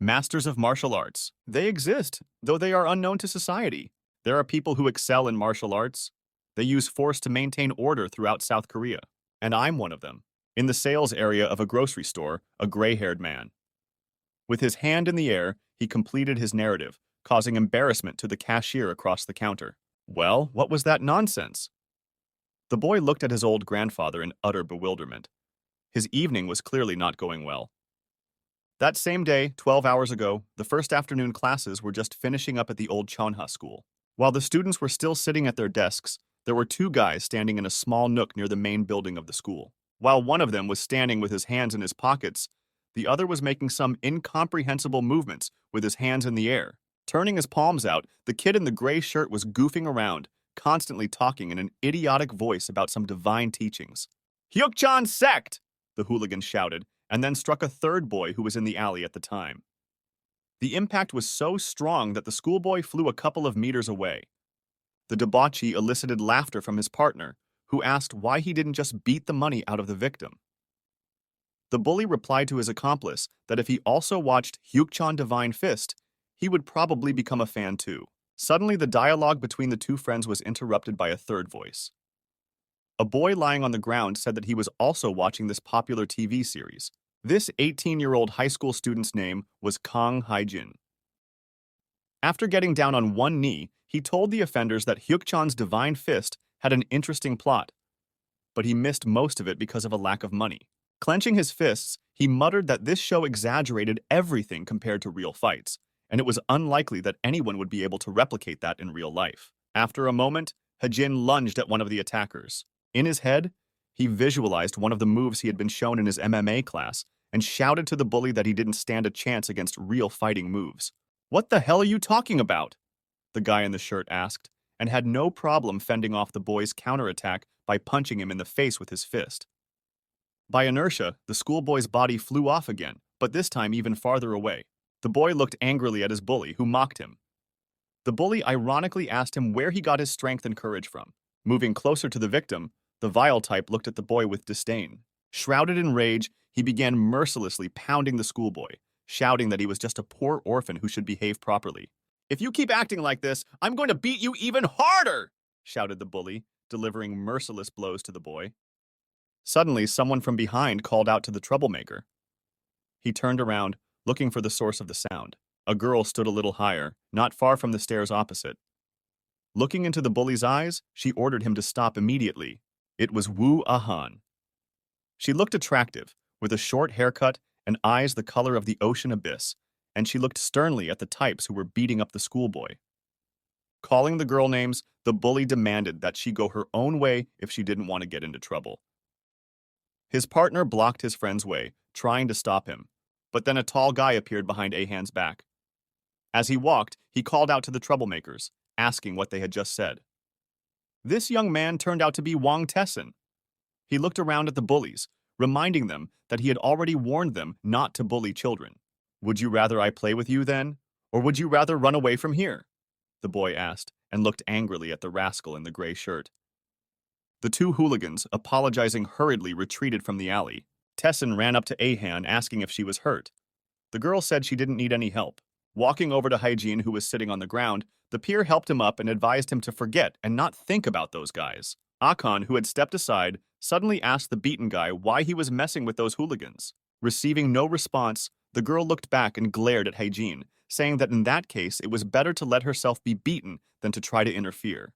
Masters of martial arts. They exist, though they are unknown to society. There are people who excel in martial arts. They use force to maintain order throughout South Korea. And I'm one of them. In the sales area of a grocery store, a gray-haired man. With his hand in the air, he completed his narrative, causing embarrassment to the cashier across the counter. Well, what was that nonsense? The boy looked at his old grandfather in utter bewilderment. His evening was clearly not going well. That same day, 12 hours ago, the first afternoon classes were just finishing up at the old Chonha school. While the students were still sitting at their desks, there were two guys standing in a small nook near the main building of the school. While one of them was standing with his hands in his pockets, the other was making some incomprehensible movements with his hands in the air. Turning his palms out, the kid in the gray shirt was goofing around, constantly talking in an idiotic voice about some divine teachings. "Hyukchan sect!" the hooligan shouted, and then struck a third boy who was in the alley at the time. The impact was so strong that the schoolboy flew a couple of meters away. The debauchee elicited laughter from his partner, who asked why he didn't just beat the money out of the victim. The bully replied to his accomplice that if he also watched Hyukchan Divine Fist, he would probably become a fan too. Suddenly, the dialogue between the two friends was interrupted by a third voice. A boy lying on the ground said that he was also watching this popular TV series. This 18-year-old high school student's name was Kang Haejin. After getting down on one knee, he told the offenders that Hyukchan's Divine Fist had an interesting plot, but he missed most of it because of a lack of money. Clenching his fists, he muttered that this show exaggerated everything compared to real fights, and it was unlikely that anyone would be able to replicate that in real life. After a moment, Haejin lunged at one of the attackers. In his head, he visualized one of the moves he had been shown in his MMA class and shouted to the bully that he didn't stand a chance against real fighting moves. "What the hell are you talking about?" the guy in the shirt asked, and had no problem fending off the boy's counterattack by punching him in the face with his fist. By inertia, the schoolboy's body flew off again, but this time even farther away. The boy looked angrily at his bully, who mocked him. The bully ironically asked him where he got his strength and courage from. Moving closer to the victim, the vile type looked at the boy with disdain. Shrouded in rage, he began mercilessly pounding the schoolboy, shouting that he was just a poor orphan who should behave properly. "If you keep acting like this, I'm going to beat you even harder!" shouted the bully, delivering merciless blows to the boy. Suddenly, someone from behind called out to the troublemaker. He turned around, looking for the source of the sound. A girl stood a little higher, not far from the stairs opposite. Looking into the bully's eyes, she ordered him to stop immediately. It was Woo Ah-han. She looked attractive, with a short haircut and eyes the color of the ocean abyss, and she looked sternly at the types who were beating up the schoolboy. Calling the girl names, the bully demanded that she go her own way if she didn't want to get into trouble. His partner blocked his friend's way, trying to stop him, but then a tall guy appeared behind Ah-han's back. As he walked, he called out to the troublemakers, asking what they had just said. This young man turned out to be Wang Tessin. He looked around at the bullies, reminding them that he had already warned them not to bully children. "Would you rather I play with you, then? Or would you rather run away from here?" the boy asked, and looked angrily at the rascal in the gray shirt. The two hooligans, apologizing hurriedly, retreated from the alley. Tessin ran up to Ah-han, asking if she was hurt. The girl said she didn't need any help. Walking over to Haejin, who was sitting on the ground, the peer helped him up and advised him to forget and not think about those guys. Ah-han, who had stepped aside, suddenly asked the beaten guy why he was messing with those hooligans. Receiving no response, the girl looked back and glared at Haejin, saying that in that case it was better to let herself be beaten than to try to interfere.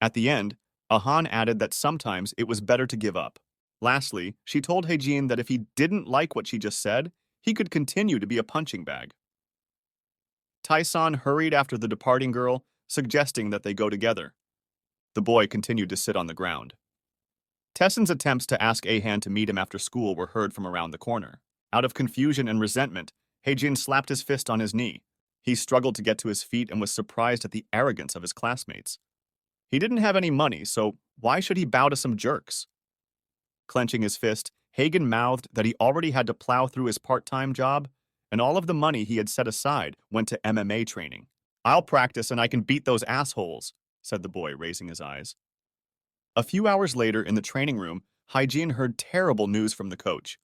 At the end, Ah-han added that sometimes it was better to give up. Lastly, she told Haejin that if he didn't like what she just said, he could continue to be a punching bag. Taesan hurried after the departing girl, suggesting that they go together. The boy continued to sit on the ground. Tessin's attempts to ask Ah-han to meet him after school were heard from around the corner. Out of confusion and resentment, Haejin slapped his fist on his knee. He struggled to get to his feet and was surprised at the arrogance of his classmates. He didn't have any money, so why should he bow to some jerks? Clenching his fist, Hagen mouthed that he already had to plow through his part-time job, and all of the money he had set aside went to MMA training. "I'll practice and I can beat those assholes," said the boy, raising his eyes. A few hours later, in the training room, Haejin heard terrible news from the coach.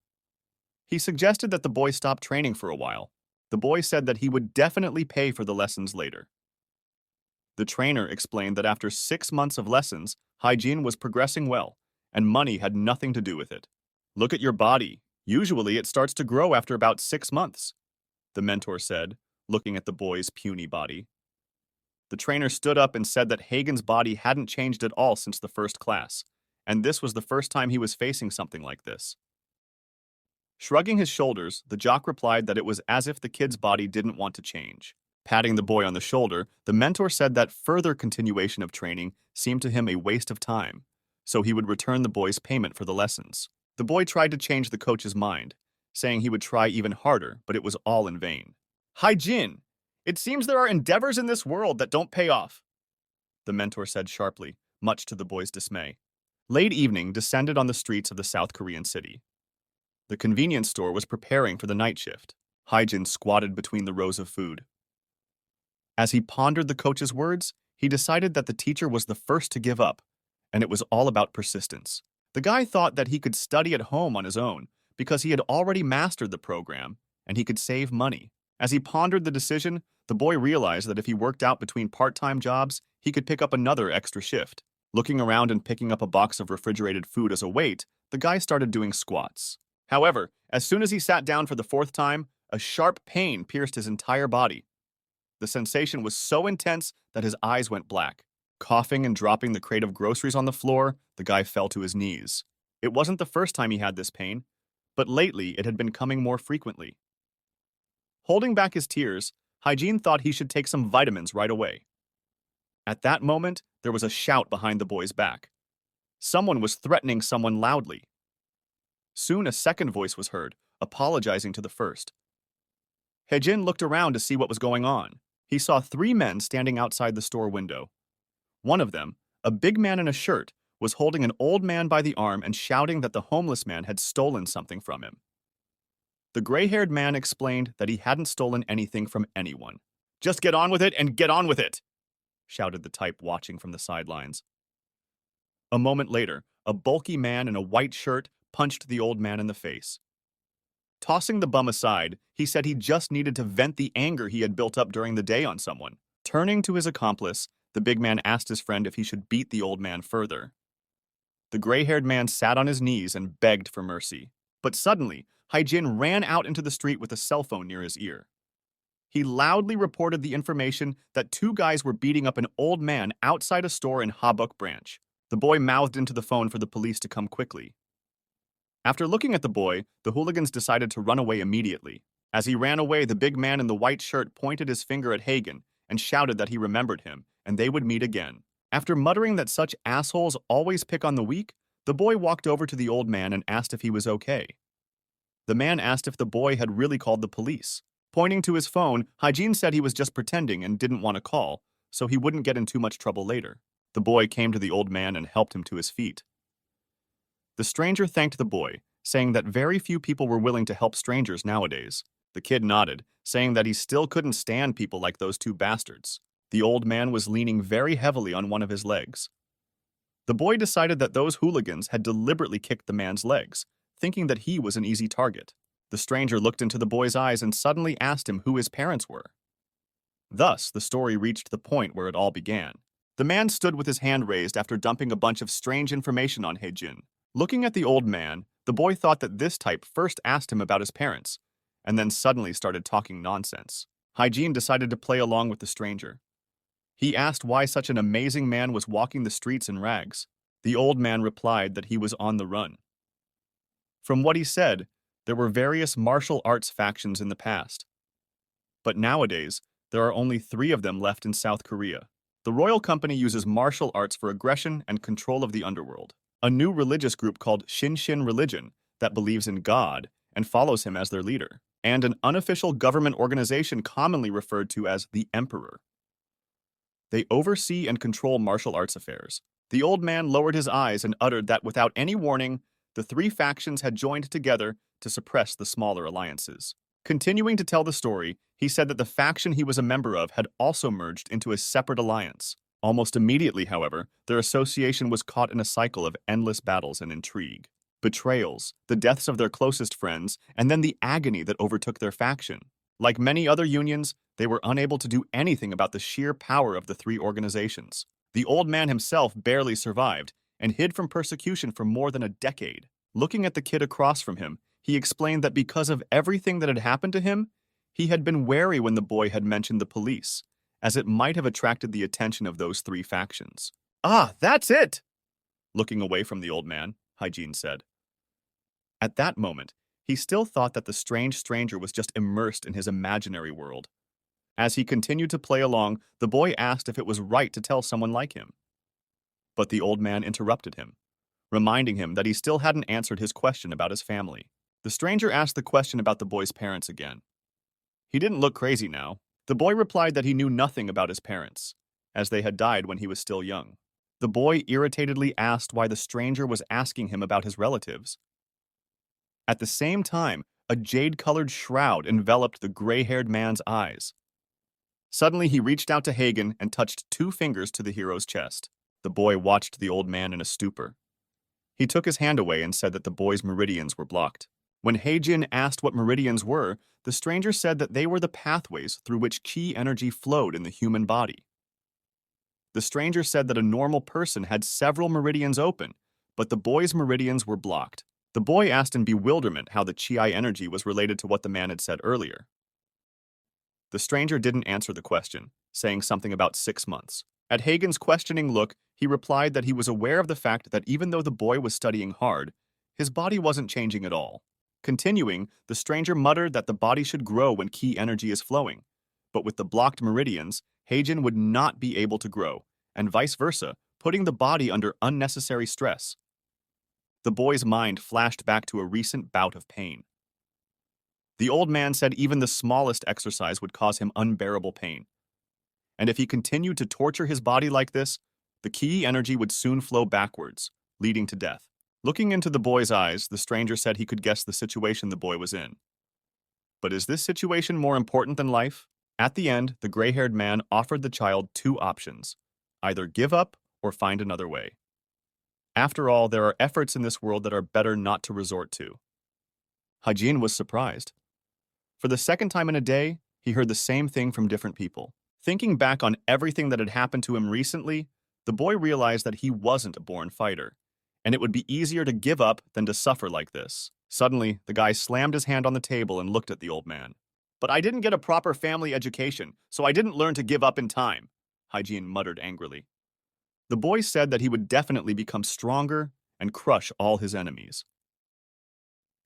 He suggested that the boy stop training for a while. The boy said that he would definitely pay for the lessons later. The trainer explained that after 6 months of lessons, Haejin was progressing well, and money had nothing to do with it. Look at your body. Usually it starts to grow after about 6 months, the mentor said, looking at the boy's puny body. The trainer stood up and said that Hagen's body hadn't changed at all since the first class, and this was the first time he was facing something like this. Shrugging his shoulders, the jock replied that it was as if the kid's body didn't want to change. Patting the boy on the shoulder, the mentor said that further continuation of training seemed to him a waste of time, so he would return the boy's payment for the lessons. The boy tried to change the coach's mind, saying he would try even harder, but it was all in vain. Haejin, it seems there are endeavors in this world that don't pay off, the mentor said sharply, much to the boy's dismay. Late evening descended on the streets of the South Korean city. The convenience store was preparing for the night shift. Haejin squatted between the rows of food. As he pondered the coach's words, he decided that the teacher was the first to give up, and it was all about persistence. The guy thought that he could study at home on his own because he had already mastered the program and he could save money. As he pondered the decision, the boy realized that if he worked out between part-time jobs, he could pick up another extra shift. Looking around and picking up a box of refrigerated food as a weight, the guy started doing squats. However, as soon as he sat down for the fourth time, a sharp pain pierced his entire body. The sensation was so intense that his eyes went black. Coughing and dropping the crate of groceries on the floor, the guy fell to his knees. It wasn't the first time he had this pain, but lately it had been coming more frequently. Holding back his tears, Haejin thought he should take some vitamins right away. At that moment, there was a shout behind the boy's back. Someone was threatening someone loudly. Soon a second voice was heard, apologizing to the first. Haejin looked around to see what was going on. He saw 3 men standing outside the store window. One of them, a big man in a shirt, was holding an old man by the arm and shouting that the homeless man had stolen something from him. The gray-haired man explained that he hadn't stolen anything from anyone. "Just get on with it and get on with it!" shouted the type watching from the sidelines. A moment later, a bulky man in a white shirt punched the old man in the face. Tossing the bum aside, he said he just needed to vent the anger he had built up during the day on someone. Turning to his accomplice, the big man asked his friend if he should beat the old man further. The gray-haired man sat on his knees and begged for mercy. But suddenly, Haejin ran out into the street with a cell phone near his ear. He loudly reported the information that 2 guys were beating up an old man outside a store in Habuk branch. The boy mouthed into the phone for the police to come quickly. After looking at the boy, the hooligans decided to run away immediately. As he ran away, the big man in the white shirt pointed his finger at Hagen and shouted that he remembered him, and they would meet again. After muttering that such assholes always pick on the weak, the boy walked over to the old man and asked if he was okay. The man asked if the boy had really called the police. Pointing to his phone, Haejin said he was just pretending and didn't want to call, so he wouldn't get in too much trouble later. The boy came to the old man and helped him to his feet. The stranger thanked the boy, saying that very few people were willing to help strangers nowadays. The kid nodded, saying that he still couldn't stand people like those 2 bastards. The old man was leaning very heavily on one of his legs. The boy decided that those hooligans had deliberately kicked the man's legs, thinking that he was an easy target. The stranger looked into the boy's eyes and suddenly asked him who his parents were. Thus, the story reached the point where it all began. The man stood with his hand raised after dumping a bunch of strange information on Haejin. Looking at the old man, the boy thought that this type first asked him about his parents, and then suddenly started talking nonsense. Haejin decided to play along with the stranger. He asked why such an amazing man was walking the streets in rags. The old man replied that he was on the run. From what he said, there were various martial arts factions in the past. But nowadays, there are only 3 of them left in South Korea. The royal company uses martial arts for aggression and control of the underworld. A new religious group called Shin religion that believes in God and follows him as their leader, and an unofficial government organization commonly referred to as the Emperor. They oversee and control martial arts affairs. The old man lowered his eyes and uttered that without any warning, the 3 factions had joined together to suppress the smaller alliances. Continuing to tell the story, he said that the faction he was a member of had also merged into a separate alliance. Almost immediately, however, their association was caught in a cycle of endless battles and intrigue. Betrayals, the deaths of their closest friends, and then the agony that overtook their faction. Like many other unions, they were unable to do anything about the sheer power of the three organizations. The old man himself barely survived and hid from persecution for more than a decade. Looking at the kid across from him, he explained that because of everything that had happened to him, he had been wary when the boy had mentioned the police, as it might have attracted the attention of those three factions. Ah, that's it! Looking away from the old man, Haejin said. At that moment, he still thought that the strange stranger was just immersed in his imaginary world. As he continued to play along, the boy asked if it was right to tell someone like him. But the old man interrupted him, reminding him that he still hadn't answered his question about his family. The stranger asked the question about the boy's parents again. He didn't look crazy now. The boy replied that he knew nothing about his parents, as they had died when he was still young. The boy irritatedly asked why the stranger was asking him about his relatives. At the same time, a jade-colored shroud enveloped the gray-haired man's eyes. Suddenly, he reached out to Hayin and touched 2 fingers to the hero's chest. The boy watched the old man in a stupor. He took his hand away and said that the boy's meridians were blocked. When Haejin asked what meridians were, the stranger said that they were the pathways through which ki energy flowed in the human body. The stranger said that a normal person had several meridians open, but the boy's meridians were blocked. The boy asked in bewilderment how the chi energy was related to what the man had said earlier. The stranger didn't answer the question, saying something about 6 months. At Hagen's questioning look, he replied that he was aware of the fact that even though the boy was studying hard, his body wasn't changing at all. Continuing, the stranger muttered that the body should grow when ki energy is flowing, but with the blocked meridians, Haejin would not be able to grow, and vice versa, putting the body under unnecessary stress. The boy's mind flashed back to a recent bout of pain. The old man said even the smallest exercise would cause him unbearable pain. And if he continued to torture his body like this, the ki energy would soon flow backwards, leading to death. Looking into the boy's eyes, the stranger said he could guess the situation the boy was in. But is this situation more important than life? At the end, the gray-haired man offered the child 2 options: either give up or find another way. After all, there are efforts in this world that are better not to resort to. Haejin was surprised. For the second time in a day, he heard the same thing from different people. Thinking back on everything that had happened to him recently, the boy realized that he wasn't a born fighter, and it would be easier to give up than to suffer like this. Suddenly, the guy slammed his hand on the table and looked at the old man. But I didn't get a proper family education, so I didn't learn to give up in time, Haejin muttered angrily. The boy said that he would definitely become stronger and crush all his enemies.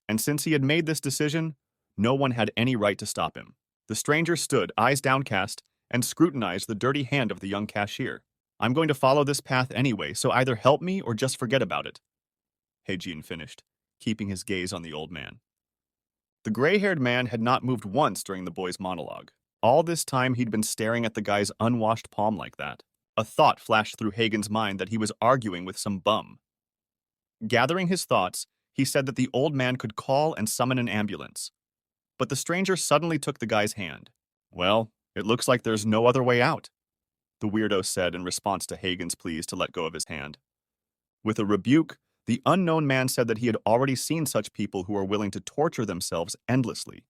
And since he had made this decision, no one had any right to stop him. The stranger stood, eyes downcast, and scrutinized the dirty hand of the young cashier. I'm going to follow this path anyway, so either help me or just forget about it, Haejin finished, keeping his gaze on the old man. The gray-haired man had not moved once during the boy's monologue. All this time he'd been staring at the guy's unwashed palm like that. A thought flashed through Hagen's mind that he was arguing with some bum. Gathering his thoughts, he said that the old man could call and summon an ambulance. But the stranger suddenly took the guy's hand. Well, it looks like there's no other way out, the weirdo said in response to Hagen's pleas to let go of his hand. With a rebuke, the unknown man said that he had already seen such people who are willing to torture themselves endlessly.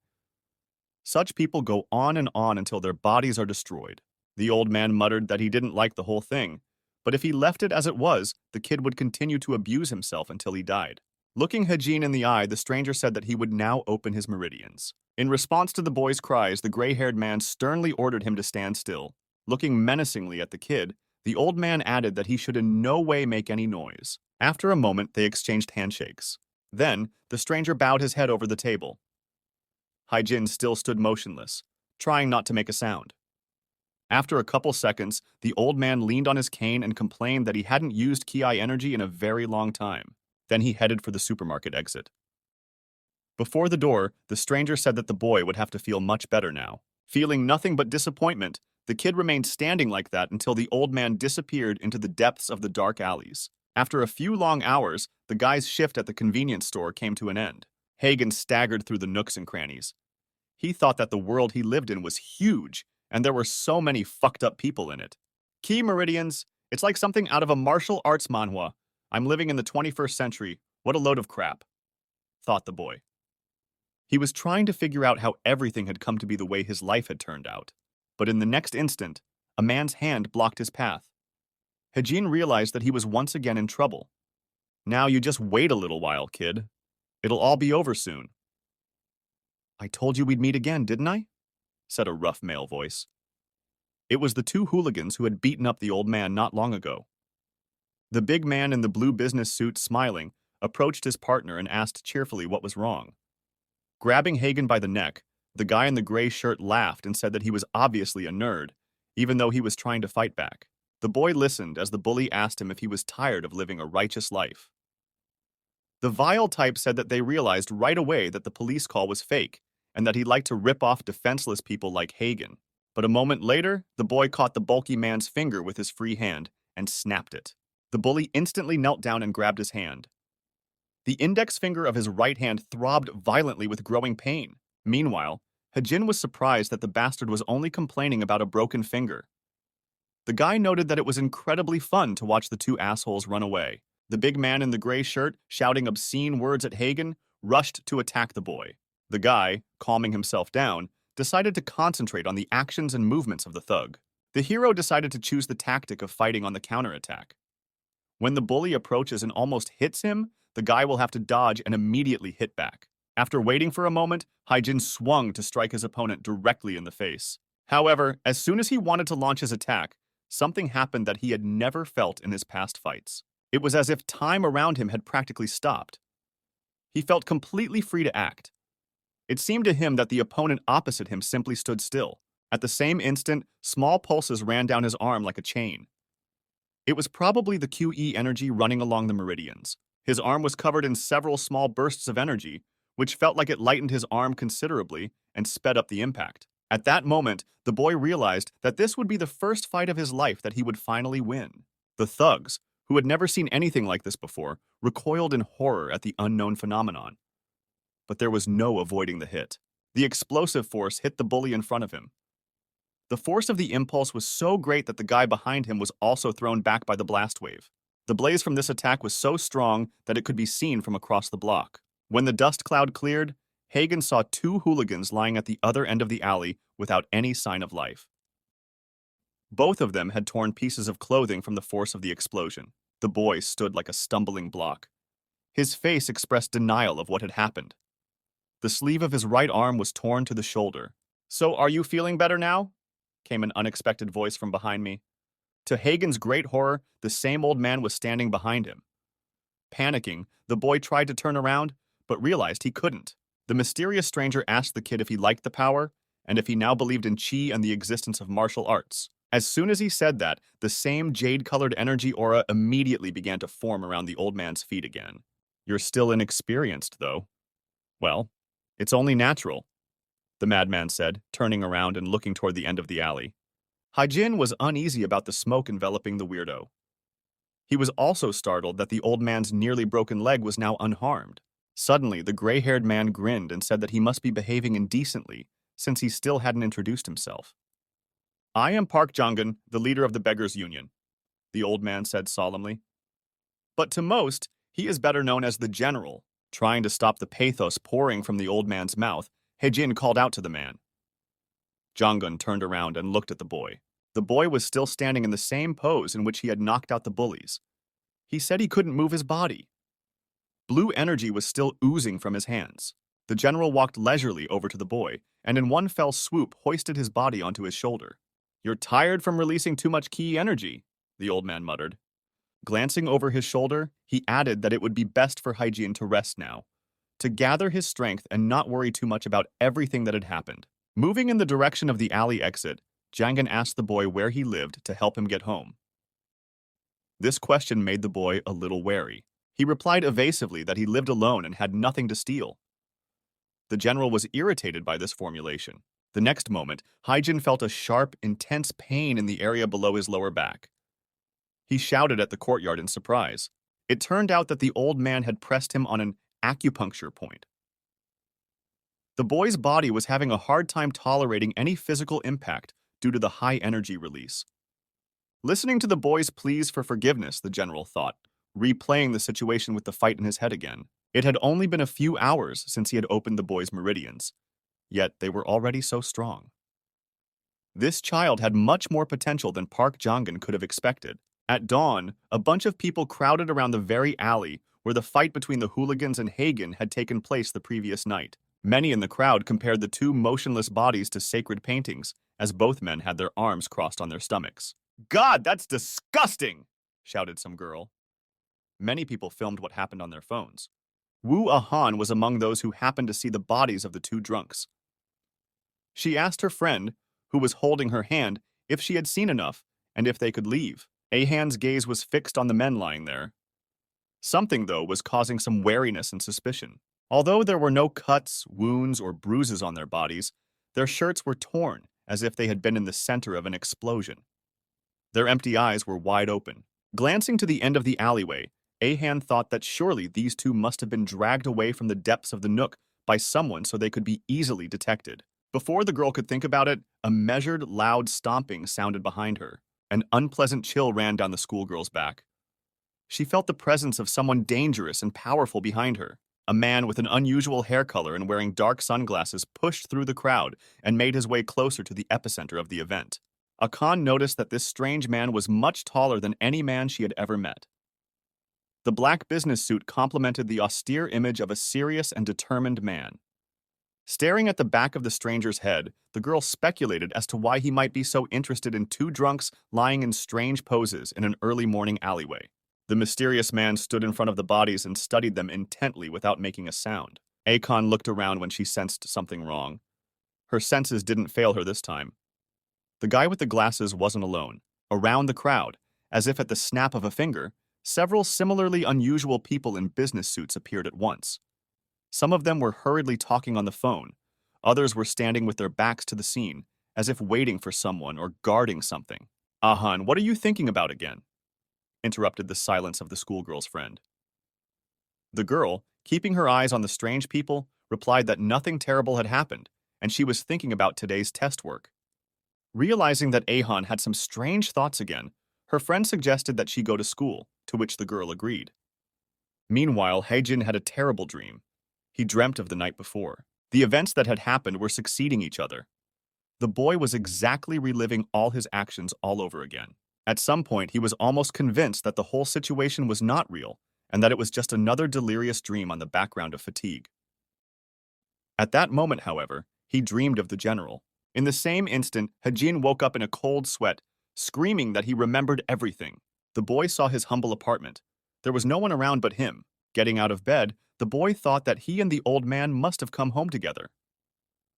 Such people go on and on until their bodies are destroyed. The old man muttered that he didn't like the whole thing, but if he left it as it was, the kid would continue to abuse himself until he died. Looking Haejin in the eye, the stranger said that he would now open his meridians. In response to the boy's cries, the gray-haired man sternly ordered him to stand still. Looking menacingly at the kid, the old man added that he should in no way make any noise. After a moment, they exchanged handshakes. Then, the stranger bowed his head over the table. Haejin still stood motionless, trying not to make a sound. After a couple seconds, the old man leaned on his cane and complained that he hadn't used ki energy in a very long time. Then he headed for the supermarket exit. Before the door, the stranger said that the boy would have to feel much better now. Feeling nothing but disappointment, the kid remained standing like that until the old man disappeared into the depths of the dark alleys. After a few long hours, the guy's shift at the convenience store came to an end. Hagen staggered through the nooks and crannies. He thought that the world he lived in was huge, and there were so many fucked up people in it. Ki meridians, it's like something out of a martial arts manhwa. I'm living in the 21st century. What a load of crap, thought the boy. He was trying to figure out how everything had come to be the way his life had turned out. But in the next instant, a man's hand blocked his path. Haejin realized that he was once again in trouble. Now you just wait a little while, kid. It'll all be over soon. I told you we'd meet again, didn't I? Said a rough male voice. It was the two hooligans who had beaten up the old man not long ago. The big man in the blue business suit, smiling, approached his partner and asked cheerfully what was wrong. Grabbing Hayin by the neck, the guy in the gray shirt laughed and said that he was obviously a nerd, even though he was trying to fight back. The boy listened as the bully asked him if he was tired of living a righteous life. The vile type said that they realized right away that the police call was fake and that he liked to rip off defenseless people like Hayin. But a moment later, the boy caught the bulky man's finger with his free hand and snapped it. The bully instantly knelt down and grabbed his hand. The index finger of his right hand throbbed violently with growing pain. Meanwhile, Haejin was surprised that the bastard was only complaining about a broken finger. The guy noted that it was incredibly fun to watch the two assholes run away. The big man in the gray shirt, shouting obscene words at Hayin, rushed to attack the boy. The guy, calming himself down, decided to concentrate on the actions and movements of the thug. The hero decided to choose the tactic of fighting on the counterattack. When the bully approaches and almost hits him, the guy will have to dodge and immediately hit back. After waiting for a moment, Haejin swung to strike his opponent directly in the face. However, as soon as he wanted to launch his attack, something happened that he had never felt in his past fights. It was as if time around him had practically stopped. He felt completely free to act. It seemed to him that the opponent opposite him simply stood still. At the same instant, small pulses ran down his arm like a chain. It was probably the QE energy running along the meridians. His arm was covered in several small bursts of energy, which felt like it lightened his arm considerably and sped up the impact. At that moment, the boy realized that this would be the first fight of his life that he would finally win. The thugs, who had never seen anything like this before, recoiled in horror at the unknown phenomenon. But there was no avoiding the hit. The explosive force hit the bully in front of him. The force of the impulse was so great that the guy behind him was also thrown back by the blast wave. The blaze from this attack was so strong that it could be seen from across the block. When the dust cloud cleared, Hayin saw two hooligans lying at the other end of the alley without any sign of life. Both of them had torn pieces of clothing from the force of the explosion. The boy stood like a stumbling block. His face expressed denial of what had happened. The sleeve of his right arm was torn to the shoulder. "So are you feeling better now?" came an unexpected voice from behind me. To Hagen's great horror, the same old man was standing behind him. Panicking, the boy tried to turn around, but realized he couldn't. The mysterious stranger asked the kid if he liked the power, and if he now believed in chi and the existence of martial arts. As soon as he said that, the same jade-colored energy aura immediately began to form around the old man's feet again. "You're still inexperienced, though." "Well, it's only natural," the madman said, turning around and looking toward the end of the alley. Haejin was uneasy about the smoke enveloping the weirdo. He was also startled that the old man's nearly broken leg was now unharmed. Suddenly, the gray-haired man grinned and said that he must be behaving indecently, since he still hadn't introduced himself. "I am Park Jong-un, the leader of the Beggars' Union," the old man said solemnly. But to most, he is better known as the General. Trying to stop the pathos pouring from the old man's mouth, Haejin called out to the man. Jong-un turned around and looked at the boy. The boy was still standing in the same pose in which he had knocked out the bullies. He said he couldn't move his body. Blue energy was still oozing from his hands. The general walked leisurely over to the boy, and in one fell swoop hoisted his body onto his shoulder. "You're tired from releasing too much ki energy," the old man muttered. Glancing over his shoulder, he added that it would be best for Haejin to rest now, to gather his strength and not worry too much about everything that had happened. Moving in the direction of the alley exit, Jang-un asked the boy where he lived to help him get home. This question made the boy a little wary. He replied evasively that he lived alone and had nothing to steal. The general was irritated by this formulation. The next moment, Haejin felt a sharp, intense pain in the area below his lower back. He shouted at the courtyard in surprise. It turned out that the old man had pressed him on an acupuncture point. The boy's body was having a hard time tolerating any physical impact due to the high energy release. Listening to the boy's pleas for forgiveness, the general thought, replaying the situation with the fight in his head again. It had only been a few hours since he had opened the boy's meridians, yet they were already so strong. This child had much more potential than Park Jong-un could have expected. At dawn, a bunch of people crowded around the very alley where the fight between the hooligans and Hayin had taken place the previous night. Many in the crowd compared the two motionless bodies to sacred paintings, as both men had their arms crossed on their stomachs. "God, that's disgusting!" shouted some girl. Many people filmed what happened on their phones. Woo Ah-han was among those who happened to see the bodies of the two drunks. She asked her friend, who was holding her hand, if she had seen enough and if they could leave. Ah-han's gaze was fixed on the men lying there. Something, though, was causing some wariness and suspicion. Although there were no cuts, wounds, or bruises on their bodies, their shirts were torn as if they had been in the center of an explosion. Their empty eyes were wide open. Glancing to the end of the alleyway, Ah-han thought that surely these two must have been dragged away from the depths of the nook by someone so they could be easily detected. Before the girl could think about it, a measured, loud stomping sounded behind her. An unpleasant chill ran down the schoolgirl's back. She felt the presence of someone dangerous and powerful behind her. A man with an unusual hair color and wearing dark sunglasses pushed through the crowd and made his way closer to the epicenter of the event. Ah-han noticed that this strange man was much taller than any man she had ever met. The black business suit complemented the austere image of a serious and determined man. Staring at the back of the stranger's head, the girl speculated as to why he might be so interested in two drunks lying in strange poses in an early morning alleyway. The mysterious man stood in front of the bodies and studied them intently without making a sound. Ah-han looked around when she sensed something wrong. Her senses didn't fail her this time. The guy with the glasses wasn't alone. Around the crowd, as if at the snap of a finger, several similarly unusual people in business suits appeared at once. Some of them were hurriedly talking on the phone. Others were standing with their backs to the scene, as if waiting for someone or guarding something. "Ah-han, what are you thinking about again?" interrupted the silence of the schoolgirl's friend. The girl, keeping her eyes on the strange people, replied that nothing terrible had happened, and she was thinking about today's test work. Realizing that Ah-han had some strange thoughts again, her friend suggested that she go to school, to which the girl agreed. Meanwhile, Haejin had a terrible dream. He dreamt of the night before. The events that had happened were succeeding each other. The boy was exactly reliving all his actions all over again. At some point, he was almost convinced that the whole situation was not real and that it was just another delirious dream on the background of fatigue. At that moment, however, he dreamed of the general. In the same instant, Haejin woke up in a cold sweat, screaming that he remembered everything. The boy saw his humble apartment. There was no one around but him. Getting out of bed, the boy thought that he and the old man must have come home together.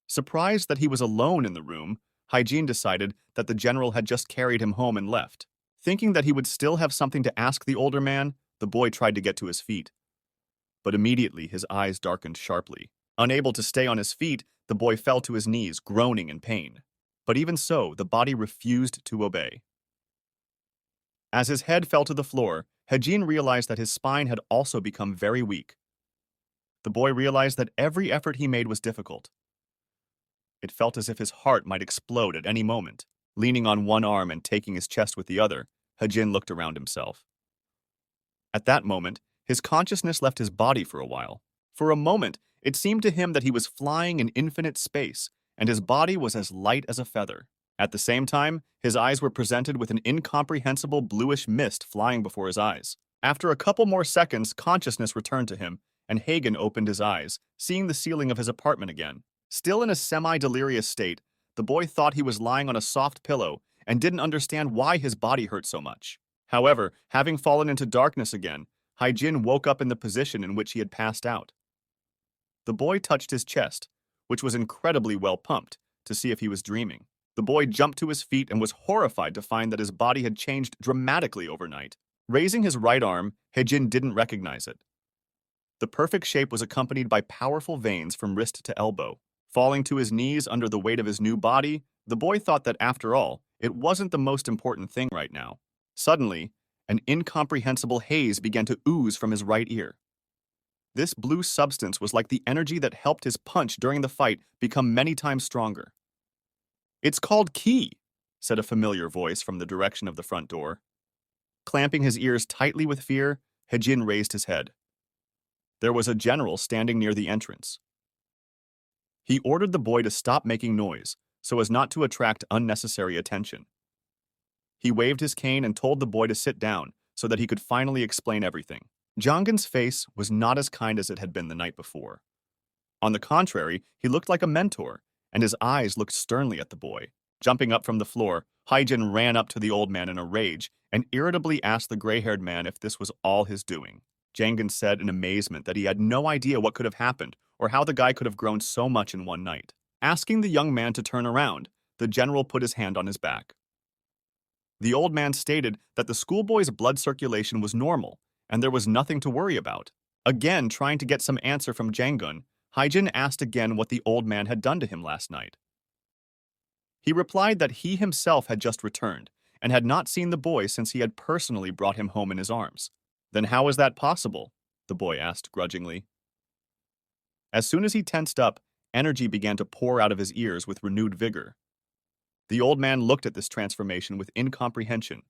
Surprised that he was alone in the room, Haejin decided that the general had just carried him home and left. Thinking that he would still have something to ask the older man, the boy tried to get to his feet. But immediately his eyes darkened sharply. Unable to stay on his feet, the boy fell to his knees, groaning in pain. But even so, the body refused to obey. As his head fell to the floor, Haejin realized that his spine had also become very weak. The boy realized that every effort he made was difficult. It felt as if his heart might explode at any moment. Leaning on one arm and taking his chest with the other, Haejin looked around himself. At that moment, his consciousness left his body for a while. For a moment, it seemed to him that he was flying in infinite space, and his body was as light as a feather. At the same time, his eyes were presented with an incomprehensible bluish mist flying before his eyes. After a couple more seconds, consciousness returned to him, and Hayin opened his eyes, seeing the ceiling of his apartment again. Still in a semi-delirious state, the boy thought he was lying on a soft pillow and didn't understand why his body hurt so much. However, having fallen into darkness again, Haejin woke up in the position in which he had passed out. The boy touched his chest, which was incredibly well pumped, to see if he was dreaming. The boy jumped to his feet and was horrified to find that his body had changed dramatically overnight. Raising his right arm, Haejin didn't recognize it. The perfect shape was accompanied by powerful veins from wrist to elbow. Falling to his knees under the weight of his new body, the boy thought that after all, it wasn't the most important thing right now. Suddenly, an incomprehensible haze began to ooze from his right ear. This blue substance was like the energy that helped his punch during the fight become many times stronger. "It's called ki," said a familiar voice from the direction of the front door. Clamping his ears tightly with fear, Haejin raised his head. There was a general standing near the entrance. He ordered the boy to stop making noise so as not to attract unnecessary attention. He waved his cane and told the boy to sit down so that he could finally explain everything. Jongan's face was not as kind as it had been the night before. On the contrary, he looked like a mentor, and his eyes looked sternly at the boy. Jumping up from the floor, Haejin ran up to the old man in a rage and irritably asked the gray-haired man if this was all his doing. Jangan said in amazement that he had no idea what could have happened or how the guy could have grown so much in one night. Asking the young man to turn around, the general put his hand on his back. The old man stated that the schoolboy's blood circulation was normal and there was nothing to worry about. Again, trying to get some answer from Jangun, Haejin asked again what the old man had done to him last night. He replied that he himself had just returned and had not seen the boy since he had personally brought him home in his arms. Then how is that possible? The boy asked grudgingly. As soon as he tensed up, energy began to pour out of his ears with renewed vigor. The old man looked at this transformation with incomprehension.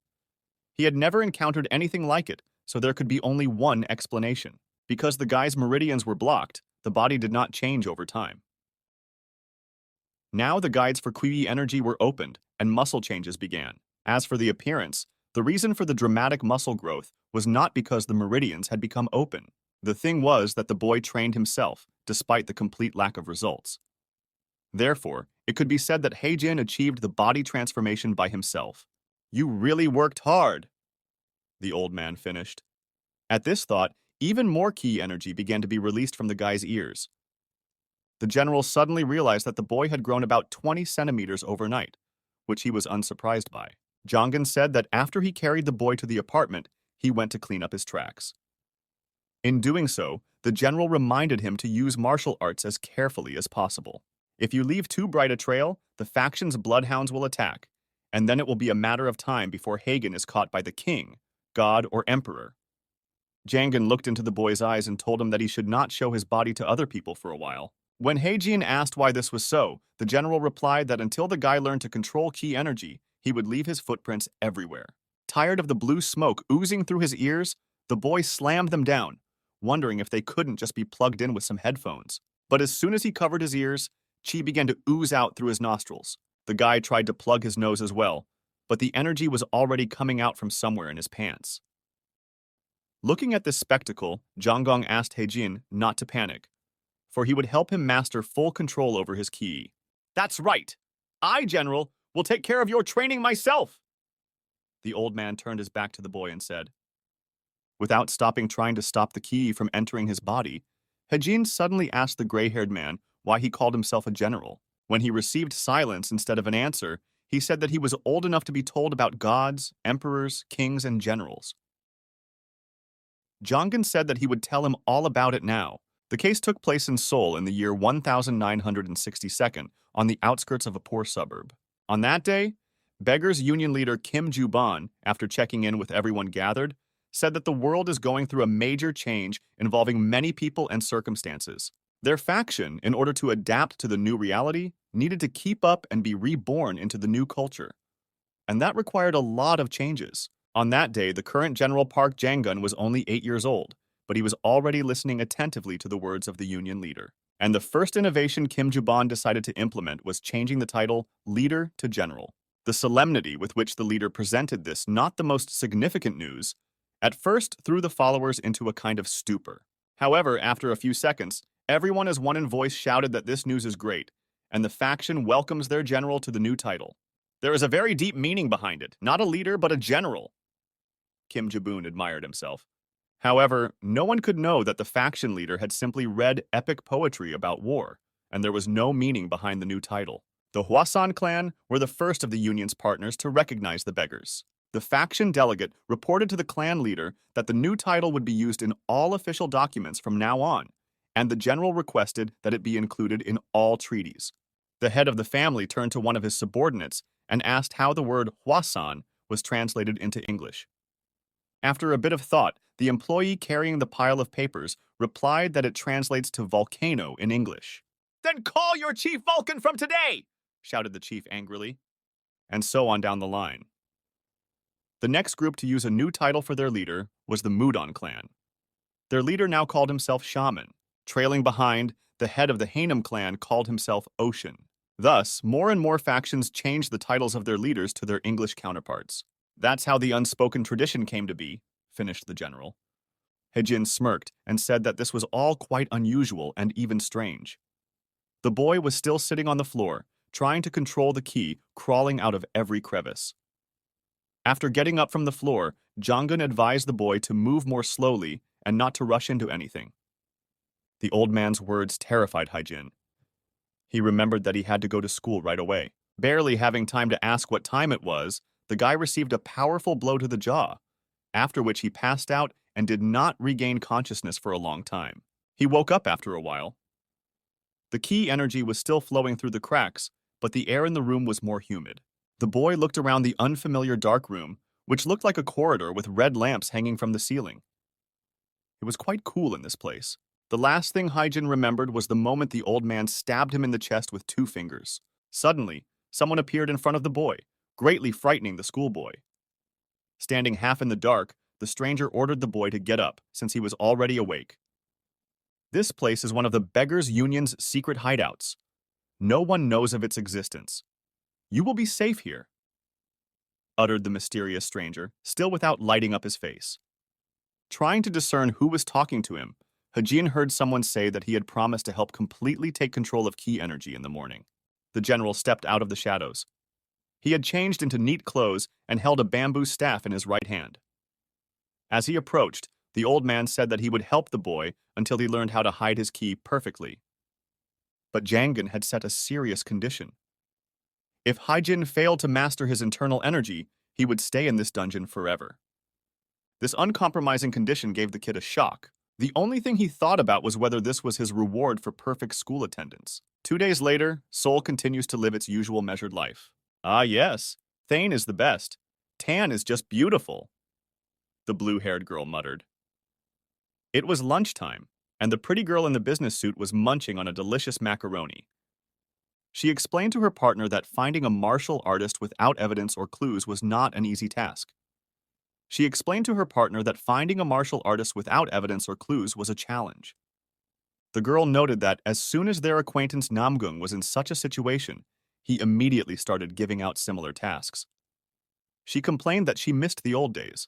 He had never encountered anything like it, so there could be only one explanation. Because the guy's meridians were blocked, the body did not change over time. Now the guides for Qui energy were opened, and muscle changes began. As for the appearance, the reason for the dramatic muscle growth was not because the meridians had become open. The thing was that the boy trained himself, despite the complete lack of results. Therefore, it could be said that Haejin achieved the body transformation by himself. You really worked hard, the old man finished. At this thought, even more ki energy began to be released from the guy's ears. The general suddenly realized that the boy had grown about 20 centimeters overnight, which he was unsurprised by. Jongan said that after he carried the boy to the apartment, he went to clean up his tracks. In doing so, the general reminded him to use martial arts as carefully as possible. If you leave too bright a trail, the faction's bloodhounds will attack, and then it will be a matter of time before Hagen is caught by the king, god, or emperor. Jangan looked into the boy's eyes and told him that he should not show his body to other people for a while. When Haejin asked why this was so, the general replied that until the guy learned to control ki energy, he would leave his footprints everywhere. Tired of the blue smoke oozing through his ears, the boy slammed them down, wondering if they couldn't just be plugged in with some headphones. But as soon as he covered his ears, chi began to ooze out through his nostrils. The guy tried to plug his nose as well, but the energy was already coming out from somewhere in his pants. Looking at this spectacle, Jonggong asked Haejin not to panic, for he would help him master full control over his ki. That's right! I, General, will take care of your training myself! The old man turned his back to the boy and said. Without stopping trying to stop the ki from entering his body, Haejin suddenly asked the gray-haired man why he called himself a general. When he received silence instead of an answer, he said that he was old enough to be told about gods, emperors, kings, and generals. Jongan said that he would tell him all about it now. The case took place in Seoul in the year 1962 on the outskirts of a poor suburb. On that day, Beggars Union leader Kim Ju-ban, after checking in with everyone gathered, said that the world is going through a major change involving many people and circumstances. Their faction, in order to adapt to the new reality, needed to keep up and be reborn into the new culture. And that required a lot of changes. On that day, the current General Park Jang-gun was only 8 years old, but he was already listening attentively to the words of the Union leader. And the first innovation Kim Ju-ban decided to implement was changing the title Leader to General. The solemnity with which the leader presented this not the most significant news at first threw the followers into a kind of stupor. However, after a few seconds, everyone as one in voice shouted that this news is great, and the faction welcomes their general to the new title. There is a very deep meaning behind it, not a leader but a general. Kim Jaboon admired himself. However, no one could know that the faction leader had simply read epic poetry about war, and there was no meaning behind the new title. The Hwasan clan were the first of the Union's partners to recognize the beggars. The faction delegate reported to the clan leader that the new title would be used in all official documents from now on, and the general requested that it be included in all treaties. The head of the family turned to one of his subordinates and asked how the word Hwasan was translated into English. After a bit of thought, the employee carrying the pile of papers replied that it translates to volcano in English. Then call your chief Vulcan from today! Shouted the chief angrily. And so on down the line. The next group to use a new title for their leader was the Mudon clan. Their leader now called himself Shaman. Trailing behind, the head of the Hayin clan called himself Ocean. Thus, more and more factions changed the titles of their leaders to their English counterparts. That's how the unspoken tradition came to be, finished the general. Haejin smirked and said that this was all quite unusual and even strange. The boy was still sitting on the floor, trying to control the key crawling out of every crevice. After getting up from the floor, Jangun advised the boy to move more slowly and not to rush into anything. The old man's words terrified Haejin. He remembered that he had to go to school right away. Barely having time to ask what time it was, the guy received a powerful blow to the jaw, after which he passed out and did not regain consciousness for a long time. He woke up after a while. The key energy was still flowing through the cracks, but the air in the room was more humid. The boy looked around the unfamiliar dark room, which looked like a corridor with red lamps hanging from the ceiling. It was quite cool in this place. The last thing Haejin remembered was the moment the old man stabbed him in the chest with 2 fingers. Suddenly, someone appeared in front of the boy, greatly frightening the schoolboy. Standing half in the dark, the stranger ordered the boy to get up, since he was already awake. This place is one of the Beggars' Union's secret hideouts. No one knows of its existence. You will be safe here, uttered the mysterious stranger, still without lighting up his face. Trying to discern who was talking to him, Haejin heard someone say that he had promised to help completely take control of key energy in the morning. The general stepped out of the shadows. He had changed into neat clothes and held a bamboo staff in his right hand. As he approached, the old man said that he would help the boy until he learned how to hide his key perfectly. But Jangun had set a serious condition. If Haejin failed to master his internal energy, he would stay in this dungeon forever. This uncompromising condition gave the kid a shock. The only thing he thought about was whether this was his reward for perfect school attendance. 2 days later, Seoul continues to live its usual measured life. Ah yes, Thane is the best. Tan is just beautiful, the blue-haired girl muttered. It was lunchtime, and the pretty girl in the business suit was munching on a delicious macaroni. She explained to her partner that finding a martial artist without evidence or clues was not an easy task. She explained to her partner that finding a martial artist without evidence or clues was a challenge. The girl noted that as soon as their acquaintance Namgung was in such a situation, he immediately started giving out similar tasks. She complained that she missed the old days.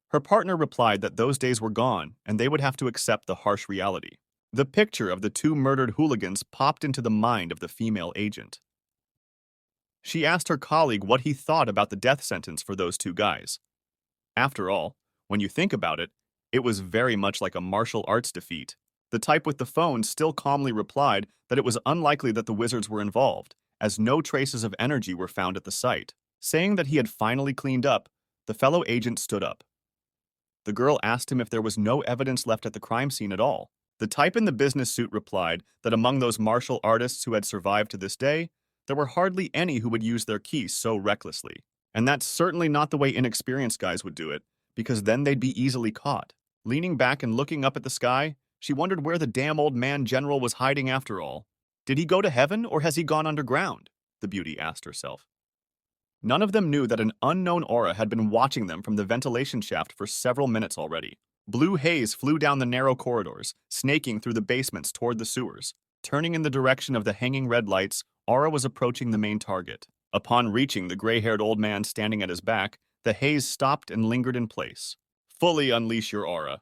Her partner replied that those days were gone and they would have to accept the harsh reality. The picture of the 2 murdered hooligans popped into the mind of the female agent. She asked her colleague what he thought about the death sentence for those 2 guys. After all, when you think about it, it was very much like a martial arts defeat. The type with the phone still calmly replied that it was unlikely that the wizards were involved, as no traces of energy were found at the site. Saying that he had finally cleaned up, the fellow agent stood up. The girl asked him if there was no evidence left at the crime scene at all. The type in the business suit replied that among those martial artists who had survived to this day, there were hardly any who would use their key so recklessly. And that's certainly not the way inexperienced guys would do it, because then they'd be easily caught. Leaning back and looking up at the sky, she wondered where the damn old man general was hiding after all. Did he go to heaven or has he gone underground? The beauty asked herself. None of them knew that an unknown aura had been watching them from the ventilation shaft for several minutes already. Blue haze flew down the narrow corridors, snaking through the basements toward the sewers. Turning in the direction of the hanging red lights, Aura was approaching the main target. Upon reaching the gray-haired old man standing at his back, the haze stopped and lingered in place. Fully unleash your aura.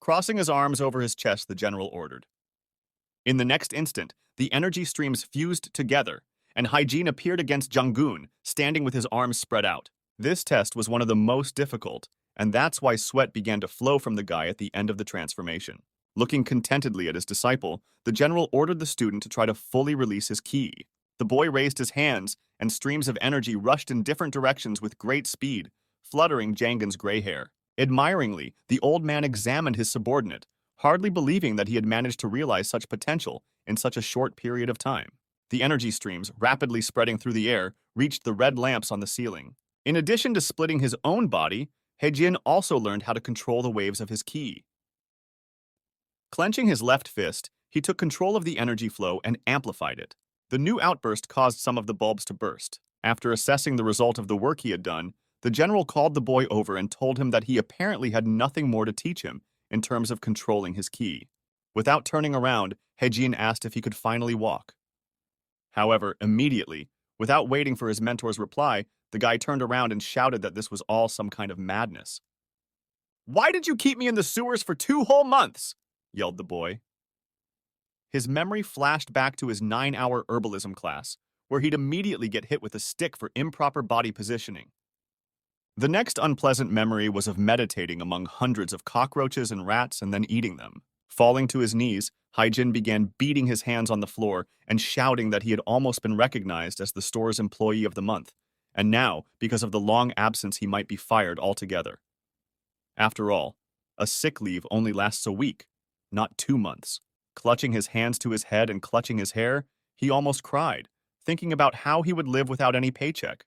Crossing his arms over his chest, the general ordered. In the next instant, the energy streams fused together, and Haejin appeared against Jangun, standing with his arms spread out. This test was one of the most difficult, and that's why sweat began to flow from the guy at the end of the transformation. Looking contentedly at his disciple, the general ordered the student to try to fully release his ki. The boy raised his hands, and streams of energy rushed in different directions with great speed, fluttering Jangun's gray hair. Admiringly, the old man examined his subordinate, hardly believing that he had managed to realize such potential in such a short period of time. The energy streams, rapidly spreading through the air, reached the red lamps on the ceiling. In addition to splitting his own body, Haejin also learned how to control the waves of his ki. Clenching his left fist, he took control of the energy flow and amplified it. The new outburst caused some of the bulbs to burst. After assessing the result of the work he had done, the general called the boy over and told him that he apparently had nothing more to teach him in terms of controlling his ki. Without turning around, Haejin asked if he could finally walk. However, immediately, without waiting for his mentor's reply, the guy turned around and shouted that this was all some kind of madness. "Why did you keep me in the sewers for 2 whole months?" yelled the boy. His memory flashed back to his 9-hour herbalism class, where he'd immediately get hit with a stick for improper body positioning. The next unpleasant memory was of meditating among hundreds of cockroaches and rats and then eating them. Falling to his knees, Haejin began beating his hands on the floor and shouting that he had almost been recognized as the store's employee of the month, and now, because of the long absence, he might be fired altogether. After all, a sick leave only lasts a week, not 2 months. Clutching his hands to his head and clutching his hair, he almost cried, thinking about how he would live without any paycheck.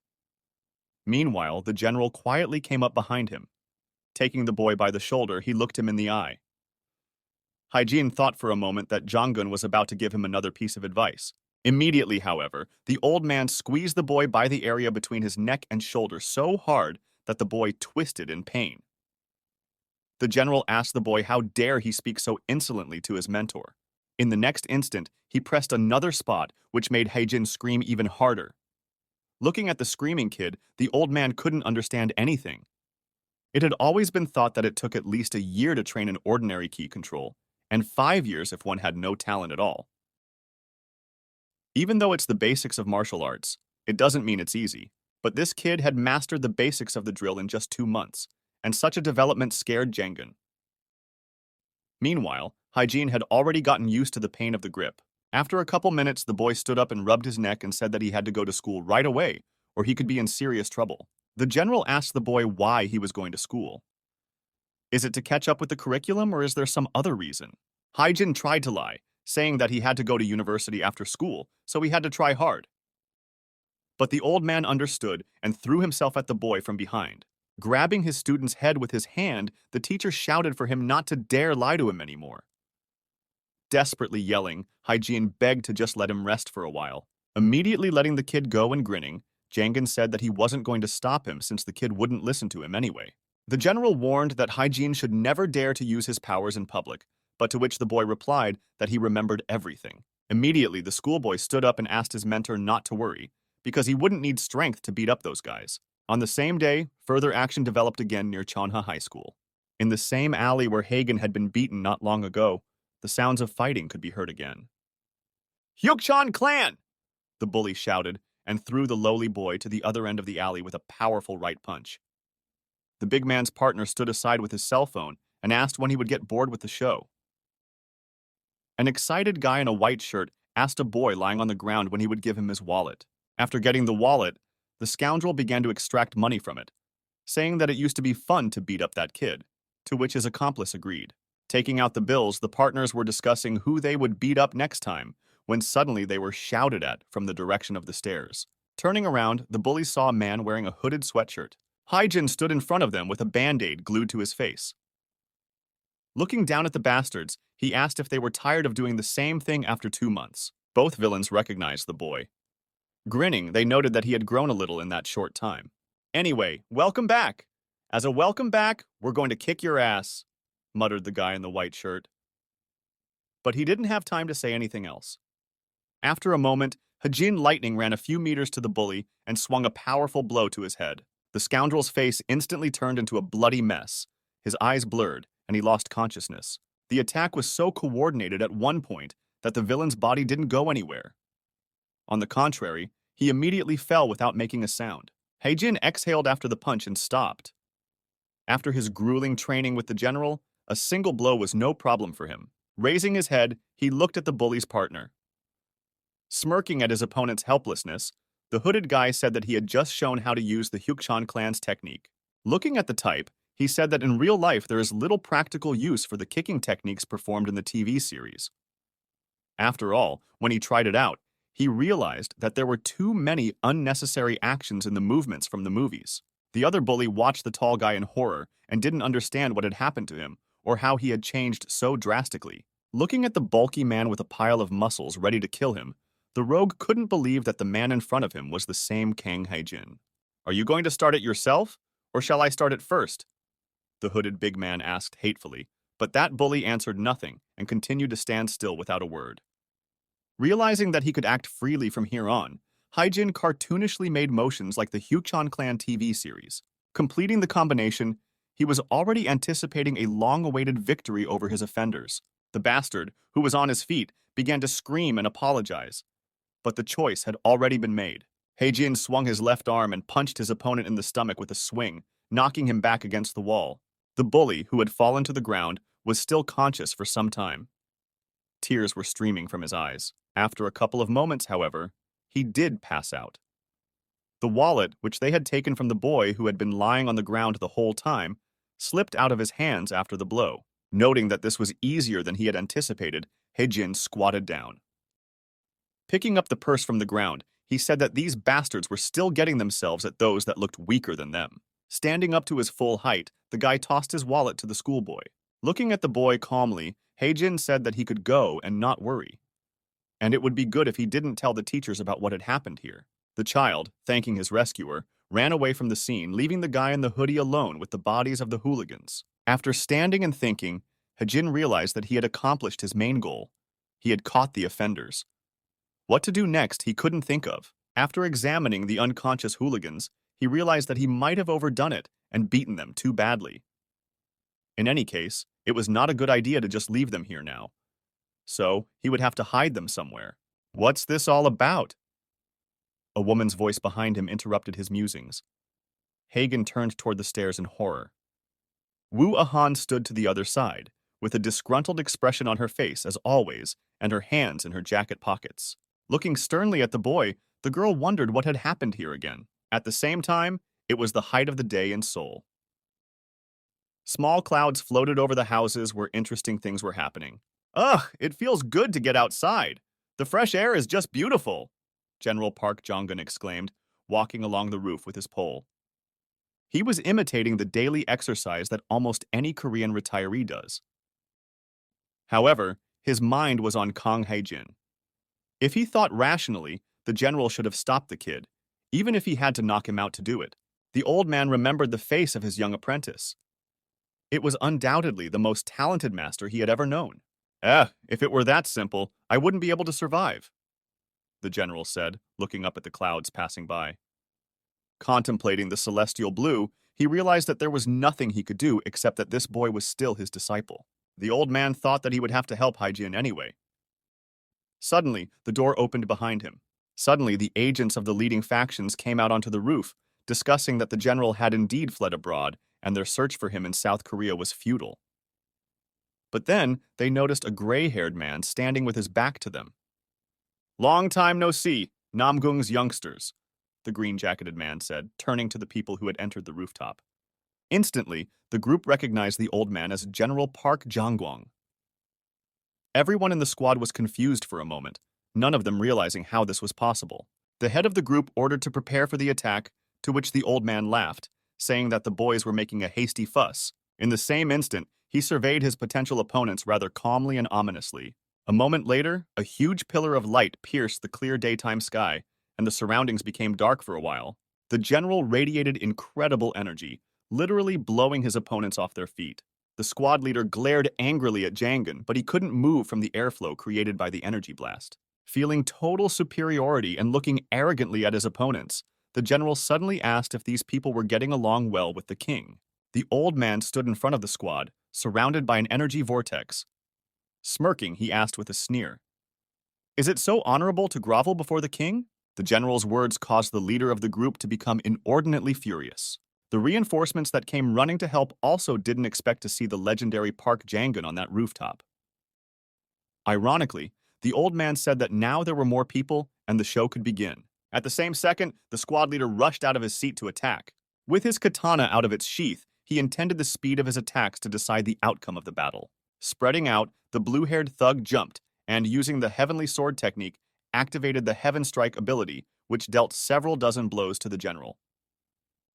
Meanwhile, the general quietly came up behind him. Taking the boy by the shoulder, he looked him in the eye. Haejin thought for a moment that Jong-gun was about to give him another piece of advice. Immediately, however, the old man squeezed the boy by the area between his neck and shoulder so hard that the boy twisted in pain. The general asked the boy how dare he speak so insolently to his mentor. In the next instant, he pressed another spot, which made Haejin scream even harder. Looking at the screaming kid, the old man couldn't understand anything. It had always been thought that it took at least a year to train an ordinary ki control, and 5 years if one had no talent at all. Even though it's the basics of martial arts, it doesn't mean it's easy. But this kid had mastered the basics of the drill in just 2 months, and such a development scared Jong-gun. Meanwhile, Haejin had already gotten used to the pain of the grip. After a couple minutes, the boy stood up and rubbed his neck and said that he had to go to school right away, or he could be in serious trouble. The general asked the boy why he was going to school. Is it to catch up with the curriculum, or is there some other reason? Haejin tried to lie, saying that he had to go to university after school, so he had to try hard. But the old man understood and threw himself at the boy from behind. Grabbing his student's head with his hand, the teacher shouted for him not to dare lie to him anymore. Desperately yelling, Haejin begged to just let him rest for a while. Immediately letting the kid go and grinning, Jong-gun said that he wasn't going to stop him since the kid wouldn't listen to him anyway. The general warned that Haejin should never dare to use his powers in public, but to which the boy replied that he remembered everything. Immediately, the schoolboy stood up and asked his mentor not to worry, because he wouldn't need strength to beat up those guys. On the same day, further action developed again near Chonha High School. In the same alley where Hagen had been beaten not long ago, the sounds of fighting could be heard again. "Hyukchan clan!" the bully shouted, and threw the lowly boy to the other end of the alley with a powerful right punch. The big man's partner stood aside with his cell phone and asked when he would get bored with the show. An excited guy in a white shirt asked a boy lying on the ground when he would give him his wallet. After getting the wallet, the scoundrel began to extract money from it, saying that it used to be fun to beat up that kid, to which his accomplice agreed. Taking out the bills, the partners were discussing who they would beat up next time, when suddenly they were shouted at from the direction of the stairs. Turning around, the bullies saw a man wearing a hooded sweatshirt. Haejin stood in front of them with a band-aid glued to his face. Looking down at the bastards, he asked if they were tired of doing the same thing after 2 months. Both villains recognized the boy. Grinning, they noted that he had grown a little in that short time. "Anyway, welcome back. As a welcome back, we're going to kick your ass," muttered the guy in the white shirt. But he didn't have time to say anything else. After a moment, Haejin Lightning ran a few meters to the bully and swung a powerful blow to his head. The scoundrel's face instantly turned into a bloody mess. His eyes blurred, and he lost consciousness. The attack was so coordinated at one point that the villain's body didn't go anywhere. On the contrary, he immediately fell without making a sound. Haejin exhaled after the punch and stopped. After his grueling training with the general, a single blow was no problem for him. Raising his head, he looked at the bully's partner. Smirking at his opponent's helplessness, the hooded guy said that he had just shown how to use the Hyukchan clan's technique. Looking at the type, he said that in real life there is little practical use for the kicking techniques performed in the TV series. After all, when he tried it out, he realized that there were too many unnecessary actions in the movements from the movies. The other bully watched the tall guy in horror and didn't understand what had happened to him or how he had changed so drastically. Looking at the bulky man with a pile of muscles ready to kill him, the rogue couldn't believe that the man in front of him was the same Kang Haejin. "Are you going to start it yourself, or shall I start it first?" the hooded big man asked hatefully, But that bully answered nothing and continued to stand still without a word. Realizing that he could act freely from here on, Haejin cartoonishly made motions like the Hyukchon Clan TV series. Completing the combination, he was already anticipating a long-awaited victory over his offenders. The bastard, who was on his feet, began to scream and apologize. But the choice had already been made. Haejin swung his left arm and punched his opponent in the stomach with a swing, knocking him back against the wall. The bully, who had fallen to the ground, was still conscious for some time. Tears were streaming from his eyes. After a couple of moments, however, he did pass out. The wallet, which they had taken from the boy who had been lying on the ground the whole time, slipped out of his hands after the blow. Noting that this was easier than he had anticipated, Haejin squatted down. Picking up the purse from the ground, he said that these bastards were still getting themselves at those that looked weaker than them. Standing up to his full height, the guy tossed his wallet to the schoolboy. Looking at the boy calmly, Haejin said that he could go and not worry. And it would be good if he didn't tell the teachers about what had happened here. The child, thanking his rescuer, ran away from the scene, leaving the guy in the hoodie alone with the bodies of the hooligans. After standing and thinking, Haejin realized that he had accomplished his main goal. He had caught the offenders. What to do next he couldn't think of. After examining the unconscious hooligans, he realized that he might have overdone it and beaten them too badly. In any case, it was not a good idea to just leave them here now. So, he would have to hide them somewhere. What's this all about? A woman's voice behind him interrupted his musings. Hagen turned toward the stairs in horror. Wu Ahan stood to the other side, with a disgruntled expression on her face as always, and her hands in her jacket pockets. Looking sternly at the boy, the girl wondered what had happened here again. At the same time, it was the height of the day in Seoul. Small clouds floated over the houses where interesting things were happening. Ugh, it feels good to get outside. The fresh air is just beautiful, General Park Jong-un exclaimed, walking along the roof with his pole. He was imitating the daily exercise that almost any Korean retiree does. However, his mind was on Kang Haejin. If he thought rationally, the general should have stopped the kid, even if he had to knock him out to do it. The old man remembered the face of his young apprentice. It was undoubtedly the most talented master he had ever known. If it were that simple, I wouldn't be able to survive, the general said, looking up at the clouds passing by. Contemplating the celestial blue, he realized that there was nothing he could do except that this boy was still his disciple. The old man thought that he would have to help Haejin anyway. Suddenly, the door opened behind him. Suddenly, the agents of the leading factions came out onto the roof, discussing that the general had indeed fled abroad, and their search for him in South Korea was futile. But then, they noticed a gray-haired man standing with his back to them. Long time no see, Namgung's youngsters, the green-jacketed man said, turning to the people who had entered the rooftop. Instantly, the group recognized the old man as General Park Jong-gwang. Everyone in the squad was confused for a moment, none of them realizing how this was possible. The head of the group ordered to prepare for the attack, to which the old man laughed, saying that the boys were making a hasty fuss. In the same instant, he surveyed his potential opponents rather calmly and ominously. A moment later, a huge pillar of light pierced the clear daytime sky, and the surroundings became dark for a while. The general radiated incredible energy, literally blowing his opponents off their feet. The squad leader glared angrily at Jangan, but he couldn't move from the airflow created by the energy blast. Feeling total superiority and looking arrogantly at his opponents, the general suddenly asked if these people were getting along well with the king. The old man stood in front of the squad, surrounded by an energy vortex. Smirking, he asked with a sneer, "Is it so honorable to grovel before the king?" The general's words caused the leader of the group to become inordinately furious. The reinforcements that came running to help also didn't expect to see the legendary Park Jangan on that rooftop. Ironically, the old man said that now there were more people and the show could begin. At the same second, the squad leader rushed out of his seat to attack. With his katana out of its sheath, he intended the speed of his attacks to decide the outcome of the battle. Spreading out, the blue-haired thug jumped, and using the Heavenly Sword technique, activated the Heaven Strike ability, which dealt several dozen blows to the general.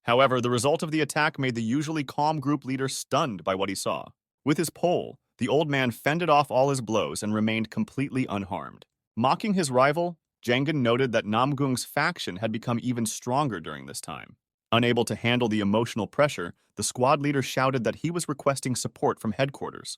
However, the result of the attack made the usually calm group leader stunned by what he saw. With his pole, the old man fended off all his blows and remained completely unharmed. Mocking his rival, Jangan noted that Namgung's faction had become even stronger during this time. Unable to handle the emotional pressure, the squad leader shouted that he was requesting support from headquarters.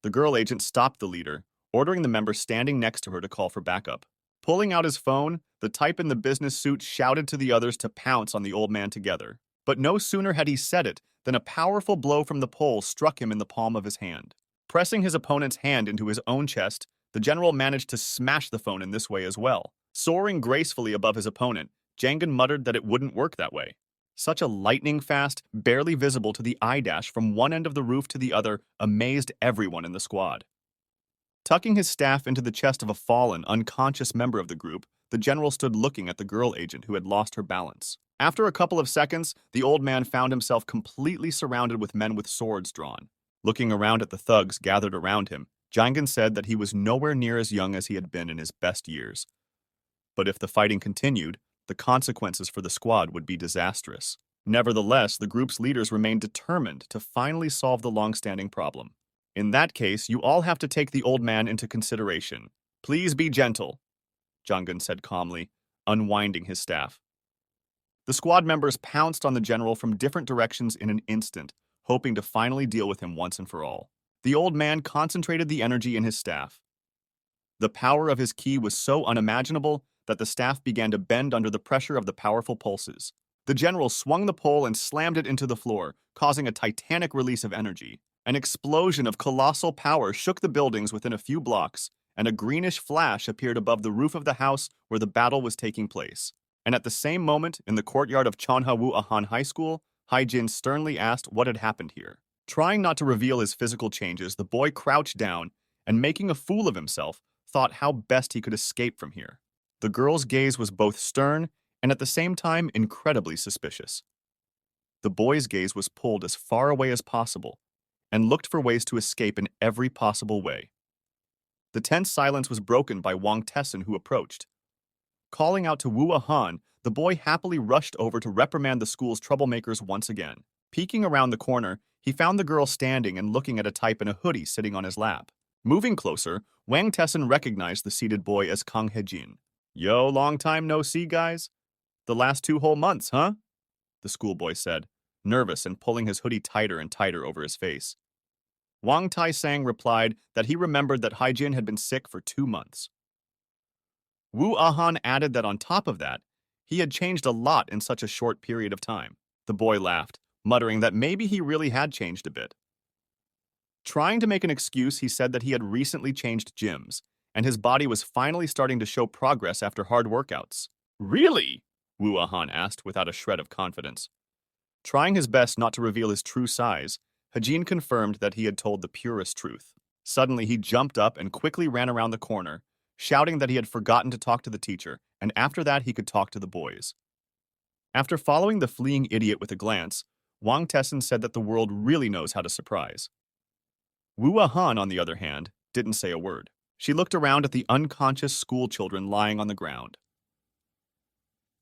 The girl agent stopped the leader, ordering the member standing next to her to call for backup. Pulling out his phone, the type in the business suit shouted to the others to pounce on the old man together. But no sooner had he said it than a powerful blow from the pole struck him in the palm of his hand. Pressing his opponent's hand into his own chest, the general managed to smash the phone in this way as well. Soaring gracefully above his opponent, Jangan muttered that it wouldn't work that way. Such a lightning-fast, barely visible to the eye dash from one end of the roof to the other amazed everyone in the squad. Tucking his staff into the chest of a fallen, unconscious member of the group, the general stood looking at the girl agent who had lost her balance. After a couple of seconds, the old man found himself completely surrounded with men with swords drawn. Looking around at the thugs gathered around him, Jangan said that he was nowhere near as young as he had been in his best years. But if the fighting continued, the consequences for the squad would be disastrous. Nevertheless, the group's leaders remained determined to finally solve the long-standing problem. In that case, you all have to take the old man into consideration. Please be gentle, Jangan said calmly, unwinding his staff. The squad members pounced on the general from different directions in an instant, hoping to finally deal with him once and for all. The old man concentrated the energy in his staff. The power of his ki was so unimaginable that the staff began to bend under the pressure of the powerful pulses. The general swung the pole and slammed it into the floor, causing a titanic release of energy. An explosion of colossal power shook the buildings within a few blocks, and a greenish flash appeared above the roof of the house where the battle was taking place. And at the same moment, in the courtyard of Chonhawu Ahan High School, Haejin sternly asked what had happened here. Trying not to reveal his physical changes, the boy crouched down and, making a fool of himself, thought how best he could escape from here. The girl's gaze was both stern and at the same time incredibly suspicious. The boy's gaze was pulled as far away as possible and looked for ways to escape in every possible way. The tense silence was broken by Wang Tessin, who approached. Calling out to Wu Ahan, the boy happily rushed over to reprimand the school's troublemakers once again. Peeking around the corner, he found the girl standing and looking at a type in a hoodie sitting on his lap. Moving closer, Wang Tessin recognized the seated boy as Kang Haejin. Yo, long time no see, guys. The last 2 whole months, huh? The schoolboy said, nervous and pulling his hoodie tighter and tighter over his face. Wang Tai-sang replied that he remembered that Haejin had been sick for 2 months. Wu Ahan added that on top of that, he had changed a lot in such a short period of time. The boy laughed, muttering that maybe he really had changed a bit. Trying to make an excuse, he said that he had recently changed gyms, and his body was finally starting to show progress after hard workouts. Really? Wu Ahan asked without a shred of confidence. Trying his best not to reveal his true size, Haejin confirmed that he had told the purest truth. Suddenly, he jumped up and quickly ran around the corner, shouting that he had forgotten to talk to the teacher, and after that he could talk to the boys. After following the fleeing idiot with a glance, Wang Tessin said that the world really knows how to surprise. Wu Ahan, on the other hand, didn't say a word. She looked around at the unconscious school children lying on the ground.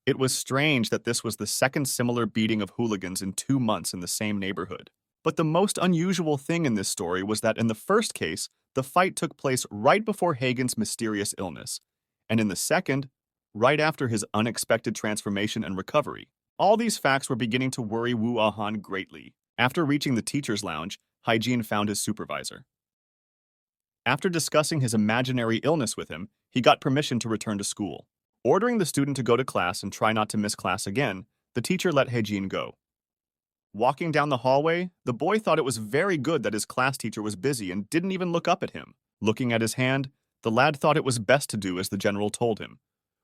It was strange that this was the second similar beating of hooligans in 2 months in the same neighborhood. But the most unusual thing in this story was that in the first case, the fight took place right before Hagen's mysterious illness, and in the second, right after his unexpected transformation and recovery. All these facts were beginning to worry Wu Ahan greatly. After reaching the teacher's lounge, Haejin found his supervisor. After discussing his imaginary illness with him, he got permission to return to school. Ordering the student to go to class and try not to miss class again, the teacher let Haejin go. Walking down the hallway, the boy thought it was very good that his class teacher was busy and didn't even look up at him. Looking at his hand, the lad thought it was best to do as the general told him,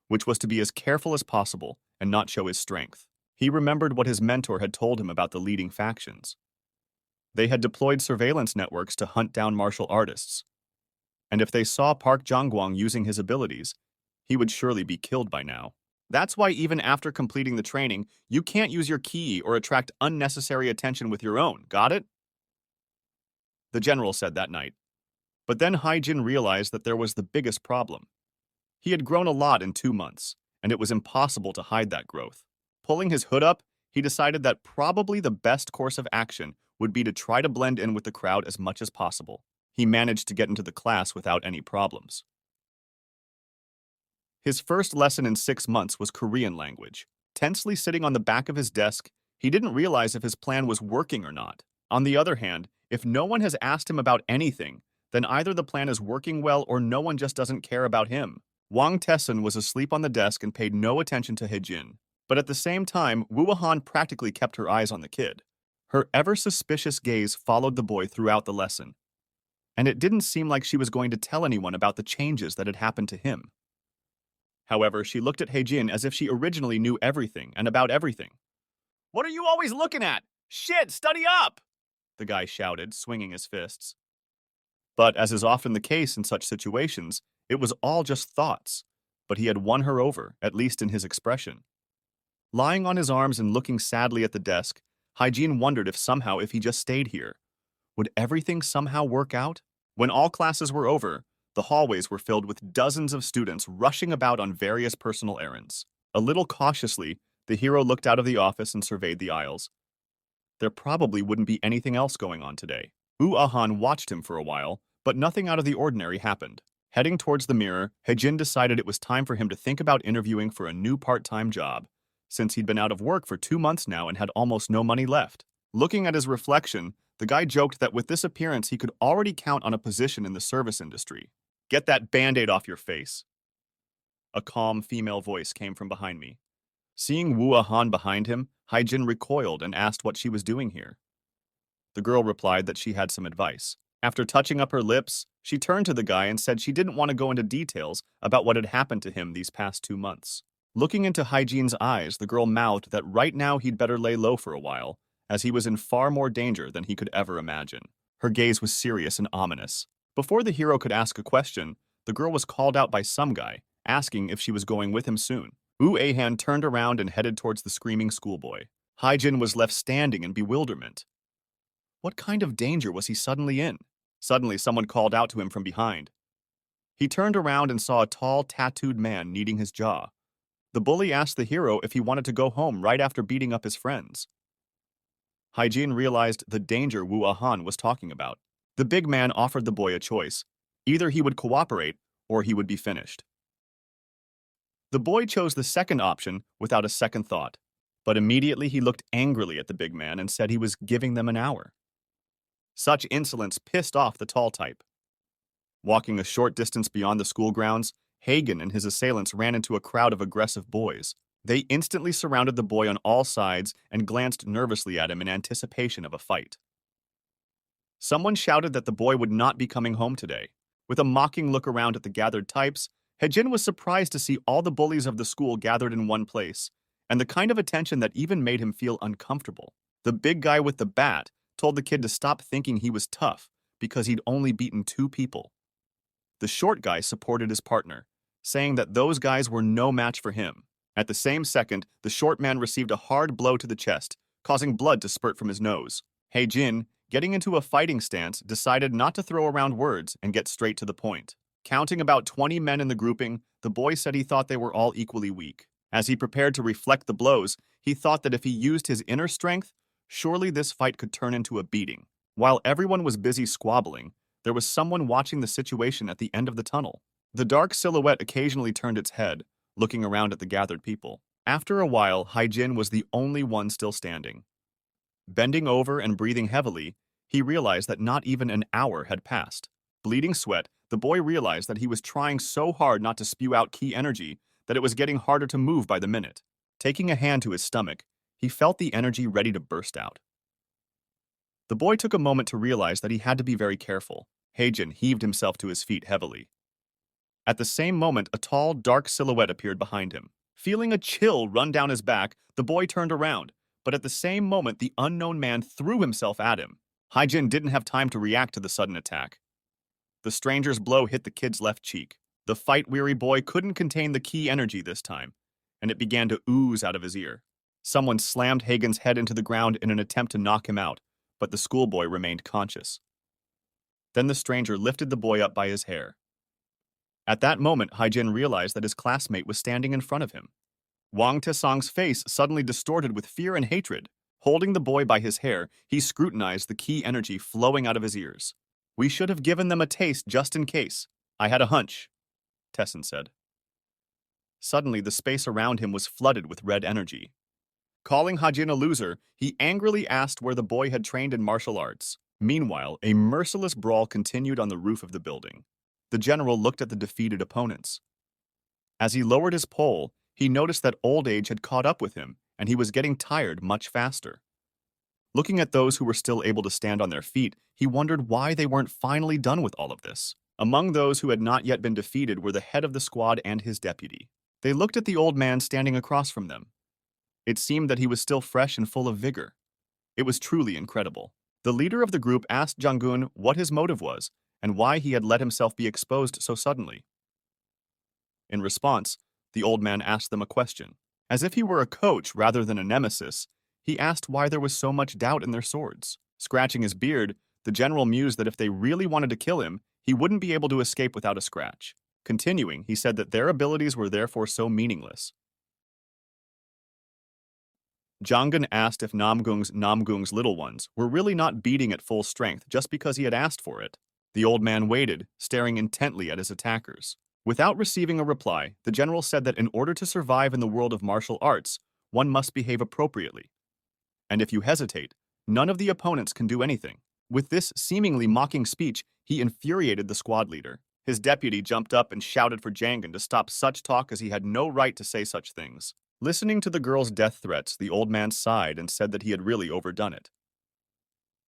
which was to be as careful as possible and not show his strength. He remembered what his mentor had told him about the leading factions. They had deployed surveillance networks to hunt down martial artists, and if they saw Park Jongguang using his abilities, he would surely be killed by now. That's why even after completing the training, you can't use your ki or attract unnecessary attention with your own, got it? The general said that night. But then Haejin realized that there was the biggest problem. He had grown a lot in 2 months, and it was impossible to hide that growth. Pulling his hood up, he decided that probably the best course of action would be to try to blend in with the crowd as much as possible. He managed to get into the class without any problems. His first lesson in 6 months was Korean language. Tensely sitting on the back of his desk, he didn't realize if his plan was working or not. On the other hand, if no one has asked him about anything, Then either the plan is working well or no one just doesn't care about him. Wang Tessin was asleep on the desk and paid no attention to Haejin. But at the same time, Wuhan practically kept her eyes on the kid. Her ever-suspicious gaze followed the boy throughout the lesson. And it didn't seem like she was going to tell anyone about the changes that had happened to him. However, she looked at Haejin as if she originally knew everything and about everything. "What are you always looking at? Shit, study up!" the guy shouted, swinging his fists. But as is often the case in such situations, it was all just thoughts. But he had won her over, at least in his expression. Lying on his arms and looking sadly at the desk, Haejin wondered if he just stayed here, would everything somehow work out? When all classes were over, the hallways were filled with dozens of students rushing about on various personal errands. A little cautiously, the hero looked out of the office and surveyed the aisles. There probably wouldn't be anything else going on today. Han watched him for a while, but nothing out of the ordinary happened. Heading towards the mirror, Haejin decided it was time for him to think about interviewing for a new part-time job, since he'd been out of work for 2 months now and had almost no money left. Looking at his reflection, the guy joked that with this appearance he could already count on a position in the service industry. "Get that band-aid off your face." A calm female voice came from behind me. Seeing Han behind him, Haejin recoiled and asked what she was doing here. The girl replied that she had some advice. After touching up her lips, she turned to the guy and said she didn't want to go into details about what had happened to him these past 2 months. Looking into Haejin's eyes, the girl mouthed that right now he'd better lay low for a while, as he was in far more danger than he could ever imagine. Her gaze was serious and ominous. Before the hero could ask a question, the girl was called out by some guy, asking if she was going with him soon. Han turned around and headed towards the screaming schoolboy. Haejin was left standing in bewilderment. What kind of danger was he suddenly in? Suddenly, someone called out to him from behind. He turned around and saw a tall, tattooed man kneading his jaw. The bully asked the hero if he wanted to go home right after beating up his friends. Haejin realized the danger Han was talking about. The big man offered the boy a choice. Either he would cooperate, or he would be finished. The boy chose the second option without a second thought, but immediately he looked angrily at the big man and said he was giving them an hour. Such insolence pissed off the tall type. Walking a short distance beyond the school grounds, Hayin and his assailants ran into a crowd of aggressive boys. They instantly surrounded the boy on all sides and glanced nervously at him in anticipation of a fight. Someone shouted that the boy would not be coming home today. With a mocking look around at the gathered types, Haejin was surprised to see all the bullies of the school gathered in one place, and the kind of attention that even made him feel uncomfortable. The big guy with the bat told the kid to stop thinking he was tough because he'd only beaten 2 people. The short guy supported his partner, saying that those guys were no match for him. At the same second, the short man received a hard blow to the chest, causing blood to spurt from his nose. Haejin, getting into a fighting stance, decided not to throw around words and get straight to the point. Counting about 20 men in the grouping, the boy said he thought they were all equally weak. As he prepared to reflect the blows, he thought that if he used his inner strength, surely this fight could turn into a beating. While everyone was busy squabbling, there was someone watching the situation at the end of the tunnel. The dark silhouette occasionally turned its head, looking around at the gathered people. After a while, Haejin was the only one still standing. Bending over and breathing heavily, he realized that not even an hour had passed. Bleeding sweat, the boy realized that he was trying so hard not to spew out key energy that it was getting harder to move by the minute. Taking a hand to his stomach, he felt the energy ready to burst out. The boy took a moment to realize that he had to be very careful. Haejin heaved himself to his feet heavily. At the same moment, a tall, dark silhouette appeared behind him. Feeling a chill run down his back, the boy turned around, but at the same moment, the unknown man threw himself at him. Haejin didn't have time to react to the sudden attack. The stranger's blow hit the kid's left cheek. The fight-weary boy couldn't contain the key energy this time, and it began to ooze out of his ear. Someone slammed Hagen's head into the ground in an attempt to knock him out, but the schoolboy remained conscious. Then the stranger lifted the boy up by his hair. At that moment, Haejin realized that his classmate was standing in front of him. Wang Tesong's face suddenly distorted with fear and hatred. Holding the boy by his hair, he scrutinized the key energy flowing out of his ears. "We should have given them a taste just in case. I had a hunch," Tesson said. Suddenly, the space around him was flooded with red energy. Calling Haejin a loser, he angrily asked where the boy had trained in martial arts. Meanwhile, a merciless brawl continued on the roof of the building. The general looked at the defeated opponents. As he lowered his pole, he noticed that old age had caught up with him, and he was getting tired much faster. Looking at those who were still able to stand on their feet, he wondered why they weren't finally done with all of this. Among those who had not yet been defeated were the head of the squad and his deputy. They looked at the old man standing across from them. It seemed that he was still fresh and full of vigor. It was truly incredible. The leader of the group asked Jang-gun what his motive was and why he had let himself be exposed so suddenly. In response, the old man asked them a question. As if he were a coach rather than a nemesis, he asked why there was so much doubt in their swords. Scratching his beard, the general mused that if they really wanted to kill him, he wouldn't be able to escape without a scratch. Continuing, he said that their abilities were therefore so meaningless. Jang-gun asked if Namgung's little ones were really not beating at full strength just because he had asked for it. The old man waited, staring intently at his attackers. Without receiving a reply, the general said that in order to survive in the world of martial arts, one must behave appropriately. And if you hesitate, none of the opponents can do anything. With this seemingly mocking speech, he infuriated the squad leader. His deputy jumped up and shouted for Jang-gun to stop such talk as he had no right to say such things. Listening to the girl's death threats, the old man sighed and said that he had really overdone it.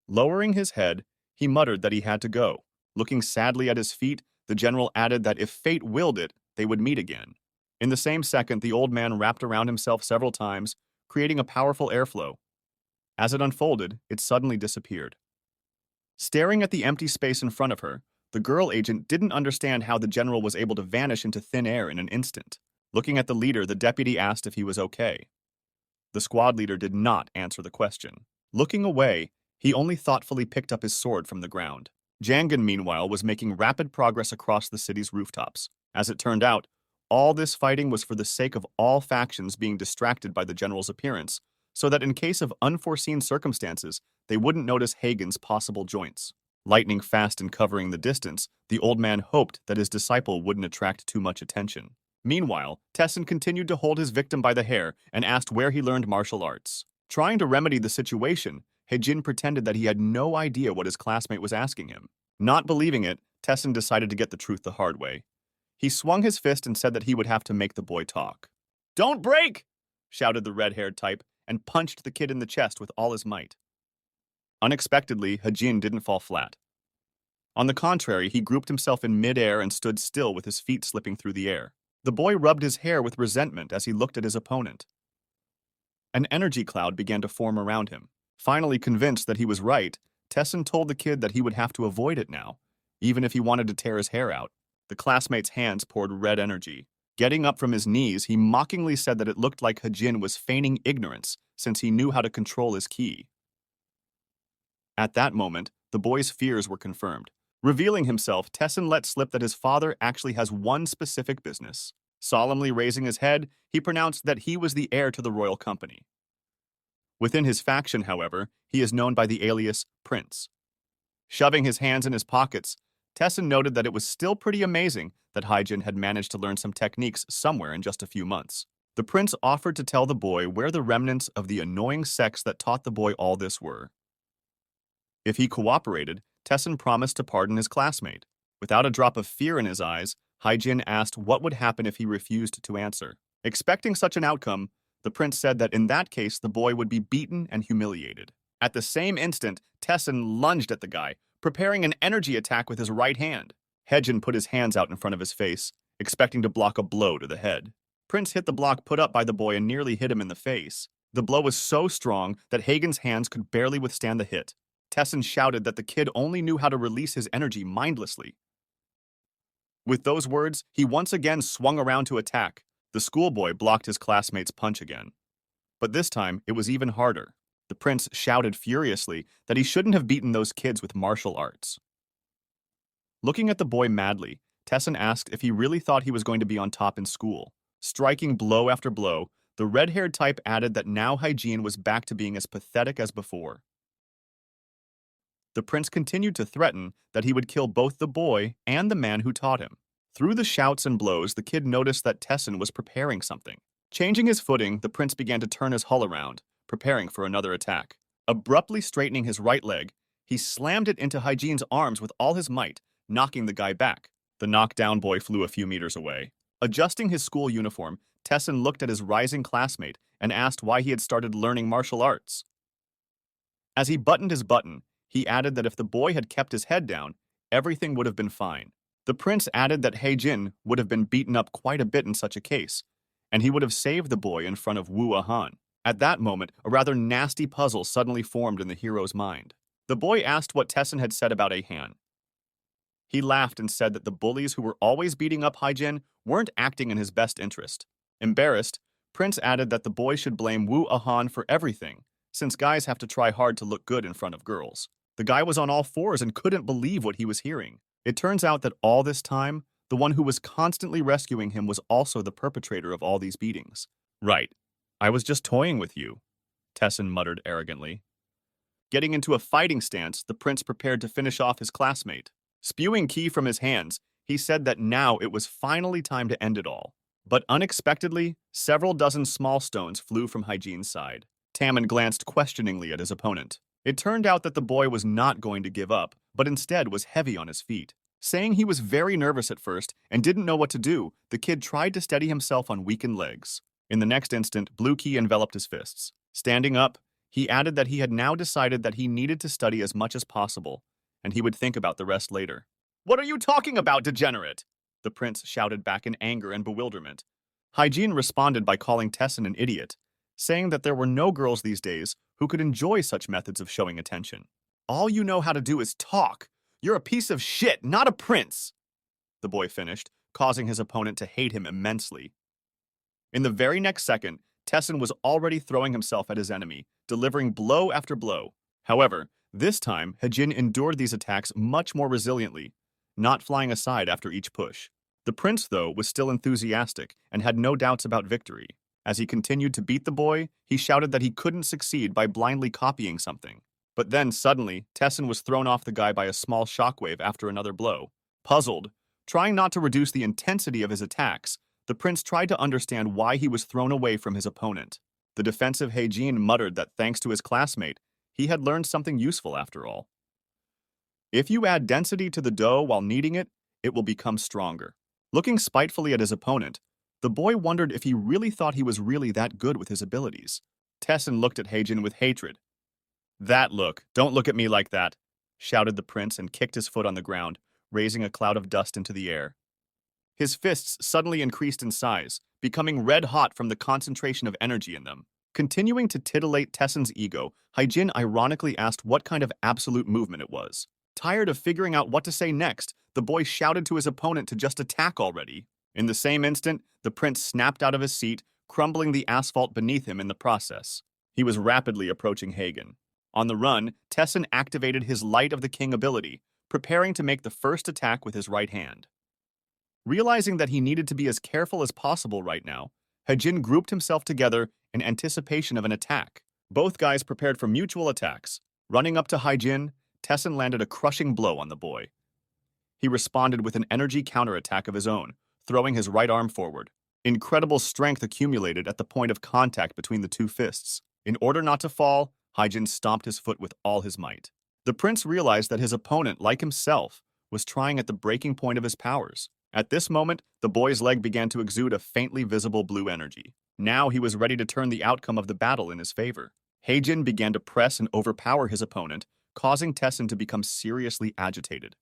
Lowering his head, he muttered that he had to go. Looking sadly at his feet, the general added that if fate willed it, they would meet again. In the same second, the old man wrapped around himself several times, creating a powerful airflow. As it unfolded, it suddenly disappeared. Staring at the empty space in front of her, the girl agent didn't understand how the general was able to vanish into thin air in an instant. Looking at the leader, the deputy asked if he was okay. The squad leader did not answer the question. Looking away, he only thoughtfully picked up his sword from the ground. Jang-gun, meanwhile, was making rapid progress across the city's rooftops. As it turned out, all this fighting was for the sake of all factions being distracted by the general's appearance, so that in case of unforeseen circumstances, they wouldn't notice Hagen's possible joints. Lightning fast and covering the distance, the old man hoped that his disciple wouldn't attract too much attention. Meanwhile, Tessin continued to hold his victim by the hair and asked where he learned martial arts. Trying to remedy the situation, Haejin pretended that he had no idea what his classmate was asking him. Not believing it, Tessin decided to get the truth the hard way. He swung his fist and said that he would have to make the boy talk. "Don't break!" shouted the red-haired type and punched the kid in the chest with all his might. Unexpectedly, Haejin didn't fall flat. On the contrary, he grouped himself in mid-air and stood still with his feet slipping through the air. The boy rubbed his hair with resentment as he looked at his opponent. An energy cloud began to form around him. Finally convinced that he was right, Tessin told the kid that he would have to avoid it now, even if he wanted to tear his hair out. The classmate's hands poured red energy. Getting up from his knees, he mockingly said that it looked like Haejin was feigning ignorance since he knew how to control his ki. At that moment, the boy's fears were confirmed. Revealing himself, Tessin let slip that his father actually has one specific business. Solemnly raising his head, he pronounced that he was the heir to the royal company. Within his faction, however, he is known by the alias Prince. Shoving his hands in his pockets, Tessin noted that it was still pretty amazing that Haejin had managed to learn some techniques somewhere in just a few months. The prince offered to tell the boy where the remnants of the annoying sects that taught the boy all this were. If he cooperated, Tessin promised to pardon his classmate. Without a drop of fear in his eyes, Haejin asked what would happen if he refused to answer. Expecting such an outcome, the prince said that in that case the boy would be beaten and humiliated. At the same instant, Tessin lunged at the guy, preparing an energy attack with his right hand. Haejin put his hands out in front of his face, expecting to block a blow to the head. Prince hit the block put up by the boy and nearly hit him in the face. The blow was so strong that Hagen's hands could barely withstand the hit. Tessin shouted that the kid only knew how to release his energy mindlessly. With those words, he once again swung around to attack. The schoolboy blocked his classmate's punch again. But this time, it was even harder. The prince shouted furiously that he shouldn't have beaten those kids with martial arts. Looking at the boy madly, Tessin asked if he really thought he was going to be on top in school. Striking blow after blow, the red-haired type added that now Haejin was back to being as pathetic as before. The prince continued to threaten that he would kill both the boy and the man who taught him. Through the shouts and blows, the kid noticed that Tessin was preparing something. Changing his footing, the prince began to turn his hull around, preparing for another attack. Abruptly straightening his right leg, He slammed it into Haejin's arms with all his might, knocking the guy back. The knockdown boy flew a few meters away. Adjusting his school uniform, Tessin looked at his rising classmate and asked why he had started learning martial arts. As he buttoned his button, he added that if the boy had kept his head down, everything would have been fine. The prince added that Haejin would have been beaten up quite a bit in such a case, and he would have saved the boy in front of Wu Han. At that moment, a rather nasty puzzle suddenly formed in the hero's mind. The boy asked what Tessin had said about Han. He laughed and said that the bullies who were always beating up Haejin weren't acting in his best interest. Embarrassed, Prince added that the boy should blame Wu Han for everything, since guys have to try hard to look good in front of girls. The guy was on all fours and couldn't believe what he was hearing. It turns out that all this time, the one who was constantly rescuing him was also the perpetrator of all these beatings. Right. I was just toying with you, Tessin muttered arrogantly. Getting into a fighting stance, the prince prepared to finish off his classmate. Spewing ki from his hands, he said that now it was finally time to end it all. But unexpectedly, several dozen small stones flew from Haejin's side. Tammin glanced questioningly at his opponent. It turned out that the boy was not going to give up, but instead was heavy on his feet. Saying he was very nervous at first and didn't know what to do, the kid tried to steady himself on weakened legs. In the next instant, blue ki enveloped his fists. Standing up, he added that he had now decided that he needed to study as much as possible, and he would think about the rest later. "What are you talking about, degenerate?" the prince shouted back in anger and bewilderment. Haejin responded by calling Tessin an idiot, saying that there were no girls these days who could enjoy such methods of showing attention. "All you know how to do is talk. You're a piece of shit, not a prince," the boy finished, causing his opponent to hate him immensely. In the very next second, Tessin was already throwing himself at his enemy, delivering blow after blow. However, this time, Haejin endured these attacks much more resiliently, not flying aside after each push. The prince, though, was still enthusiastic and had no doubts about victory. As he continued to beat the boy, he shouted that he couldn't succeed by blindly copying something. But then, suddenly, Tessin was thrown off the guy by a small shockwave after another blow. Puzzled, trying not to reduce the intensity of his attacks, the prince tried to understand why he was thrown away from his opponent. The defensive Haejin muttered that thanks to his classmate, he had learned something useful after all. If you add density to the dough while kneading it, it will become stronger. Looking spitefully at his opponent, the boy wondered if he really thought he was really that good with his abilities. Tessin looked at Haejin with hatred. "That look, don't look at me like that," shouted the prince and kicked his foot on the ground, raising a cloud of dust into the air. His fists suddenly increased in size, becoming red-hot from the concentration of energy in them. Continuing to titillate Tessin's ego, Haejin ironically asked what kind of absolute movement it was. Tired of figuring out what to say next, the boy shouted to his opponent to just attack already. In the same instant, the prince snapped out of his seat, crumbling the asphalt beneath him in the process. He was rapidly approaching Hagen. On the run, Tessin activated his Light of the King ability, preparing to make the first attack with his right hand. Realizing that he needed to be as careful as possible right now, Haejin grouped himself together in anticipation of an attack. Both guys prepared for mutual attacks. Running up to Haejin, Tessin landed a crushing blow on the boy. He responded with an energy counterattack of his own, throwing his right arm forward. Incredible strength accumulated at the point of contact between the two fists. In order not to fall, Haejin stomped his foot with all his might. The prince realized that his opponent, like himself, was trying at the breaking point of his powers. At this moment, the boy's leg began to exude a faintly visible blue energy. Now he was ready to turn the outcome of the battle in his favor. Haejin began to press and overpower his opponent, causing Tessin to become seriously agitated.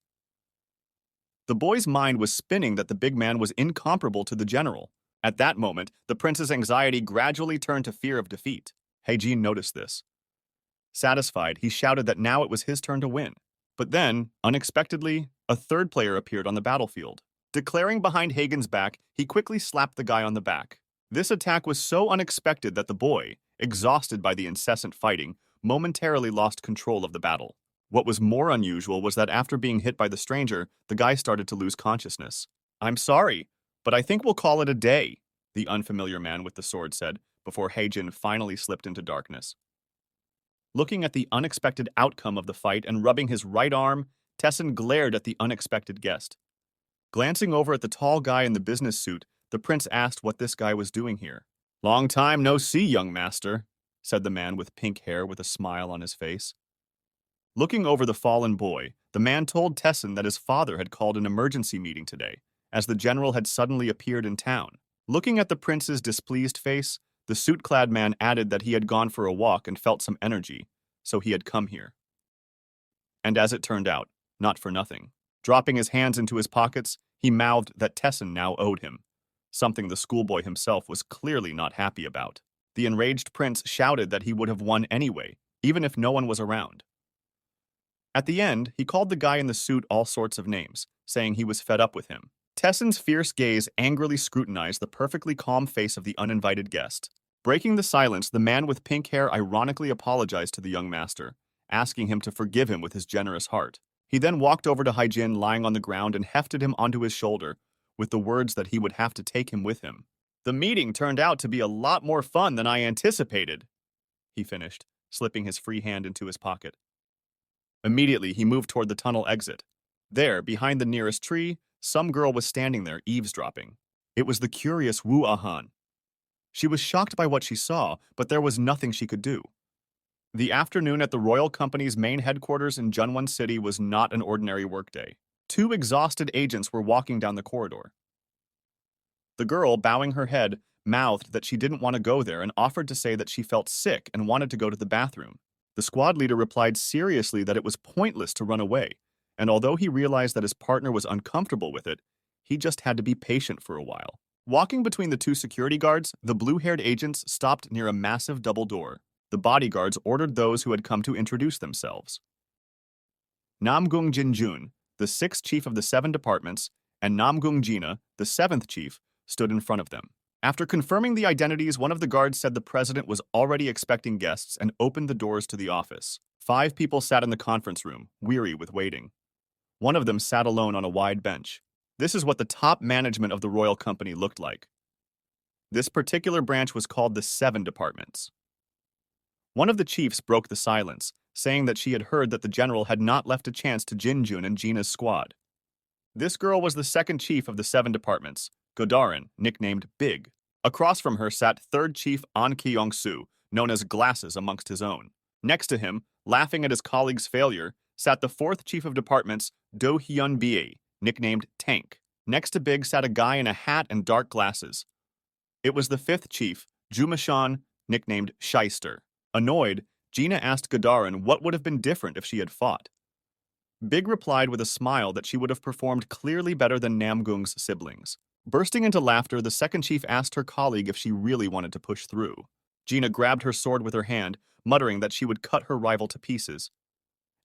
The boy's mind was spinning that the big man was incomparable to the general. At that moment, the prince's anxiety gradually turned to fear of defeat. Haejin noticed this. Satisfied, he shouted that now it was his turn to win. But then, unexpectedly, a third player appeared on the battlefield. Declaring behind Hagen's back, he quickly slapped the guy on the back. This attack was so unexpected that the boy, exhausted by the incessant fighting, momentarily lost control of the battle. What was more unusual was that after being hit by the stranger, the guy started to lose consciousness. "I'm sorry, but I think we'll call it a day," the unfamiliar man with the sword said, before Haejin finally slipped into darkness. Looking at the unexpected outcome of the fight and rubbing his right arm, Tessin glared at the unexpected guest. Glancing over at the tall guy in the business suit, the prince asked what this guy was doing here. "Long time no see, young master," said the man with pink hair with a smile on his face. Looking over the fallen boy, the man told Tessin that his father had called an emergency meeting today, as the general had suddenly appeared in town. Looking at the prince's displeased face, the suit-clad man added that he had gone for a walk and felt some energy, so he had come here. And as it turned out, not for nothing. Dropping his hands into his pockets, he mouthed that Tessin now owed him, something the schoolboy himself was clearly not happy about. The enraged prince shouted that he would have won anyway, even if no one was around. At the end, he called the guy in the suit all sorts of names, saying he was fed up with him. Tessin's fierce gaze angrily scrutinized the perfectly calm face of the uninvited guest. Breaking the silence, the man with pink hair ironically apologized to the young master, asking him to forgive him with his generous heart. He then walked over to Haejin lying on the ground and hefted him onto his shoulder, with the words that he would have to take him with him. "The meeting turned out to be a lot more fun than I anticipated," he finished, slipping his free hand into his pocket. Immediately, he moved toward the tunnel exit. There, behind the nearest tree, some girl was standing there, eavesdropping. It was the curious Wu Ahan. She was shocked by what she saw, but there was nothing she could do. The afternoon at the royal company's main headquarters in Junwon City was not an ordinary workday. Two exhausted agents were walking down the corridor. The girl, bowing her head, mouthed that she didn't want to go there and offered to say that she felt sick and wanted to go to the bathroom. The squad leader replied seriously that it was pointless to run away, and although he realized that his partner was uncomfortable with it, he just had to be patient for a while. Walking between the two security guards, the blue-haired agents stopped near a massive double door. The bodyguards ordered those who had come to introduce themselves. Namgung Jinjun, the 6th chief of the 7 departments, and Namgung Jina, the 7th chief, stood in front of them. After confirming the identities, one of the guards said the president was already expecting guests and opened the doors to the office. 5 people sat in the conference room, weary with waiting. One of them sat alone on a wide bench. This is what the top management of the royal company looked like. This particular branch was called the 7 departments. One of the chiefs broke the silence, saying that she had heard that the general had not left a chance to Jinjun and Gina's squad. This girl was the 2nd chief of the 7 departments, Godarin, nicknamed Big. Across from her sat 3rd chief An Kyong-soo, known as Glasses amongst his own. Next to him, laughing at his colleague's failure, sat the 4th chief of departments, Do Hyun Bae, nicknamed Tank. Next to Big sat a guy in a hat and dark glasses. It was the 5th chief, Jumashan, nicknamed Shyster. Annoyed, Gina asked Godarin what would have been different if she had fought. Big replied with a smile that she would have performed clearly better than Namgung's siblings. Bursting into laughter, the 2nd chief asked her colleague if she really wanted to push through. Gina grabbed her sword with her hand, muttering that she would cut her rival to pieces.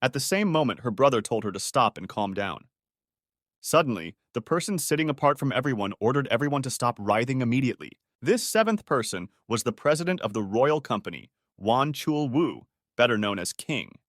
At the same moment, her brother told her to stop and calm down. Suddenly, the person sitting apart from everyone ordered everyone to stop writhing immediately. This 7th person was the president of the royal company, Wan Chul-woo, better known as King.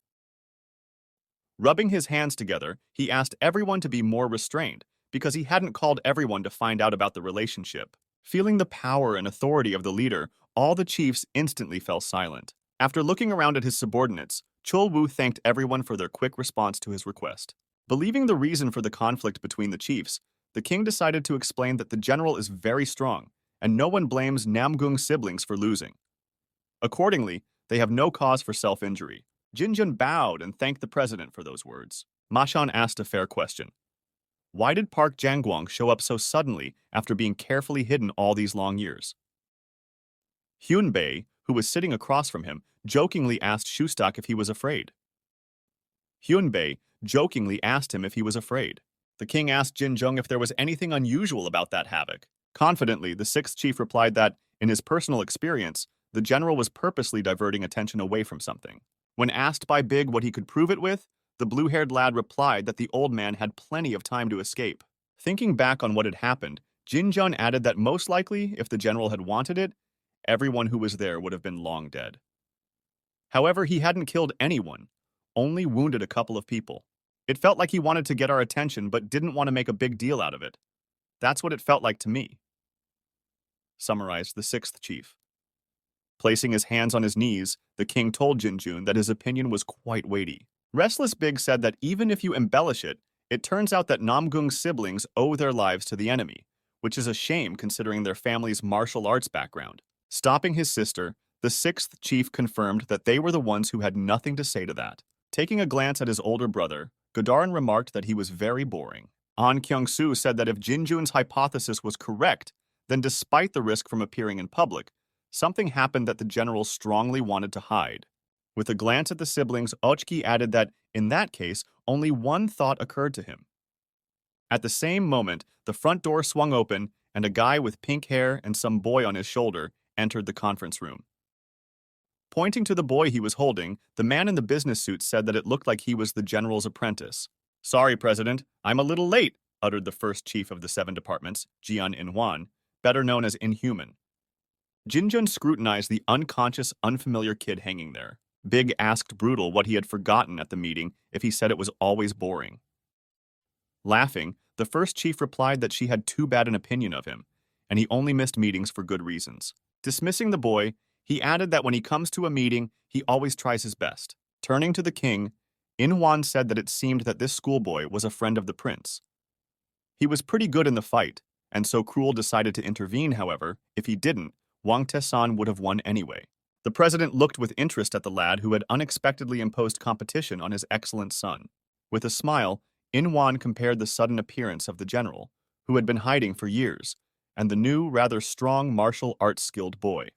Rubbing his hands together, he asked everyone to be more restrained, because he hadn't called everyone to find out about the relationship. Feeling the power and authority of the leader, all the chiefs instantly fell silent. After looking around at his subordinates, Chul-woo thanked everyone for their quick response to his request. Believing the reason for the conflict between the chiefs, the king decided to explain that the general is very strong, and no one blames Namgung's siblings for losing. Accordingly, they have no cause for self-injury. Jinjun bowed and thanked the president for those words. Mashan asked a fair question. Why did Park Jangguang show up so suddenly after being carefully hidden all these long years? Hyun Bae, who was sitting across from him, jokingly asked Shustak if he was afraid. Hyun Bae jokingly asked him if he was afraid. The king asked Jinjung if there was anything unusual about that havoc. Confidently, the 6th chief replied that, in his personal experience, the general was purposely diverting attention away from something. When asked by Big what he could prove it with, the blue-haired lad replied that the old man had plenty of time to escape. Thinking back on what had happened, Jinjun added that most likely, if the general had wanted it, everyone who was there would have been long dead. However, he hadn't killed anyone, only wounded a couple of people. It felt like he wanted to get our attention but didn't want to make a big deal out of it. That's what it felt like to me, summarized the 6th chief. Placing his hands on his knees, the king told Jinjun that his opinion was quite weighty. Restless Big said that even if you embellish it, it turns out that Namgung's siblings owe their lives to the enemy, which is a shame considering their family's martial arts background. Stopping his sister, the 6th chief confirmed that they were the ones who had nothing to say to that. Taking a glance at his older brother, Godarin remarked that he was very boring. An Kyung-soo said that if Jinjun's hypothesis was correct, then despite the risk from appearing in public, something happened that the general strongly wanted to hide. With a glance at the siblings, Ochki added that, in that case, only one thought occurred to him. At the same moment, the front door swung open, and a guy with pink hair and some boy on his shoulder entered the conference room. Pointing to the boy he was holding, the man in the business suit said that it looked like he was the general's apprentice. "Sorry, President, I'm a little late," uttered the first chief of the 7 departments, Jian Inhuan, better known as Inhuman. Jinjun scrutinized the unconscious, unfamiliar kid hanging there. Big asked Brutal what he had forgotten at the meeting if he said it was always boring. Laughing, the first chief replied that she had too bad an opinion of him, and he only missed meetings for good reasons. Dismissing the boy, he added that when he comes to a meeting, he always tries his best. Turning to the king, Inhuan said that it seemed that this schoolboy was a friend of the prince. He was pretty good in the fight, and so Cruel decided to intervene. However, if he didn't, Wang Tesan would have won anyway. The president looked with interest at the lad who had unexpectedly imposed competition on his excellent son. With a smile, Inhuan compared the sudden appearance of the general, who had been hiding for years, and the new, rather strong martial arts-skilled boy.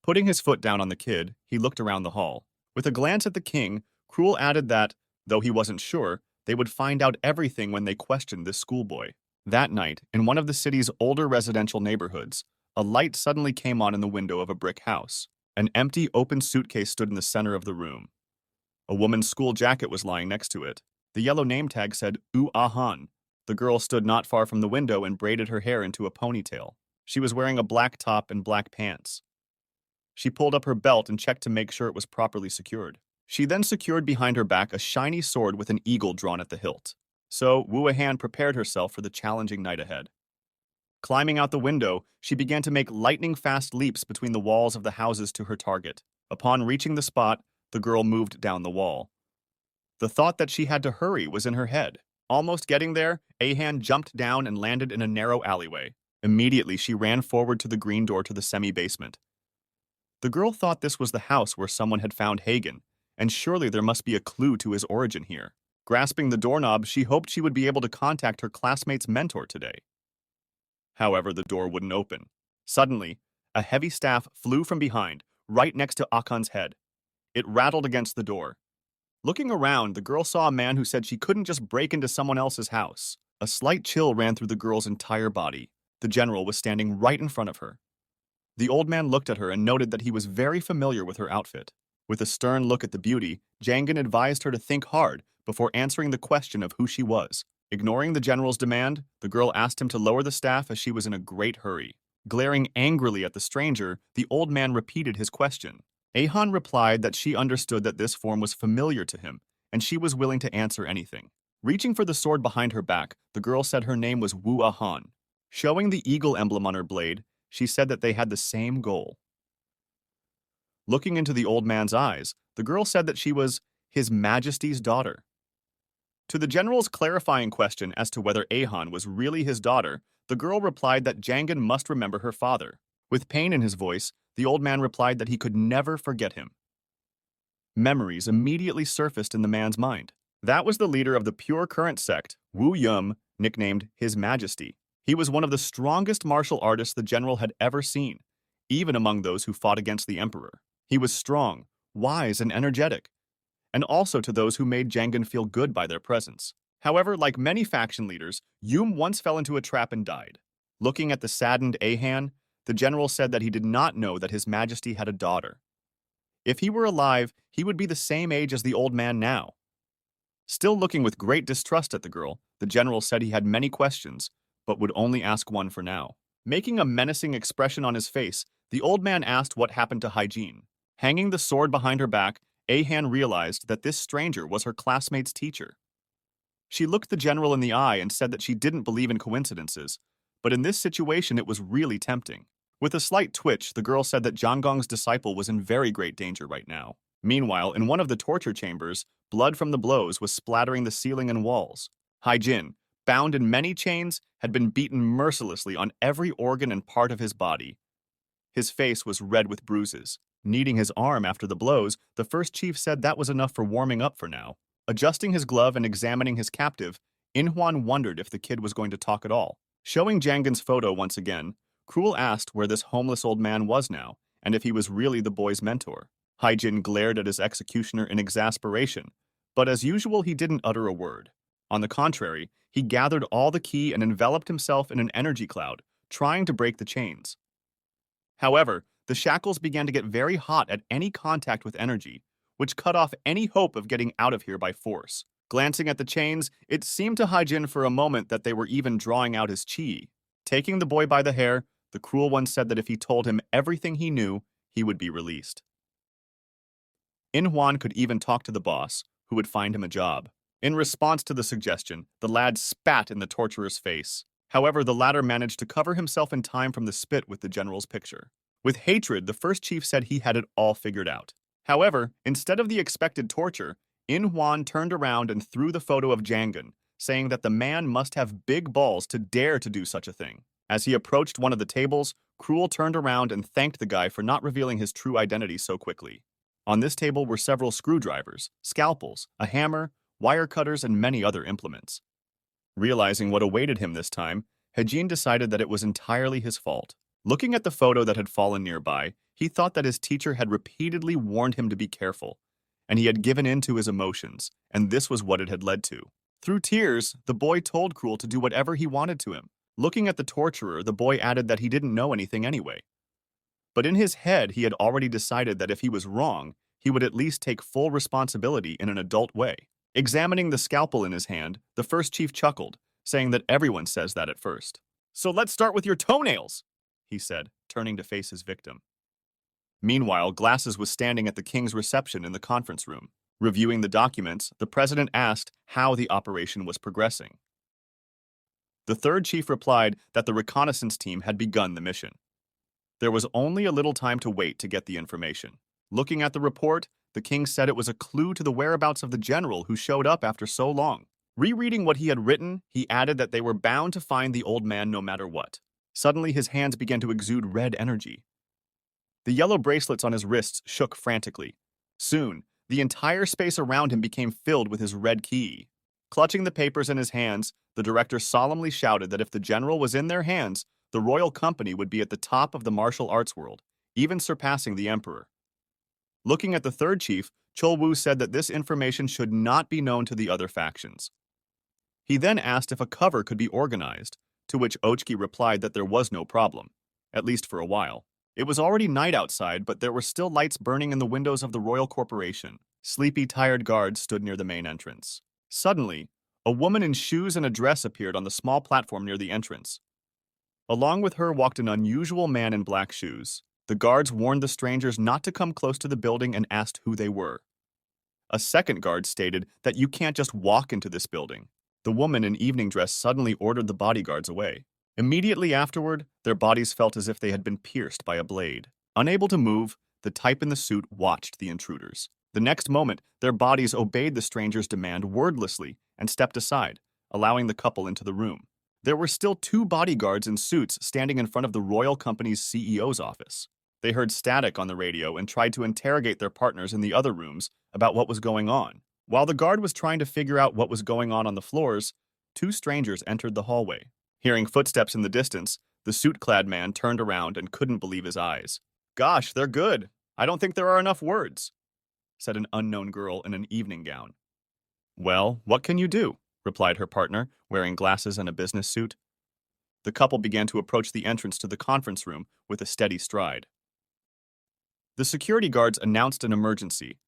Putting his foot down on the kid, he looked around the hall. With a glance at the king, Cruel added that, though he wasn't sure, they would find out everything when they questioned this schoolboy. That night, in one of the city's older residential neighborhoods, a light suddenly came on in the window of a brick house. An empty, open suitcase stood in the center of the room. A woman's school jacket was lying next to it. The yellow name tag said, "U Ahan." The girl stood not far from the window and braided her hair into a ponytail. She was wearing a black top and black pants. She pulled up her belt and checked to make sure it was properly secured. She then secured behind her back a shiny sword with an eagle drawn at the hilt. So, Wu Han prepared herself for the challenging night ahead. Climbing out the window, she began to make lightning-fast leaps between the walls of the houses to her target. Upon reaching the spot, the girl moved down the wall. The thought that she had to hurry was in her head. Almost getting there, Ahan jumped down and landed in a narrow alleyway. Immediately, she ran forward to the green door to the semi-basement. The girl thought this was the house where someone had found Hayin, and surely there must be a clue to his origin here. Grasping the doorknob, she hoped she would be able to contact her classmate's mentor today. However, the door wouldn't open. Suddenly, a heavy staff flew from behind, right next to Akan's head. It rattled against the door. Looking around, the girl saw a man who said she couldn't just break into someone else's house. A slight chill ran through the girl's entire body. The general was standing right in front of her. The old man looked at her and noted that he was very familiar with her outfit. With a stern look at the beauty, Jangan advised her to think hard before answering the question of who she was. Ignoring the general's demand, the girl asked him to lower the staff as she was in a great hurry. Glaring angrily at the stranger, the old man repeated his question. Ahan replied that she understood that this form was familiar to him, and she was willing to answer anything. Reaching for the sword behind her back, the girl said her name was Wu Ahan. Showing the eagle emblem on her blade, she said that they had the same goal. Looking into the old man's eyes, the girl said that she was His Majesty's daughter. To the general's clarifying question as to whether Ahan was really his daughter, the girl replied that Jangan must remember her father. With pain in his voice, the old man replied that he could never forget him. Memories immediately surfaced in the man's mind. That was the leader of the pure current sect, Wu Yum, nicknamed His Majesty. He was one of the strongest martial artists the general had ever seen, even among those who fought against the emperor. He was strong, wise, and energetic, and also to those who made Jangan feel good by their presence. However, like many faction leaders, Yum once fell into a trap and died. Looking at the saddened Ahan, the general said that he did not know that His Majesty had a daughter. If he were alive, he would be the same age as the old man now. Still looking with great distrust at the girl, the general said he had many questions, but would only ask one for now. Making a menacing expression on his face, the old man asked what happened to Haejin. Hanging the sword behind her back, Ahan realized that this stranger was her classmate's teacher. She looked the general in the eye and said that she didn't believe in coincidences, but in this situation it was really tempting. With a slight twitch, the girl said that Janggong's disciple was in very great danger right now. Meanwhile, in one of the torture chambers, blood from the blows was splattering the ceiling and walls. Haejin, bound in many chains, had been beaten mercilessly on every organ and part of his body. His face was red with bruises. Kneading his arm after the blows, the first chief said that was enough for warming up for now. Adjusting his glove and examining his captive, Inhuan wondered if the kid was going to talk at all. Showing Jangan's photo once again, Cruel asked where this homeless old man was now, and if he was really the boy's mentor. Haejin glared at his executioner in exasperation, but as usual he didn't utter a word. On the contrary, he gathered all the ki and enveloped himself in an energy cloud, trying to break the chains. However, the shackles began to get very hot at any contact with energy, which cut off any hope of getting out of here by force. Glancing at the chains, it seemed to Haejin for a moment that they were even drawing out his chi. Taking the boy by the hair, the cruel one said that if he told him everything he knew, he would be released. Inhuan could even talk to the boss, who would find him a job. In response to the suggestion, the lad spat in the torturer's face. However, the latter managed to cover himself in time from the spit with the general's picture. With hatred, the first chief said he had it all figured out. However, instead of the expected torture, Inhuan turned around and threw the photo of Jangan, saying that the man must have big balls to dare to do such a thing. As he approached one of the tables, Cruel turned around and thanked the guy for not revealing his true identity so quickly. On this table were several screwdrivers, scalpels, a hammer, wire cutters, and many other implements. Realizing what awaited him this time, Haejin decided that it was entirely his fault. Looking at the photo that had fallen nearby, he thought that his teacher had repeatedly warned him to be careful, and he had given in to his emotions, and this was what it had led to. Through tears, the boy told Cruel to do whatever he wanted to him. Looking at the torturer, the boy added that he didn't know anything anyway. But in his head, he had already decided that if he was wrong, he would at least take full responsibility in an adult way. Examining the scalpel in his hand, the first chief chuckled, saying that everyone says that at first. "So let's start with your toenails," he said, turning to face his victim. Meanwhile, Glasses was standing at the king's reception in the conference room. Reviewing the documents, the president asked how the operation was progressing. The third chief replied that the reconnaissance team had begun the mission. There was only a little time to wait to get the information. Looking at the report, the king said it was a clue to the whereabouts of the general who showed up after so long. Rereading what he had written, he added that they were bound to find the old man no matter what. Suddenly, his hands began to exude red energy. The yellow bracelets on his wrists shook frantically. Soon, the entire space around him became filled with his red ki. Clutching the papers in his hands, the director solemnly shouted that if the general was in their hands, the royal company would be at the top of the martial arts world, even surpassing the emperor. Looking at the third chief, Chol-woo said that this information should not be known to the other factions. He then asked if a cover could be organized, to which Ochki replied that there was no problem, at least for a while. It was already night outside, but there were still lights burning in the windows of the Royal Corporation. Sleepy, tired guards stood near the main entrance. Suddenly, a woman in shoes and a dress appeared on the small platform near the entrance. Along with her walked an unusual man in black shoes. The guards warned the strangers not to come close to the building and asked who they were. A second guard stated that you can't just walk into this building. The woman in evening dress suddenly ordered the bodyguards away. Immediately afterward, their bodies felt as if they had been pierced by a blade. Unable to move, the type in the suit watched the intruders. The next moment, their bodies obeyed the stranger's demand wordlessly and stepped aside, allowing the couple into the room. There were still two bodyguards in suits standing in front of the royal company's CEO's office. They heard static on the radio and tried to interrogate their partners in the other rooms about what was going on. While the guard was trying to figure out what was going on the floors, two strangers entered the hallway. Hearing footsteps in the distance, the suit-clad man turned around and couldn't believe his eyes. "Gosh, they're good. I don't think there are enough words," said an unknown girl in an evening gown. "Well, what can you do?" replied her partner, wearing glasses and a business suit. The couple began to approach the entrance to the conference room with a steady stride. The security guards announced an emergency.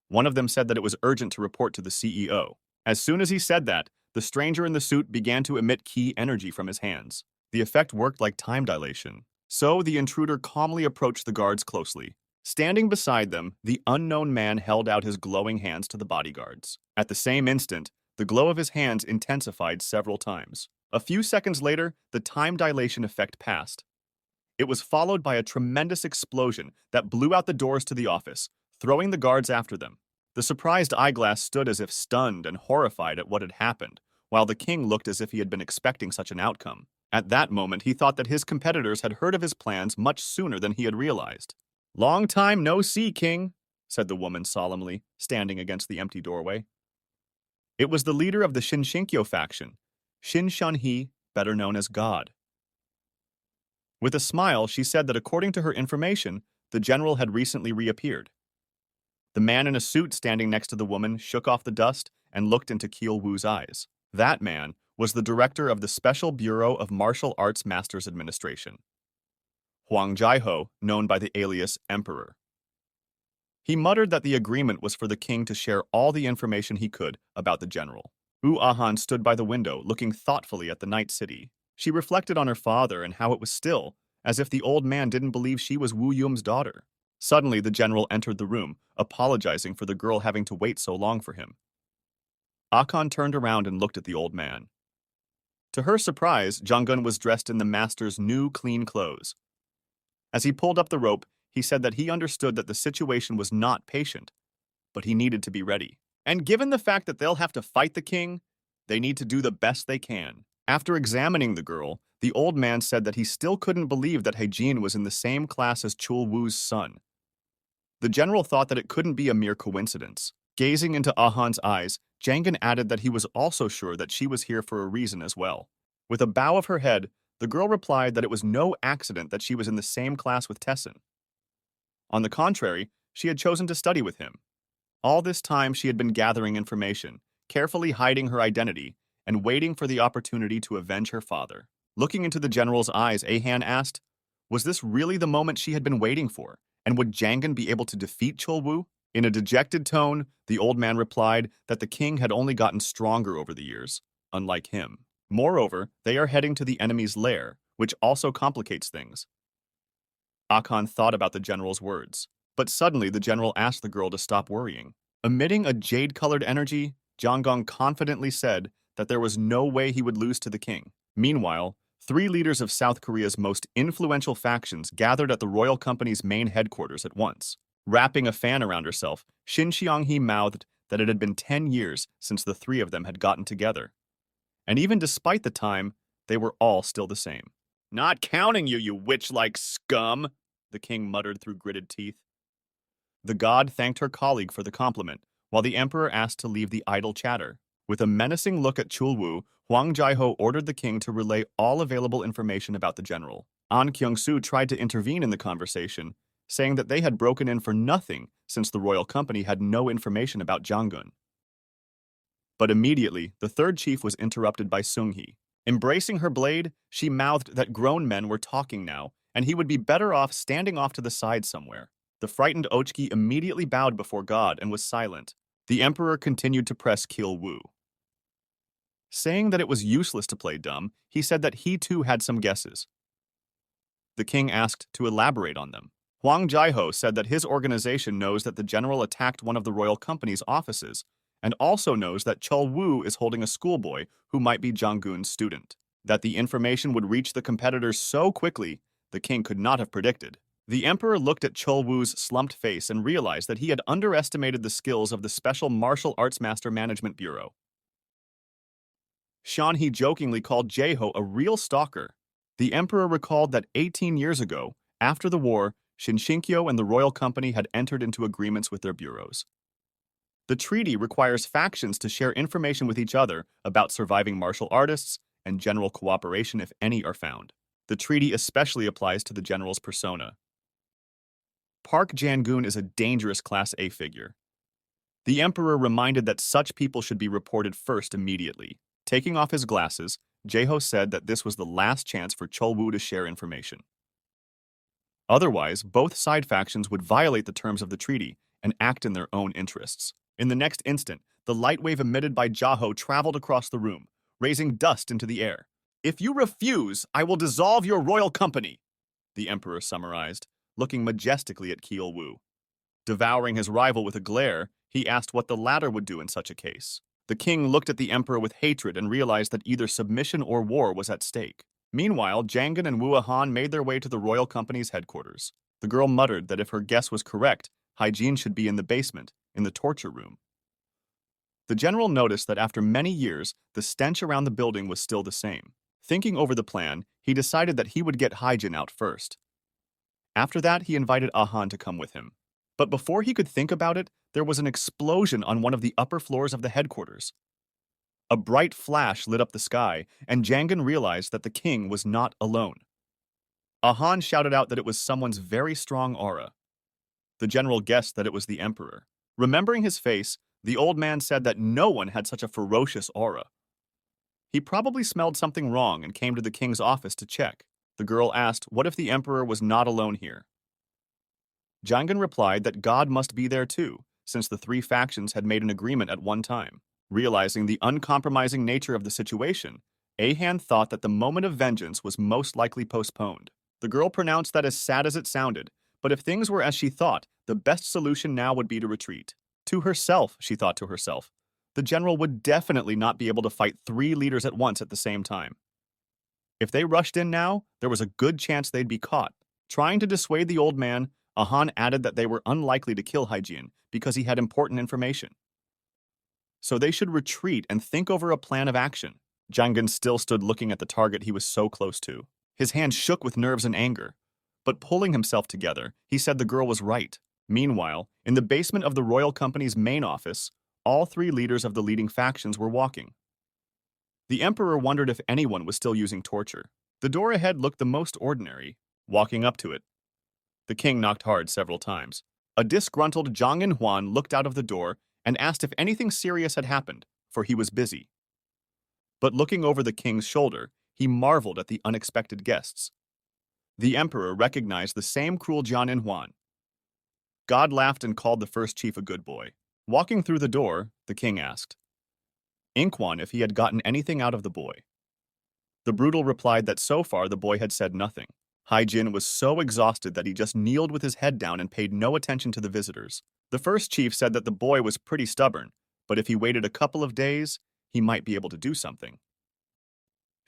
One of them said that it was urgent to report to the CEO. As soon as he said that, the stranger in the suit began to emit ki energy from his hands. The effect worked like time dilation. So the intruder calmly approached the guards closely. Standing beside them, the unknown man held out his glowing hands to the bodyguards. At the same instant, the glow of his hands intensified several times. A few seconds later, the time dilation effect passed. It was followed by a tremendous explosion that blew out the doors to the office, throwing the guards after them. The surprised eyeglass stood as if stunned and horrified at what had happened, while the king looked as if he had been expecting such an outcome. At that moment, he thought that his competitors had heard of his plans much sooner than he had realized. Long time no see, King, said the woman solemnly, standing against the empty doorway. It was the leader of the Shinshinkyo faction, Shin Shunhee, better known as God. With a smile, she said that according to her information, the general had recently reappeared. The man in a suit standing next to the woman shook off the dust and looked into Kiel Wu's eyes. That man was the director of the Special Bureau of Martial Arts Masters Administration, Huang Jaiho, known by the alias Emperor. He muttered that the agreement was for the king to share all the information he could about the general. Wu Ahan stood by the window, looking thoughtfully at the night city. She reflected on her father and how it was still, as if the old man didn't believe she was Wu Yum's daughter. Suddenly, the general entered the room, apologizing for the girl having to wait so long for him. Akan turned around and looked at the old man. To her surprise, Jang-gun was dressed in the master's new, clean clothes. As he pulled up the rope, he said that he understood that the situation was not patient, but he needed to be ready. And given the fact that they'll have to fight the king, they need to do the best they can. After examining the girl, the old man said that he still couldn't believe that Haejin was in the same class as Chul Wu's son. The general thought that it couldn't be a mere coincidence. Gazing into Ahan's eyes, Jang-gun added that he was also sure that she was here for a reason as well. With a bow of her head, the girl replied that it was no accident that she was in the same class with Tessin. On the contrary, she had chosen to study with him. All this time she had been gathering information, carefully hiding her identity, and waiting for the opportunity to avenge her father. Looking into the general's eyes, Ahan asked, was this really the moment she had been waiting for, and would Jang-gun be able to defeat Chul Wu? In a dejected tone, the old man replied that the king had only gotten stronger over the years, unlike him. Moreover, they are heading to the enemy's lair, which also complicates things. Akan thought about the general's words, but suddenly the general asked the girl to stop worrying. Emitting a jade-colored energy, Jang-gun confidently said that there was no way he would lose to the king. Meanwhile, 3 leaders of South Korea's most influential factions gathered at the royal company's main headquarters at once. Wrapping a fan around herself, Shin Xianghee mouthed that it had been 10 years since the 3 of them had gotten together. And even despite the time, they were all still the same. Not counting you, you witch-like scum, the king muttered through gritted teeth. The god thanked her colleague for the compliment, while the emperor asked to leave the idle chatter. With a menacing look at Chul Wu, Huang Jaiho ordered the king to relay all available information about the general. An Kyung-soo tried to intervene in the conversation, saying that they had broken in for nothing since the royal company had no information about Jang-gun. But immediately, the third chief was interrupted by Seung-hee. Embracing her blade, she mouthed that grown men were talking now, and he would be better off standing off to the side somewhere. The frightened Ochki immediately bowed before God and was silent. The emperor continued to press Kiel Wu. Saying that it was useless to play dumb, he said that he too had some guesses. The king asked to elaborate on them. Huang Jaiho said that his organization knows that the general attacked one of the royal company's offices, and also knows that Chul Wu is holding a schoolboy who might be Jang-gun's student. That the information would reach the competitors so quickly, the king could not have predicted. The emperor looked at Chul Wu's slumped face and realized that he had underestimated the skills of the Special Martial Arts Master Management Bureau. Shanhee jokingly called Jaiho a real stalker. The emperor recalled that 18 years ago, after the war, Shinshinkyo and the royal company had entered into agreements with their bureaus. The treaty requires factions to share information with each other about surviving martial artists and general cooperation if any are found. The treaty especially applies to the general's persona. Park Jang-gun is a dangerous Class A figure. The emperor reminded that such people should be reported first immediately. Taking off his glasses, Jaiho said that this was the last chance for Chul Wu to share information. Otherwise, both side factions would violate the terms of the treaty and act in their own interests. In the next instant, the light wave emitted by Jaiho traveled across the room, raising dust into the air. If you refuse, I will dissolve your royal company, the emperor summarized, looking majestically at Kiel Wu. Devouring his rival with a glare, he asked what the latter would do in such a case. The king looked at the emperor with hatred and realized that either submission or war was at stake. Meanwhile, Jang-gun and Wu Han made their way to the royal company's headquarters. The girl muttered that if her guess was correct, Haejin should be in the basement, in the torture room. The general noticed that after many years, the stench around the building was still the same. Thinking over the plan, he decided that he would get Haejin out first. After that, he invited Ahan to come with him. But before he could think about it, there was an explosion on one of the upper floors of the headquarters. A bright flash lit up the sky, and Jangan realized that the king was not alone. Ahan shouted out that it was someone's very strong aura. The general guessed that it was the emperor. Remembering his face, the old man said that no one had such a ferocious aura. He probably smelled something wrong and came to the king's office to check. The girl asked, what if the emperor was not alone here? Jangan replied that God must be there too, since the three factions had made an agreement at one time. Realizing the uncompromising nature of the situation, Ahan thought that the moment of vengeance was most likely postponed. The girl pronounced that as sad as it sounded, but if things were as she thought, the best solution now would be to retreat. To herself, she thought to herself, the general would definitely not be able to fight three leaders at once at the same time. If they rushed in now, there was a good chance they'd be caught. Trying to dissuade the old man, Ahan added that they were unlikely to kill Haejin because he had important information. So they should retreat and think over a plan of action. Jangan still stood looking at the target he was so close to. His hand shook with nerves and anger. But pulling himself together, he said the girl was right. Meanwhile, in the basement of the royal company's main office, all three leaders of the leading factions were walking. The emperor wondered if anyone was still using torture. The door ahead looked the most ordinary. Walking up to it, the king knocked hard several times. A disgruntled Zhang Inhuan looked out of the door and asked if anything serious had happened, for he was busy. But looking over the king's shoulder, he marveled at the unexpected guests. The emperor recognized the same cruel Zhang Inhuan. God laughed and called the first chief a good boy. Walking through the door, the king asked Inquan if he had gotten anything out of the boy. The brutal replied that so far the boy had said nothing. Haejin was so exhausted that he just kneeled with his head down and paid no attention to the visitors. The first chief said that the boy was pretty stubborn, but if he waited a couple of days, he might be able to do something.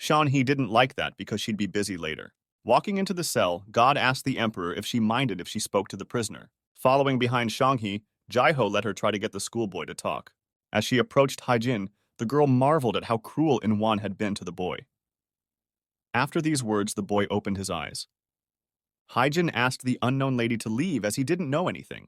Shanhe didn't like that because she'd be busy later. Walking into the cell, God asked the emperor if she minded if she spoke to the prisoner. Following behind Shanghe, Jaiho let her try to get the schoolboy to talk. As she approached Haejin, the girl marveled at how cruel Inwan had been to the boy. After these words, the boy opened his eyes. Haejin asked the unknown lady to leave as he didn't know anything.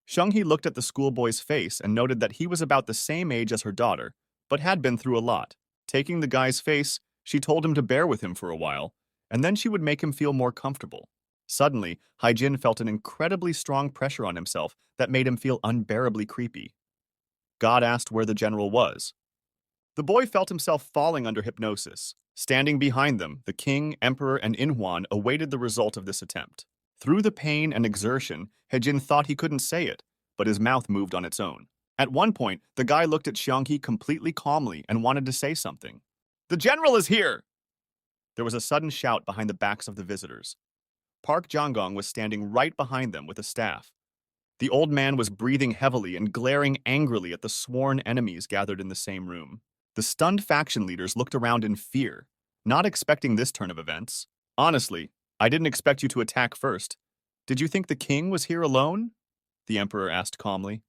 Shanghe looked at the schoolboy's face and noted that he was about the same age as her daughter, but had been through a lot. Taking the guy's face, she told him to bear with him for a while, and then she would make him feel more comfortable. Suddenly, Haejin felt an incredibly strong pressure on himself that made him feel unbearably creepy. God asked where the general was. The boy felt himself falling under hypnosis. Standing behind them, the king, emperor, and Inhuan awaited the result of this attempt. Through the pain and exertion, Haejin thought he couldn't say it, but his mouth moved on its own. At one point, the guy looked at Xianghe completely calmly and wanted to say something. "The general is here!" There was a sudden shout behind the backs of the visitors. Park Janggong was standing right behind them with a staff. The old man was breathing heavily and glaring angrily at the sworn enemies gathered in the same room. The stunned faction leaders looked around in fear, not expecting this turn of events. "Honestly, I didn't expect you to attack first. Did you think the king was here alone?" the emperor asked calmly.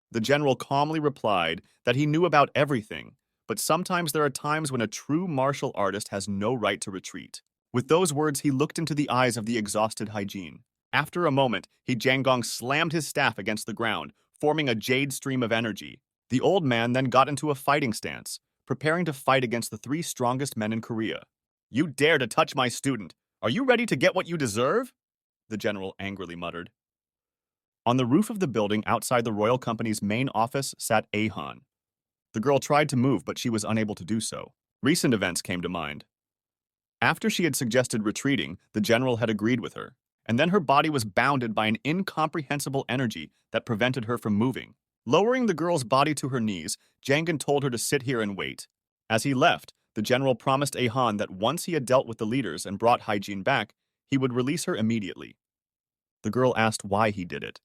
The general calmly replied that he knew about everything, but sometimes there are times when a true martial artist has no right to retreat. With those words, he looked into the eyes of the exhausted Haejin. After a moment, Janggong slammed his staff against the ground, forming a jade stream of energy. The old man then got into a fighting stance, preparing to fight against the three strongest men in Korea. "You dare to touch my student! Are you ready to get what you deserve?" the general angrily muttered. On the roof of the building outside the royal company's main office sat Ahan. The girl tried to move, but she was unable to do so. Recent events came to mind. After she had suggested retreating, the general had agreed with her, and then her body was bounded by an incomprehensible energy that prevented her from moving. Lowering the girl's body to her knees, Jangan told her to sit here and wait. As he left, the general promised Ahan that once he had dealt with the leaders and brought Haejin back, he would release her immediately. The girl asked why he did it.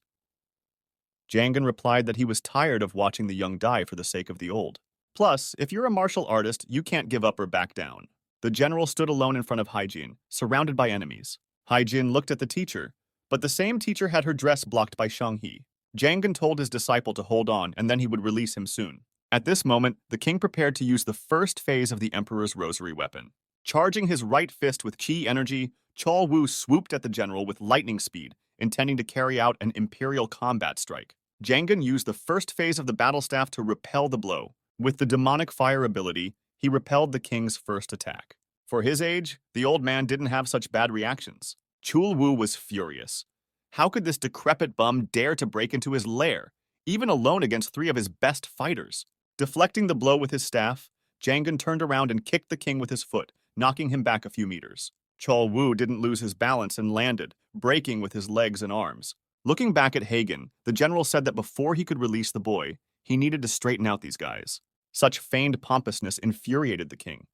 Jangan replied that he was tired of watching the young die for the sake of the old. Plus, if you're a martial artist, you can't give up or back down. The general stood alone in front of Haejin, surrounded by enemies. Haejin looked at the teacher, but the same teacher had her dress blocked by Shanghe. Jangan told his disciple to hold on, and then he would release him soon. At this moment, the king prepared to use the first phase of the emperor's rosary weapon. Charging his right fist with chi energy, Chol Wu swooped at the general with lightning speed, intending to carry out an imperial combat strike. Jangan used the first phase of the battle staff to repel the blow. With the demonic fire ability, he repelled the king's first attack. For his age, the old man didn't have such bad reactions. Chul Wu was furious. How could this decrepit bum dare to break into his lair, even alone against three of his best fighters? Deflecting the blow with his staff, Jangan turned around and kicked the king with his foot, knocking him back a few meters. Chol Wu didn't lose his balance and landed, breaking with his legs and arms. Looking back at Hayin, the general said that before he could release the boy, he needed to straighten out these guys. Such feigned pompousness infuriated the king.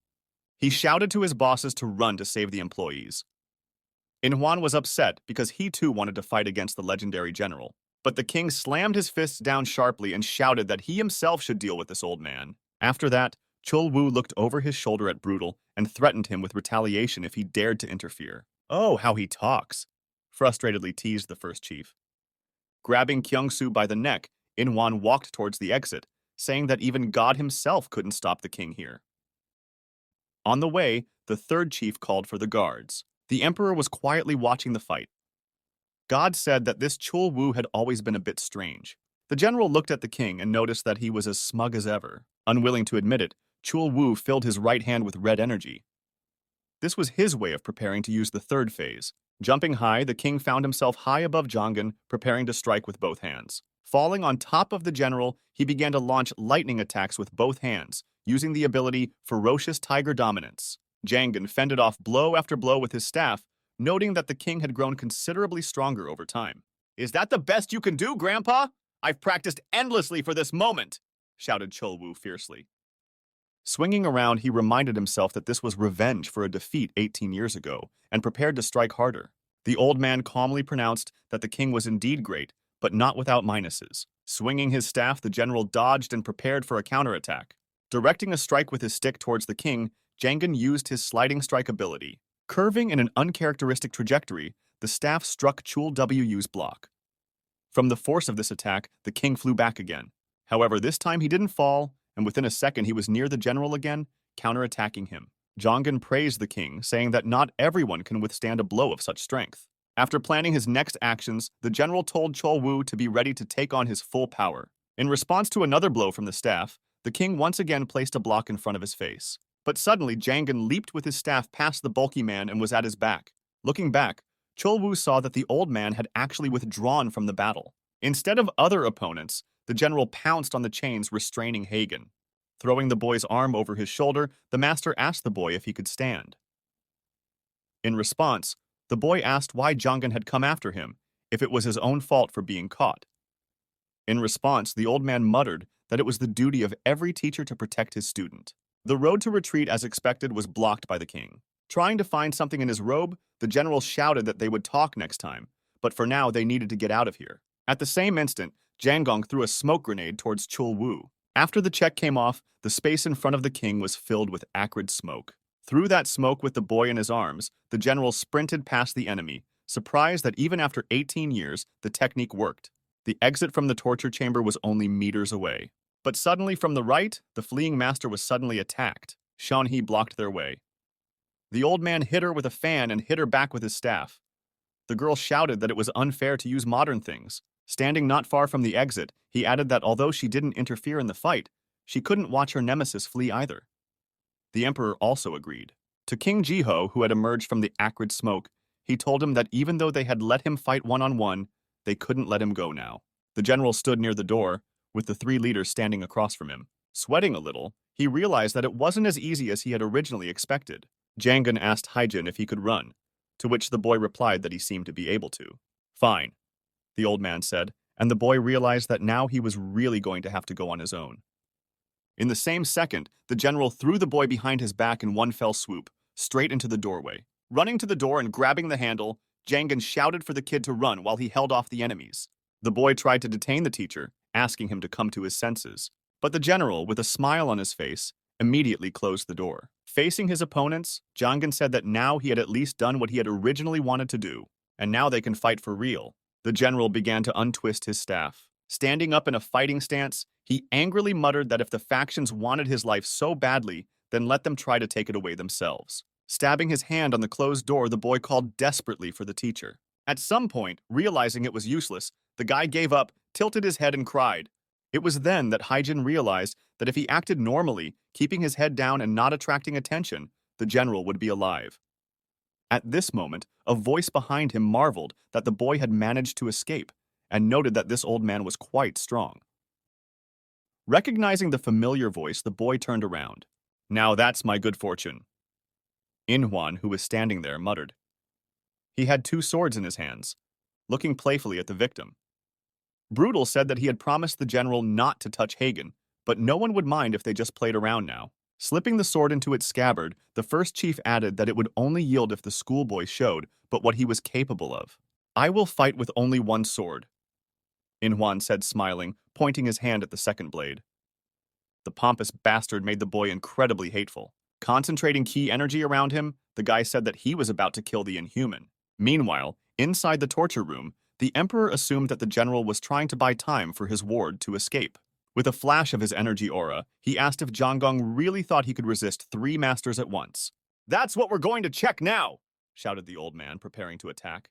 He shouted to his bosses to run to save the employees. Inhuan was upset because he too wanted to fight against the legendary general. But the king slammed his fists down sharply and shouted that he himself should deal with this old man. After that, Chul Wu looked over his shoulder at Brutal and threatened him with retaliation if he dared to interfere. "Oh, how he talks," frustratedly teased the first chief. Grabbing Kyung-soo by the neck, Inhuan walked towards the exit, saying that even God himself couldn't stop the king here. On the way, the third chief called for the guards. The emperor was quietly watching the fight. God said that this Chul Wu had always been a bit strange. The general looked at the king and noticed that he was as smug as ever. Unwilling to admit it, Chul Wu filled his right hand with red energy. This was his way of preparing to use the third phase. Jumping high, the king found himself high above Jangan, preparing to strike with both hands. Falling on top of the general, he began to launch lightning attacks with both hands, using the ability Ferocious Tiger Dominance. Jangan fended off blow after blow with his staff, noting that the king had grown considerably stronger over time. "Is that the best you can do, Grandpa? I've practiced endlessly for this moment," shouted Chul Wu fiercely. Swinging around, he reminded himself that this was revenge for a defeat 18 years ago, and prepared to strike harder. The old man calmly pronounced that the king was indeed great, but not without minuses. Swinging his staff, the general dodged and prepared for a counterattack. Directing a strike with his stick towards the king, Jangan used his sliding strike ability. Curving in an uncharacteristic trajectory, the staff struck Chul Wu's block. From the force of this attack, the king flew back again. However, this time he didn't fall, and within a second he was near the general again, counterattacking him. Jangan praised the king, saying that not everyone can withstand a blow of such strength. After planning his next actions, the general told Chul Wu to be ready to take on his full power. In response to another blow from the staff, the king once again placed a block in front of his face. But suddenly, Jangan leaped with his staff past the bulky man and was at his back. Looking back, Chul Wu saw that the old man had actually withdrawn from the battle. Instead of other opponents, the general pounced on the chains restraining Hayin. Throwing the boy's arm over his shoulder, the master asked the boy if he could stand. In response, the boy asked why Jangan had come after him, if it was his own fault for being caught. In response, the old man muttered that it was the duty of every teacher to protect his student. The road to retreat, as expected, was blocked by the king. Trying to find something in his robe, the general shouted that they would talk next time, but for now they needed to get out of here. At the same instant, Jangong threw a smoke grenade towards Chul Wu. After the check came off, the space in front of the king was filled with acrid smoke. Through that smoke with the boy in his arms, the general sprinted past the enemy, surprised that even after 18 years, the technique worked. The exit from the torture chamber was only meters away. But suddenly from the right, the fleeing master was suddenly attacked. Shanhe blocked their way. The old man hit her with a fan and hit her back with his staff. The girl shouted that it was unfair to use modern things. Standing not far from the exit, he added that although she didn't interfere in the fight, she couldn't watch her nemesis flee either. The emperor also agreed. To King Jiho, who had emerged from the acrid smoke, he told him that even though they had let him fight one-on-one, they couldn't let him go now. The general stood near the door, with the three leaders standing across from him. Sweating a little, he realized that it wasn't as easy as he had originally expected. Jangan asked Haejin if he could run, to which the boy replied that he seemed to be able to. "Fine," the old man said, and the boy realized that now he was really going to have to go on his own. In the same second, the general threw the boy behind his back in one fell swoop, straight into the doorway. Running to the door and grabbing the handle, Jangan shouted for the kid to run while he held off the enemies. The boy tried to detain the teacher, asking him to come to his senses. But the general, with a smile on his face, immediately closed the door. Facing his opponents, Jangan said that now he had at least done what he had originally wanted to do, and now they can fight for real. The general began to untwist his staff. Standing up in a fighting stance, he angrily muttered that if the factions wanted his life so badly, then let them try to take it away themselves. Stabbing his hand on the closed door, the boy called desperately for the teacher. At some point, realizing it was useless, the guy gave up, tilted his head, and cried. It was then that Haejin realized that if he acted normally, keeping his head down and not attracting attention, the general would be alive. At this moment, a voice behind him marveled that the boy had managed to escape, and noted that this old man was quite strong. Recognizing the familiar voice, the boy turned around. "Now that's my good fortune," Inhwan, who was standing there, muttered. He had two swords in his hands, looking playfully at the victim. Brutal said that he had promised the general not to touch Hayin, but no one would mind if they just played around now. Slipping the sword into its scabbard, the first chief added that it would only yield if the schoolboy showed but what he was capable of. "I will fight with only one sword," Inhwan said, smiling, pointing his hand at the second blade. The pompous bastard made the boy incredibly hateful. Concentrating key energy around him, the guy said that he was about to kill the inhuman. Meanwhile, inside the torture room, the emperor assumed that the general was trying to buy time for his ward to escape. With a flash of his energy aura, he asked if Janggong really thought he could resist 3 masters at once. "That's what we're going to check now!" shouted the old man, preparing to attack.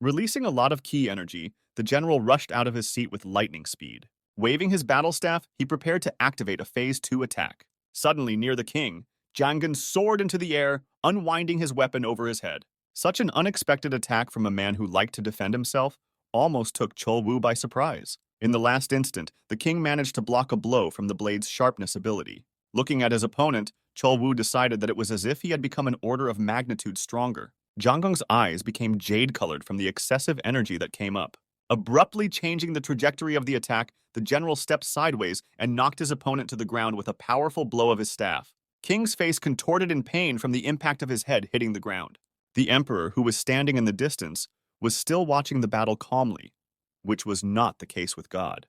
Releasing a lot of ki energy, the general rushed out of his seat with lightning speed. Waving his battle staff, he prepared to activate a Phase 2 attack. Suddenly, near the king, Janggong soared into the air, unwinding his weapon over his head. Such an unexpected attack from a man who liked to defend himself almost took Chol-woo by surprise. In the last instant, the king managed to block a blow from the blade's sharpness ability. Looking at his opponent, Chol-woo decided that it was as if he had become an order of magnitude stronger. Janggong's eyes became jade-colored from the excessive energy that came up. Abruptly changing the trajectory of the attack, the general stepped sideways and knocked his opponent to the ground with a powerful blow of his staff. King's face contorted in pain from the impact of his head hitting the ground. The emperor, who was standing in the distance, was still watching the battle calmly, which was not the case with God.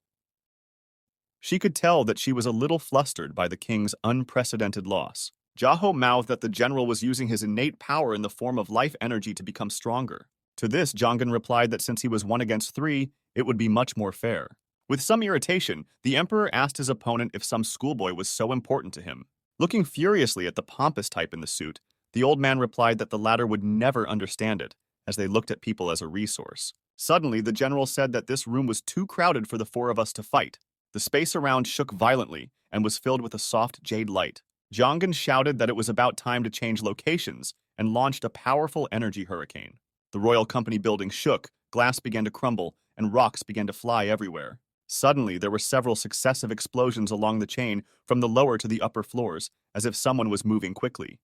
She could tell that she was a little flustered by the king's unprecedented loss. Jaho mouthed that the general was using his innate power in the form of life energy to become stronger. To this, Janggong replied that since he was 1 against 3, it would be much more fair. With some irritation, the emperor asked his opponent if some schoolboy was so important to him. Looking furiously at the pompous type in the suit, the old man replied that the latter would never understand it, as they looked at people as a resource. Suddenly, the general said that this room was too crowded for the 4 of us to fight. The space around shook violently and was filled with a soft jade light. Janggong shouted that it was about time to change locations and launched a powerful energy hurricane. The royal company building shook, glass began to crumble, and rocks began to fly everywhere. Suddenly, there were several successive explosions along the chain from the lower to the upper floors, as if someone was moving quickly.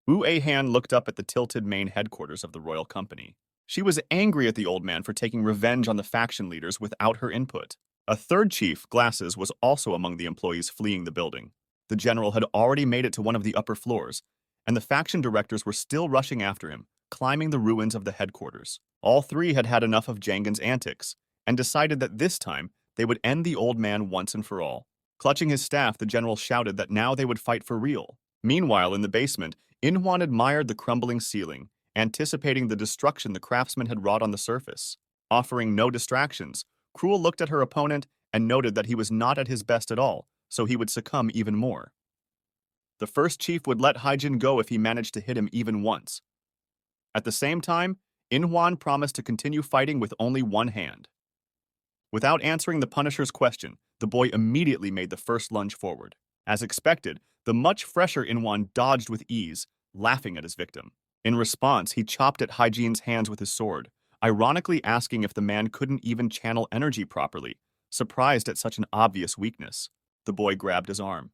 Wu Han looked up at the tilted main headquarters of the royal company. She was angry at the old man for taking revenge on the faction leaders without her input. A third chief, Glasses, was also among the employees fleeing the building. The general had already made it to one of the upper floors, and the faction directors were still rushing after him, climbing the ruins of the headquarters. All 3 had had enough of Janggong's antics, and decided that this time they would end the old man once and for all. Clutching his staff, the general shouted that now they would fight for real. Meanwhile, in the basement, Inhwan admired the crumbling ceiling, anticipating the destruction the craftsman had wrought on the surface. Offering no distractions, Cruel looked at her opponent and noted that he was not at his best at all, so he would succumb even more. The first chief would let Haejin go if he managed to hit him even once. At the same time, Inhwan promised to continue fighting with only one hand. Without answering the Punisher's question, the boy immediately made the first lunge forward. As expected, the much fresher Inhwan dodged with ease, laughing at his victim. In response, he chopped at Haejin's hands with his sword, ironically asking if the man couldn't even channel energy properly, surprised at such an obvious weakness. The boy grabbed his arm.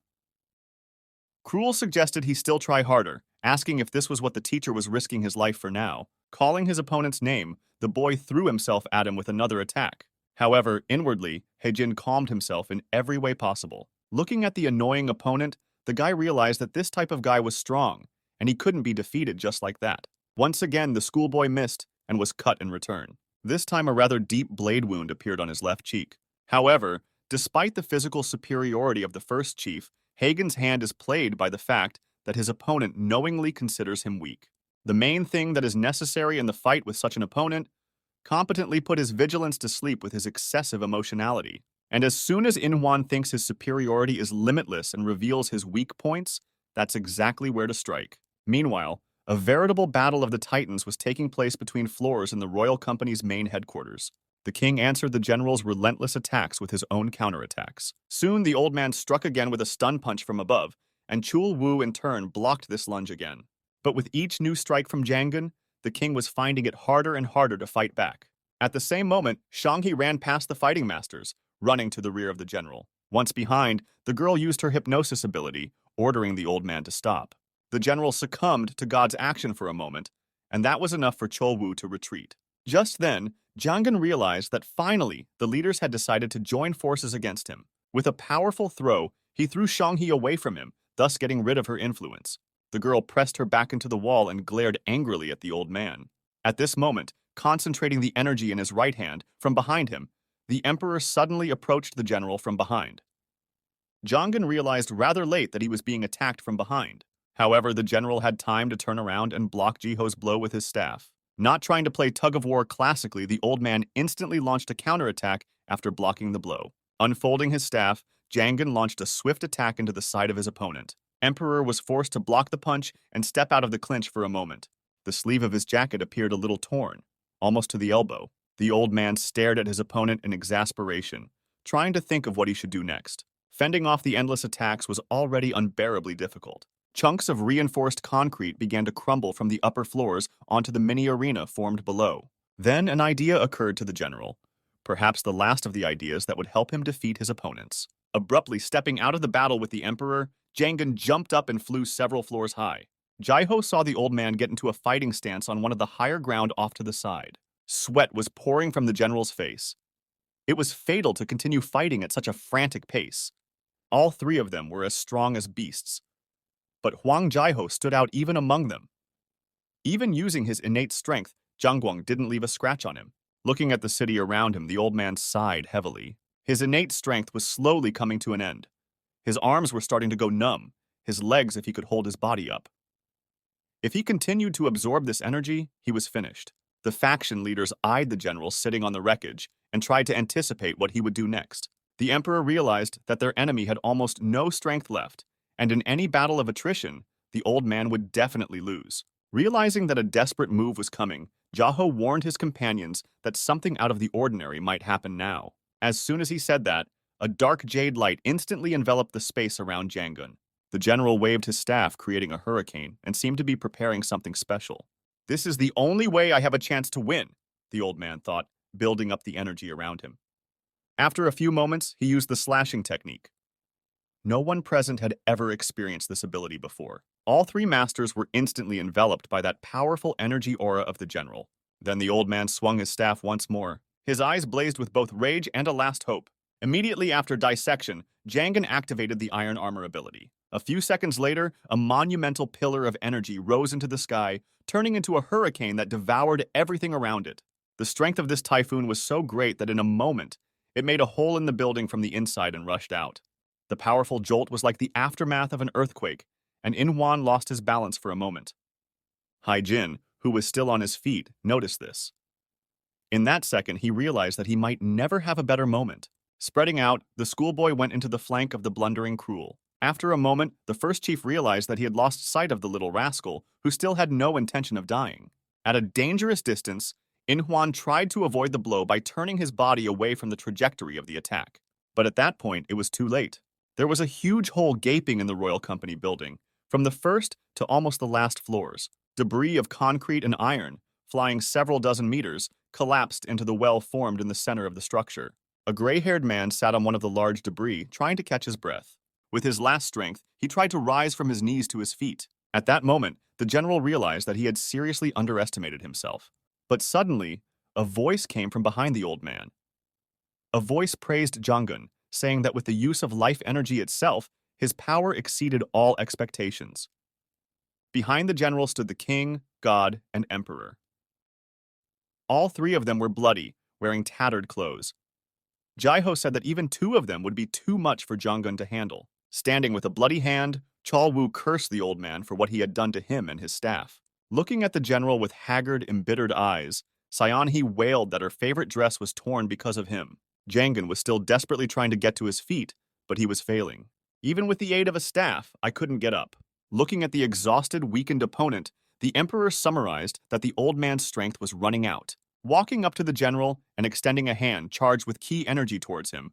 Cruel suggested he still try harder, asking if this was what the teacher was risking his life for now. Calling his opponent's name, the boy threw himself at him with another attack. However, inwardly, Haejin calmed himself in every way possible. Looking at the annoying opponent, the guy realized that this type of guy was strong, and he couldn't be defeated just like that. Once again, the schoolboy missed and was cut in return. This time, a rather deep blade wound appeared on his left cheek. However, despite the physical superiority of the first chief, Hagen's hand is played by the fact that his opponent knowingly considers him weak. The main thing that is necessary in the fight with such an opponent: competently put his vigilance to sleep with his excessive emotionality. And as soon as Inhwan thinks his superiority is limitless and reveals his weak points, that's exactly where to strike. Meanwhile, a veritable battle of the Titans was taking place between floors in the royal company's main headquarters. The king answered the general's relentless attacks with his own counterattacks. Soon, the old man struck again with a stun punch from above, and Chul Wu in turn blocked this lunge again. But with each new strike from Jangan, the king was finding it harder and harder to fight back. At the same moment, Shanghi ran past the fighting masters, running to the rear of the general. Once behind, the girl used her hypnosis ability, ordering the old man to stop. The general succumbed to God's action for a moment, and that was enough for Cholwu to retreat. Just then, Jangan realized that finally the leaders had decided to join forces against him. With a powerful throw, he threw Shanghi away from him, thus getting rid of her influence. The girl pressed her back into the wall and glared angrily at the old man. At this moment, concentrating the energy in his right hand from behind him, the emperor suddenly approached the general from behind. Jangan realized rather late that he was being attacked from behind. However, the general had time to turn around and block Jiho's blow with his staff. Not trying to play tug-of-war classically, the old man instantly launched a counterattack after blocking the blow. Unfolding his staff, Jangan launched a swift attack into the side of his opponent. Emperor was forced to block the punch and step out of the clinch for a moment. The sleeve of his jacket appeared a little torn, almost to the elbow. The old man stared at his opponent in exasperation, trying to think of what he should do next. Fending off the endless attacks was already unbearably difficult. Chunks of reinforced concrete began to crumble from the upper floors onto the mini arena formed below. Then an idea occurred to the general, perhaps the last of the ideas that would help him defeat his opponents. Abruptly stepping out of the battle with the emperor, Jangan jumped up and flew several floors high. Jaiho saw the old man get into a fighting stance on one of the higher ground off to the side. Sweat was pouring from the general's face. It was fatal to continue fighting at such a frantic pace. All three of them were as strong as beasts, but Huang Jaiho stood out even among them. Even using his innate strength, Zhang Guang didn't leave a scratch on him. Looking at the city around him, the old man sighed heavily. His innate strength was slowly coming to an end. His arms were starting to go numb, his legs if he could hold his body up. If he continued to absorb this energy, he was finished. The faction leaders eyed the general sitting on the wreckage and tried to anticipate what he would do next. The emperor realized that their enemy had almost no strength left, and in any battle of attrition, the old man would definitely lose. Realizing that a desperate move was coming, Jaho warned his companions that something out of the ordinary might happen now. As soon as he said that, a dark jade light instantly enveloped the space around Jangan. The general waved his staff, creating a hurricane, and seemed to be preparing something special. This is the only way I have a chance to win, the old man thought, building up the energy around him. After a few moments, he used the slashing technique. No one present had ever experienced this ability before. All three masters were instantly enveloped by that powerful energy aura of the general. Then the old man swung his staff once more. His eyes blazed with both rage and a last hope. Immediately after dissection, Jangan activated the iron armor ability. A few seconds later, a monumental pillar of energy rose into the sky, turning into a hurricane that devoured everything around it. The strength of this typhoon was so great that in a moment, it made a hole in the building from the inside and rushed out. The powerful jolt was like the aftermath of an earthquake, and Inhuan lost his balance for a moment. Haejin, who was still on his feet, noticed this. In that second, he realized that he might never have a better moment. Spreading out, the schoolboy went into the flank of the blundering Cruel. After a moment, the first chief realized that he had lost sight of the little rascal, who still had no intention of dying. At a dangerous distance, Inhuan tried to avoid the blow by turning his body away from the trajectory of the attack. But at that point, it was too late. There was a huge hole gaping in the Royal Company building, from the first to almost the last floors. Debris of concrete and iron, flying several dozen meters, collapsed into the well formed in the center of the structure. A gray-haired man sat on one of the large debris, trying to catch his breath. With his last strength, he tried to rise from his knees to his feet. At that moment, the general realized that he had seriously underestimated himself. But suddenly, a voice came from behind the old man. A voice praised Jangan, saying that with the use of life energy itself, his power exceeded all expectations. Behind the general stood the king, god, and emperor. All three of them were bloody, wearing tattered clothes. Jaiho said that even two of them would be too much for Jangan to handle. Standing with a bloody hand, Chalwu cursed the old man for what he had done to him and his staff. Looking at the general with haggard, embittered eyes, Sayanhi wailed that her favorite dress was torn because of him. Jangan was still desperately trying to get to his feet, but he was failing. Even with the aid of a staff, I couldn't get up. Looking at the exhausted, weakened opponent, the emperor summarized that the old man's strength was running out. Walking up to the general and extending a hand charged with key energy towards him,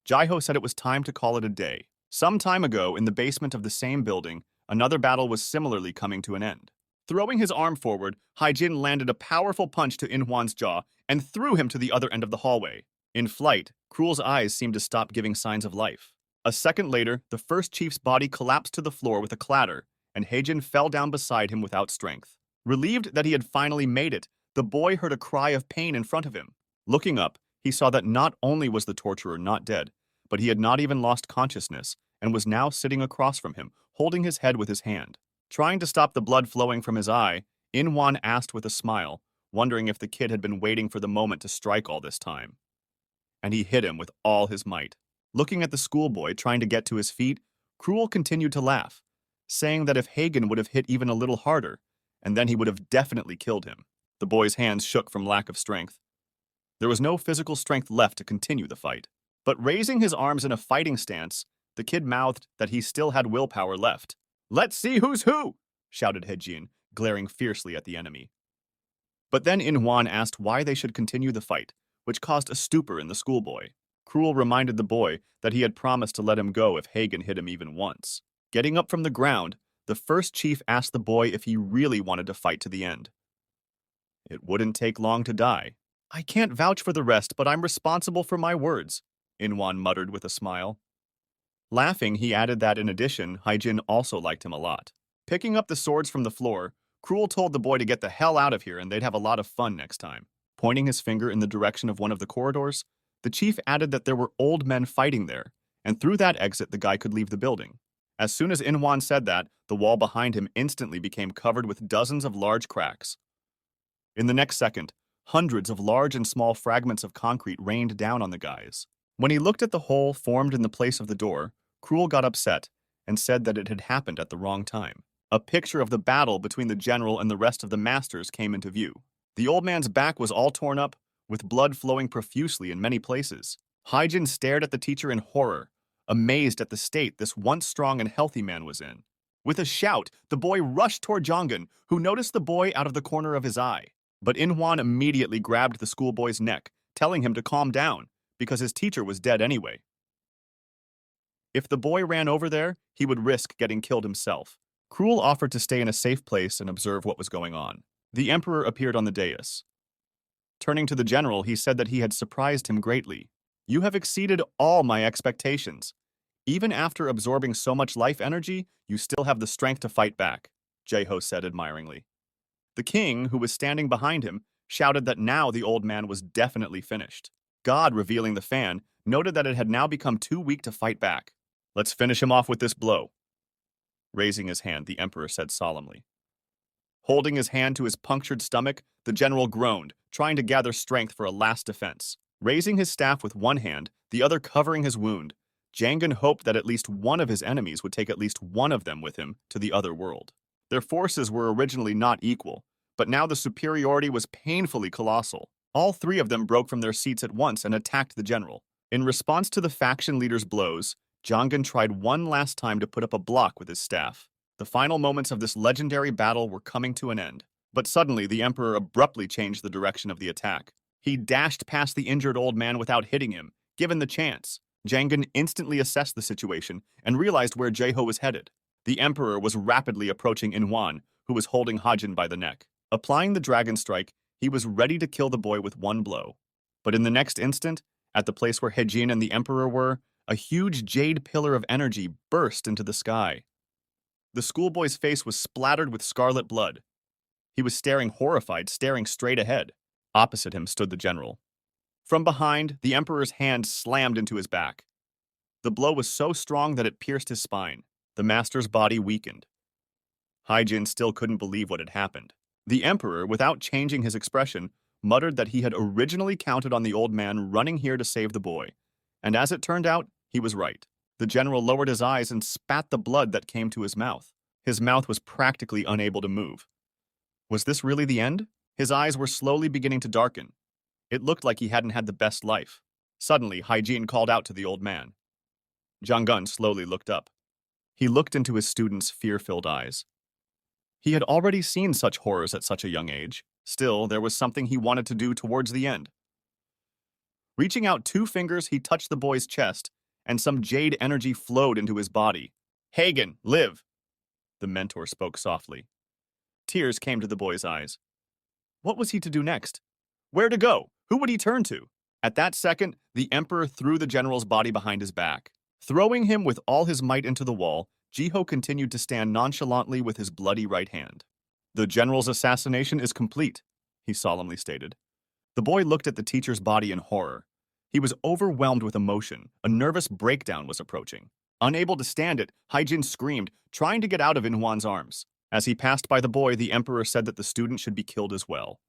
Jaiho said it was time to call it a day. Some time ago, in the basement of the same building, another battle was similarly coming to an end. Throwing his arm forward, Haejin landed a powerful punch to Inhwan's jaw and threw him to the other end of the hallway. In flight, Cruel's eyes seemed to stop giving signs of life. A second later, the first chief's body collapsed to the floor with a clatter, and Haejin fell down beside him without strength. Relieved that he had finally made it, the boy heard a cry of pain in front of him. Looking up, he saw that not only was the torturer not dead, but he had not even lost consciousness and was now sitting across from him, holding his head with his hand. Trying to stop the blood flowing from his eye, Inhwan asked with a smile, wondering if the kid had been waiting for the moment to strike all this time. And he hit him with all his might. Looking at the schoolboy trying to get to his feet, Cruel continued to laugh, saying that if Hagen would have hit even a little harder, and then he would have definitely killed him. The boy's hands shook from lack of strength. There was no physical strength left to continue the fight. But raising his arms in a fighting stance, the kid mouthed that he still had willpower left. "Let's see who's who!" shouted Haejin, glaring fiercely at the enemy. But then Inhwan asked why they should continue the fight, which caused a stupor in the schoolboy. Cruel reminded the boy that he had promised to let him go if Hagen hit him even once. Getting up from the ground, the first chief asked the boy if he really wanted to fight to the end. "It wouldn't take long to die. I can't vouch for the rest, but I'm responsible for my words," Inhwan muttered with a smile. Laughing, he added that in addition, Haejin also liked him a lot. Picking up the swords from the floor, Cruel told the boy to get the hell out of here and they'd have a lot of fun next time. Pointing his finger in the direction of one of the corridors, the chief added that there were old men fighting there, and through that exit the guy could leave the building. As soon as Inhwan said that, the wall behind him instantly became covered with dozens of large cracks. In the next second, hundreds of large and small fragments of concrete rained down on the guys. When he looked at the hole formed in the place of the door, Cruel got upset and said that it had happened at the wrong time. A picture of the battle between the general and the rest of the masters came into view. The old man's back was all torn up, with blood flowing profusely in many places. Haejin stared at the teacher in horror, amazed at the state this once strong and healthy man was in. With a shout, the boy rushed toward Jongun, who noticed the boy out of the corner of his eye. But Inhwan immediately grabbed the schoolboy's neck, telling him to calm down, because his teacher was dead anyway. If the boy ran over there, he would risk getting killed himself. Cruel offered to stay in a safe place and observe what was going on. The emperor appeared on the dais. Turning to the general, he said that he had surprised him greatly. "You have exceeded all my expectations. Even after absorbing so much life energy, you still have the strength to fight back," Jaiho said admiringly. The king, who was standing behind him, shouted that now the old man was definitely finished. God, revealing the fan, noted that it had now become too weak to fight back. "Let's finish him off with this blow." Raising his hand, the emperor said solemnly. Holding his hand to his punctured stomach, the general groaned, trying to gather strength for a last defense. Raising his staff with one hand, the other covering his wound, Jangan hoped that at least one of his enemies would take at least one of them with him to the other world. Their forces were originally not equal, but now the superiority was painfully colossal. All three of them broke from their seats at once and attacked the general. In response to the faction leader's blows, Jangan tried one last time to put up a block with his staff. The final moments of this legendary battle were coming to an end. But suddenly, the emperor abruptly changed the direction of the attack. He dashed past the injured old man without hitting him, given the chance. Jangan instantly assessed the situation and realized where Jaiho was headed. The emperor was rapidly approaching Inhwan, who was holding Haejin by the neck. Applying the dragon strike, he was ready to kill the boy with one blow. But in the next instant, at the place where Haejin and the emperor were, a huge jade pillar of energy burst into the sky. The schoolboy's face was splattered with scarlet blood. He was staring horrified, staring straight ahead. Opposite him stood the general. From behind, the emperor's hand slammed into his back. The blow was so strong that it pierced his spine. The master's body weakened. Haejin still couldn't believe what had happened. The emperor, without changing his expression, muttered that he had originally counted on the old man running here to save the boy. And as it turned out, he was right. The general lowered his eyes and spat the blood that came to his mouth. His mouth was practically unable to move. Was this really the end? His eyes were slowly beginning to darken. It looked like he hadn't had the best life. Suddenly, Haejin called out to the old man. Jangun slowly looked up. He looked into his student's fear-filled eyes. He had already seen such horrors at such a young age. Still, there was something he wanted to do towards the end. Reaching out 2 fingers, he touched the boy's chest, and some jade energy flowed into his body. Hayin, live! The mentor spoke softly. Tears came to the boy's eyes. What was he to do next? Where to go? Who would he turn to? At that second, the emperor threw the general's body behind his back. Throwing him with all his might into the wall, Jiho continued to stand nonchalantly with his bloody right hand. The general's assassination is complete, he solemnly stated. The boy looked at the teacher's body in horror. He was overwhelmed with emotion. A nervous breakdown was approaching. Unable to stand it, Haejin screamed, trying to get out of Inhuan's arms. As he passed by the boy, the emperor said that the student should be killed as well.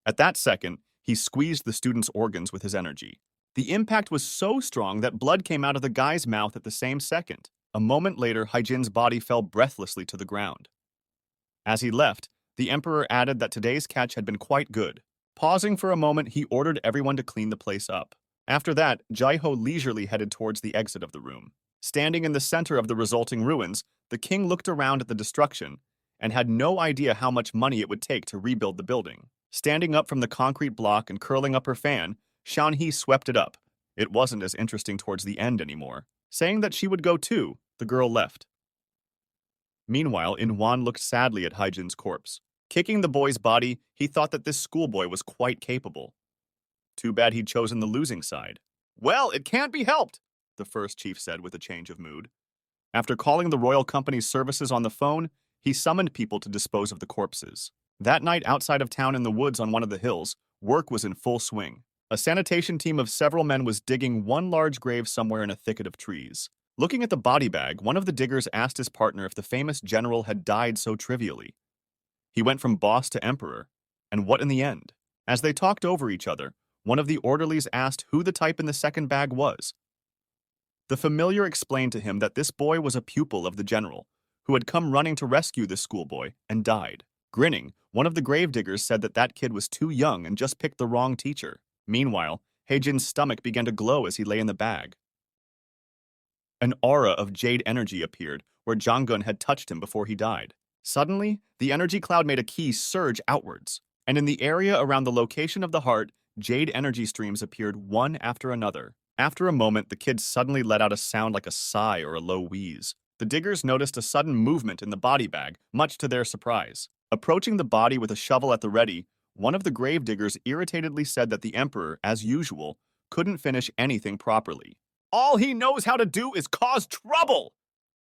At that second, he squeezed the student's organs with his energy. The impact was so strong that blood came out of the guy's mouth at the same second. A moment later, Haejin's body fell breathlessly to the ground. As he left, the emperor added that today's catch had been quite good. Pausing for a moment, he ordered everyone to clean the place up. After that, Jiho leisurely headed towards the exit of the room. Standing in the center of the resulting ruins, the king looked around at the destruction and had no idea how much money it would take to rebuild the building. Standing up from the concrete block and curling up her fan, Shanhee swept it up. It wasn't as interesting towards the end anymore. Saying that she would go too, the girl left. Meanwhile, Inhuan looked sadly at Haejin's corpse. Kicking the boy's body, he thought that this schoolboy was quite capable. Too bad he'd chosen the losing side. Well, it can't be helped, the first chief said with a change of mood. After calling the royal company's services on the phone, he summoned people to dispose of the corpses. That night, outside of town in the woods on one of the hills, work was in full swing. A sanitation team of several men was digging one large grave somewhere in a thicket of trees. Looking at the body bag, one of the diggers asked his partner if the famous general had died so trivially. He went from boss to emperor, and what in the end? As they talked over each other, one of the orderlies asked who the type in the second bag was. The familiar explained to him that this boy was a pupil of the general, who had come running to rescue this schoolboy and died. Grinning, one of the gravediggers said that that kid was too young and just picked the wrong teacher. Meanwhile, Haejin's stomach began to glow as he lay in the bag. An aura of jade energy appeared where Jonggun had touched him before he died. Suddenly, the energy cloud made a ki surge outwards, and in the area around the location of the heart, jade energy streams appeared one after another. After a moment, the kid suddenly let out a sound like a sigh or a low wheeze. The diggers noticed a sudden movement in the body bag, much to their surprise. Approaching the body with a shovel at the ready, one of the gravediggers irritatedly said that the emperor, as usual, couldn't finish anything properly. All he knows how to do is cause trouble!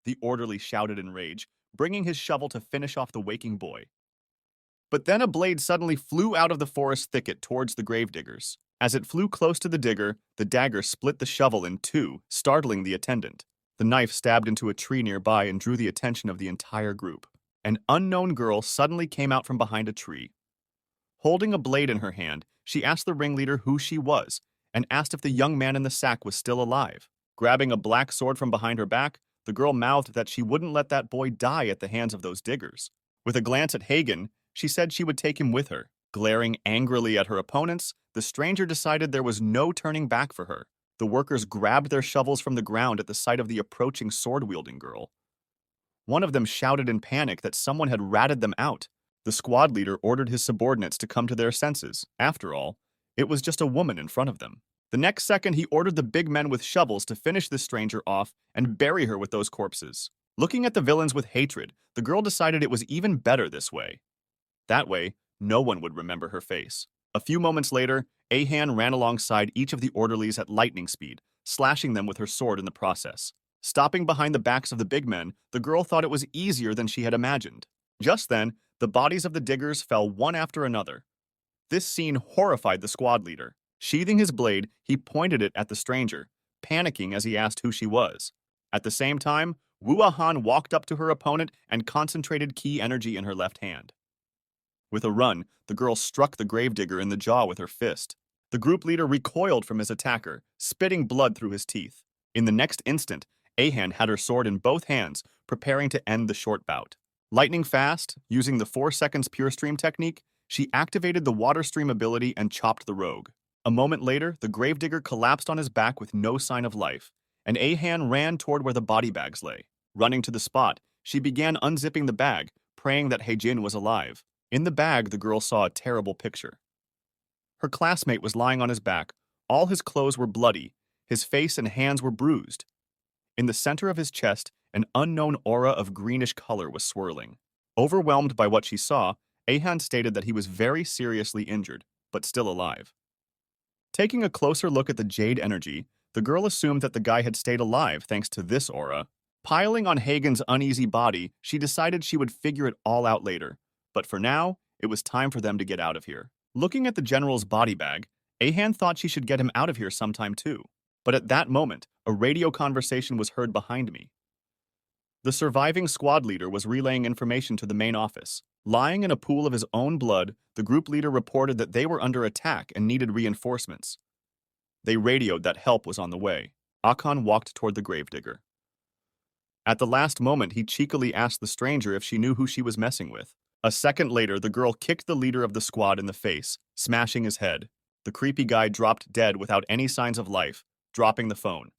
The orderly shouted in rage, bringing his shovel to finish off the waking boy. But then a blade suddenly flew out of the forest thicket towards the gravediggers. As it flew close to the digger, the dagger split the shovel in two, startling the attendant. The knife stabbed into a tree nearby and drew the attention of the entire group. An unknown girl suddenly came out from behind a tree. Holding a blade in her hand, she asked the ringleader who she was and asked if the young man in the sack was still alive. Grabbing a black sword from behind her back, the girl mouthed that she wouldn't let that boy die at the hands of those diggers. With a glance at Hayin, she said she would take him with her. Glaring angrily at her opponents, the stranger decided there was no turning back for her. The workers grabbed their shovels from the ground at the sight of the approaching sword-wielding girl. One of them shouted in panic that someone had ratted them out. The squad leader ordered his subordinates to come to their senses. After all, it was just a woman in front of them. The next second, he ordered the big men with shovels to finish the stranger off and bury her with those corpses. Looking at the villains with hatred, the girl decided it was even better this way. That way, no one would remember her face. A few moments later, Hayin ran alongside each of the orderlies at lightning speed, slashing them with her sword in the process. Stopping behind the backs of the big men, the girl thought it was easier than she had imagined. Just then, the bodies of the diggers fell one after another. This scene horrified the squad leader. Sheathing his blade, he pointed it at the stranger, panicking as he asked who she was. At the same time, Wuahan walked up to her opponent and concentrated ki energy in her left hand. With a run, the girl struck the gravedigger in the jaw with her fist. The group leader recoiled from his attacker, spitting blood through his teeth. In the next instant, Hayin had her sword in both hands, preparing to end the short bout. Lightning fast, using the 4 seconds pure stream technique, she activated the water stream ability and chopped the rogue. A moment later, the gravedigger collapsed on his back with no sign of life, and Hayin ran toward where the body bags lay. Running to the spot, she began unzipping the bag, praying that Haejin was alive. In the bag, the girl saw a terrible picture. Her classmate was lying on his back. All his clothes were bloody. His face and hands were bruised. In the center of his chest, an unknown aura of greenish color was swirling. Overwhelmed by what she saw, Ahan stated that he was very seriously injured, but still alive. Taking a closer look at the jade energy, the girl assumed that the guy had stayed alive thanks to this aura. Piling on Hagen's uneasy body, she decided she would figure it all out later. But for now, it was time for them to get out of here. Looking at the general's body bag, Ahan thought she should get him out of here sometime too. But at that moment, a radio conversation was heard behind me. The surviving squad leader was relaying information to the main office. Lying in a pool of his own blood, the group leader reported that they were under attack and needed reinforcements. They radioed that help was on the way. Akan walked toward the gravedigger. At the last moment, he cheekily asked the stranger if she knew who she was messing with. A second later, the girl kicked the leader of the squad in the face, smashing his head. The creepy guy dropped dead without any signs of life, dropping the phone.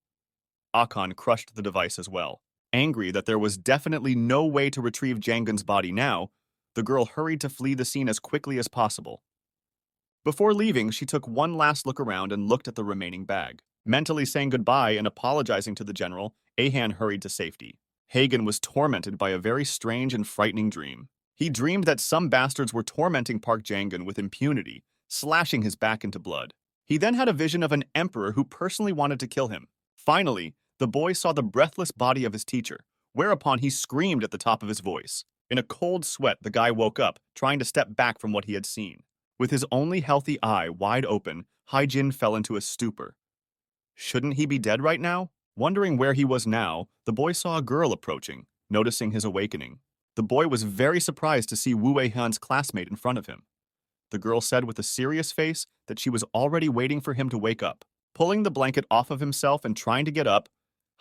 Akan crushed the device as well. Angry that there was definitely no way to retrieve Jangan's body now, the girl hurried to flee the scene as quickly as possible. Before leaving, she took one last look around and looked at the remaining bag. Mentally saying goodbye and apologizing to the general, Ahan hurried to safety. Hagen was tormented by a very strange and frightening dream. He dreamed that some bastards were tormenting Park Jangan with impunity, slashing his back into blood. He then had a vision of an emperor who personally wanted to kill him. Finally, the boy saw the breathless body of his teacher, whereupon he screamed at the top of his voice. In a cold sweat, the guy woke up, trying to step back from what he had seen. With his only healthy eye wide open, Haejin fell into a stupor. Shouldn't he be dead right now? Wondering where he was now, the boy saw a girl approaching, noticing his awakening. The boy was very surprised to see Wu Weihan's classmate in front of him. The girl said with a serious face that she was already waiting for him to wake up. Pulling the blanket off of himself and trying to get up,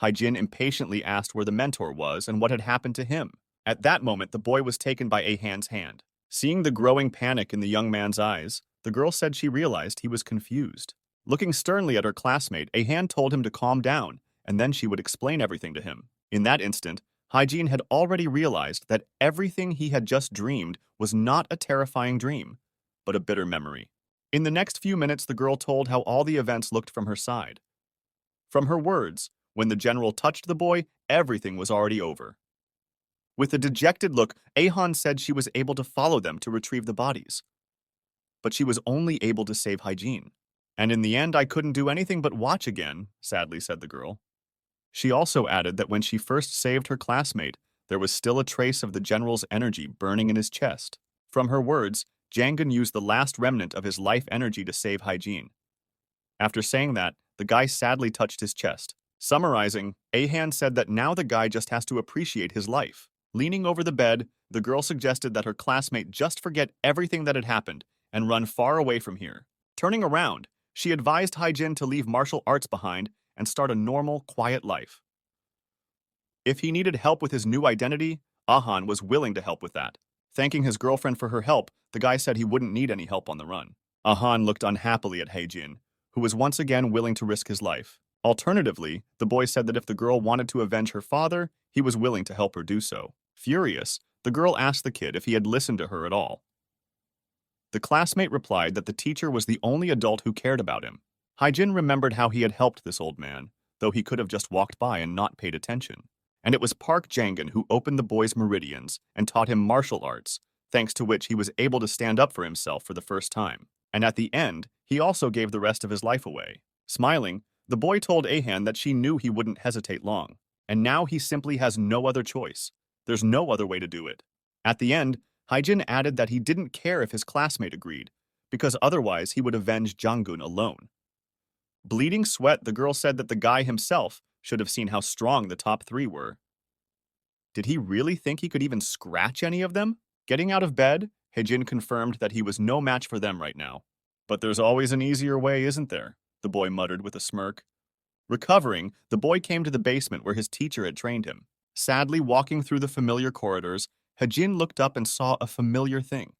Haejin impatiently asked where the mentor was and what had happened to him. At that moment, the boy was taken by Ahan's hand. Seeing the growing panic in the young man's eyes, the girl said she realized he was confused. Looking sternly at her classmate, Ahan told him to calm down, and then she would explain everything to him. In that instant, Haejin had already realized that everything he had just dreamed was not a terrifying dream, but a bitter memory. In the next few minutes, the girl told how all the events looked from her side. From her words, when the general touched the boy, everything was already over. With a dejected look, Ahan said she was able to follow them to retrieve the bodies. But she was only able to save Haejin. And in the end, I couldn't do anything but watch again, sadly said the girl. She also added that when she first saved her classmate, there was still a trace of the general's energy burning in his chest. From her words, Jangan used the last remnant of his life energy to save Haejin. After saying that, the guy sadly touched his chest. Summarizing, Ahan said that now the guy just has to appreciate his life. Leaning over the bed, the girl suggested that her classmate just forget everything that had happened and run far away from here. Turning around, she advised Haejin to leave martial arts behind and start a normal, quiet life. If he needed help with his new identity, Ahan was willing to help with that. Thanking his girlfriend for her help, the guy said he wouldn't need any help on the run. Ahan looked unhappily at Haejin, who was once again willing to risk his life. Alternatively, the boy said that if the girl wanted to avenge her father, he was willing to help her do so. Furious, the girl asked the kid if he had listened to her at all. The classmate replied that the teacher was the only adult who cared about him. Haejin remembered how he had helped this old man, though he could have just walked by and not paid attention. And it was Park Jangan who opened the boy's meridians and taught him martial arts, thanks to which he was able to stand up for himself for the first time. And at the end, he also gave the rest of his life away. Smiling, the boy told Ahan that she knew he wouldn't hesitate long, and now he simply has no other choice. There's no other way to do it. At the end, Haejin added that he didn't care if his classmate agreed, because otherwise he would avenge Jangun alone. Bleeding sweat, the girl said that the guy himself should have seen how strong the top three were. Did he really think he could even scratch any of them? Getting out of bed, Haejin confirmed that he was no match for them right now. But there's always an easier way, isn't there? The boy muttered with a smirk. Recovering, the boy came to the basement where his teacher had trained him. Sadly walking through the familiar corridors, Haejin looked up and saw a familiar thing.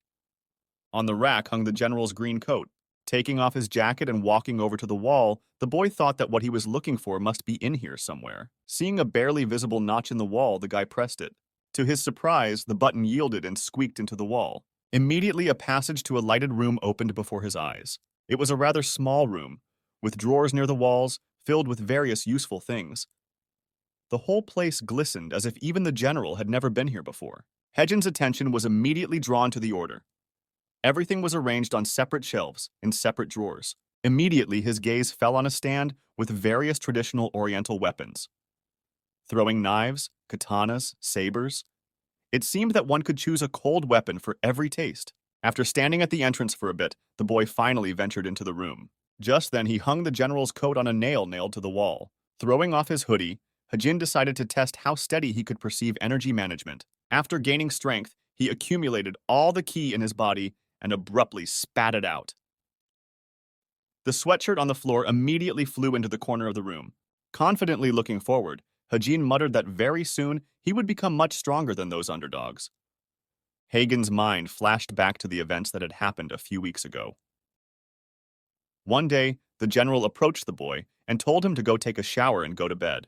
On the rack hung the general's green coat. Taking off his jacket and walking over to the wall, the boy thought that what he was looking for must be in here somewhere. Seeing a barely visible notch in the wall, the guy pressed it. To his surprise, the button yielded and squeaked into the wall. Immediately, a passage to a lighted room opened before his eyes. It was a rather small room, with drawers near the walls, filled with various useful things. The whole place glistened as if even the general had never been here before. Haejin's attention was immediately drawn to the order. Everything was arranged on separate shelves, in separate drawers. Immediately, his gaze fell on a stand with various traditional Oriental weapons. Throwing knives, katanas, sabers. It seemed that one could choose a cold weapon for every taste. After standing at the entrance for a bit, the boy finally ventured into the room. Just then, he hung the general's coat on a nail nailed to the wall. Throwing off his hoodie, Haejin decided to test how steady he could perceive energy management. After gaining strength, he accumulated all the ki in his body and abruptly spat it out. The sweatshirt on the floor immediately flew into the corner of the room. Confidently looking forward, Haejin muttered that very soon he would become much stronger than those underdogs. Hagen's mind flashed back to the events that had happened a few weeks ago. One day, the general approached the boy and told him to go take a shower and go to bed.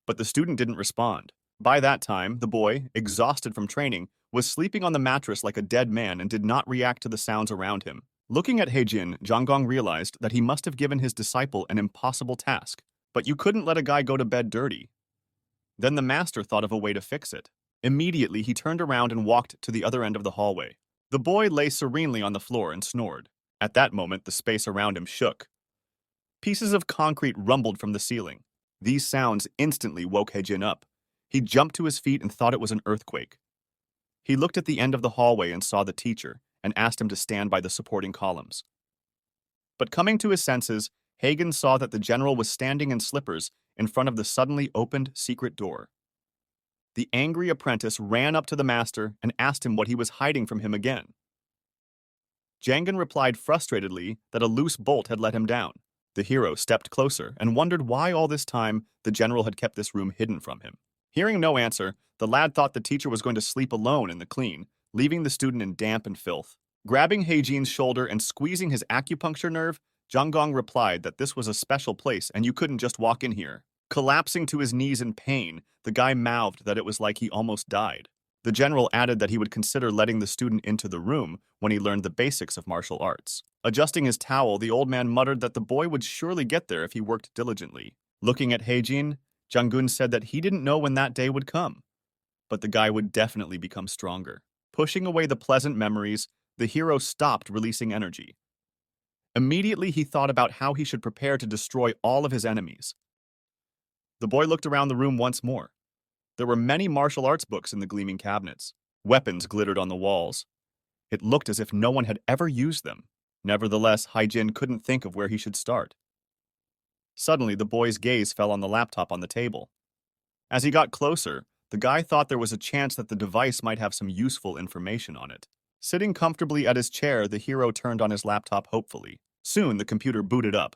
But the student didn't respond. By that time, the boy, exhausted from training, was sleeping on the mattress like a dead man and did not react to the sounds around him. Looking at Haejin, Janggong realized that he must have given his disciple an impossible task. But you couldn't let a guy go to bed dirty. Then the master thought of a way to fix it. Immediately, he turned around and walked to the other end of the hallway. The boy lay serenely on the floor and snored. At that moment, the space around him shook. Pieces of concrete rumbled from the ceiling. These sounds instantly woke Haejin up. He jumped to his feet and thought it was an earthquake. He looked at the end of the hallway and saw the teacher, and asked him to stand by the supporting columns. But coming to his senses, Hagen saw that the general was standing in slippers in front of the suddenly opened secret door. The angry apprentice ran up to the master and asked him what he was hiding from him again. Jangan replied frustratedly that a loose bolt had let him down. The hero stepped closer and wondered why all this time the general had kept this room hidden from him. Hearing no answer, the lad thought the teacher was going to sleep alone in the clean, leaving the student in damp and filth. Grabbing Haejin's shoulder and squeezing his acupuncture nerve, Janggong replied that this was a special place and you couldn't just walk in here. Collapsing to his knees in pain, the guy mouthed that it was like he almost died. The general added that he would consider letting the student into the room when he learned the basics of martial arts. Adjusting his towel, the old man muttered that the boy would surely get there if he worked diligently. Looking at Haejin, Jangun said that he didn't know when that day would come, but the guy would definitely become stronger. Pushing away the pleasant memories, the hero stopped releasing energy. Immediately, he thought about how he should prepare to destroy all of his enemies. The boy looked around the room once more. There were many martial arts books in the gleaming cabinets. Weapons glittered on the walls. It looked as if no one had ever used them. Nevertheless, Haejin couldn't think of where he should start. Suddenly, the boy's gaze fell on the laptop on the table. As he got closer, the guy thought there was a chance that the device might have some useful information on it. Sitting comfortably at his chair, the hero turned on his laptop hopefully. Soon, the computer booted up.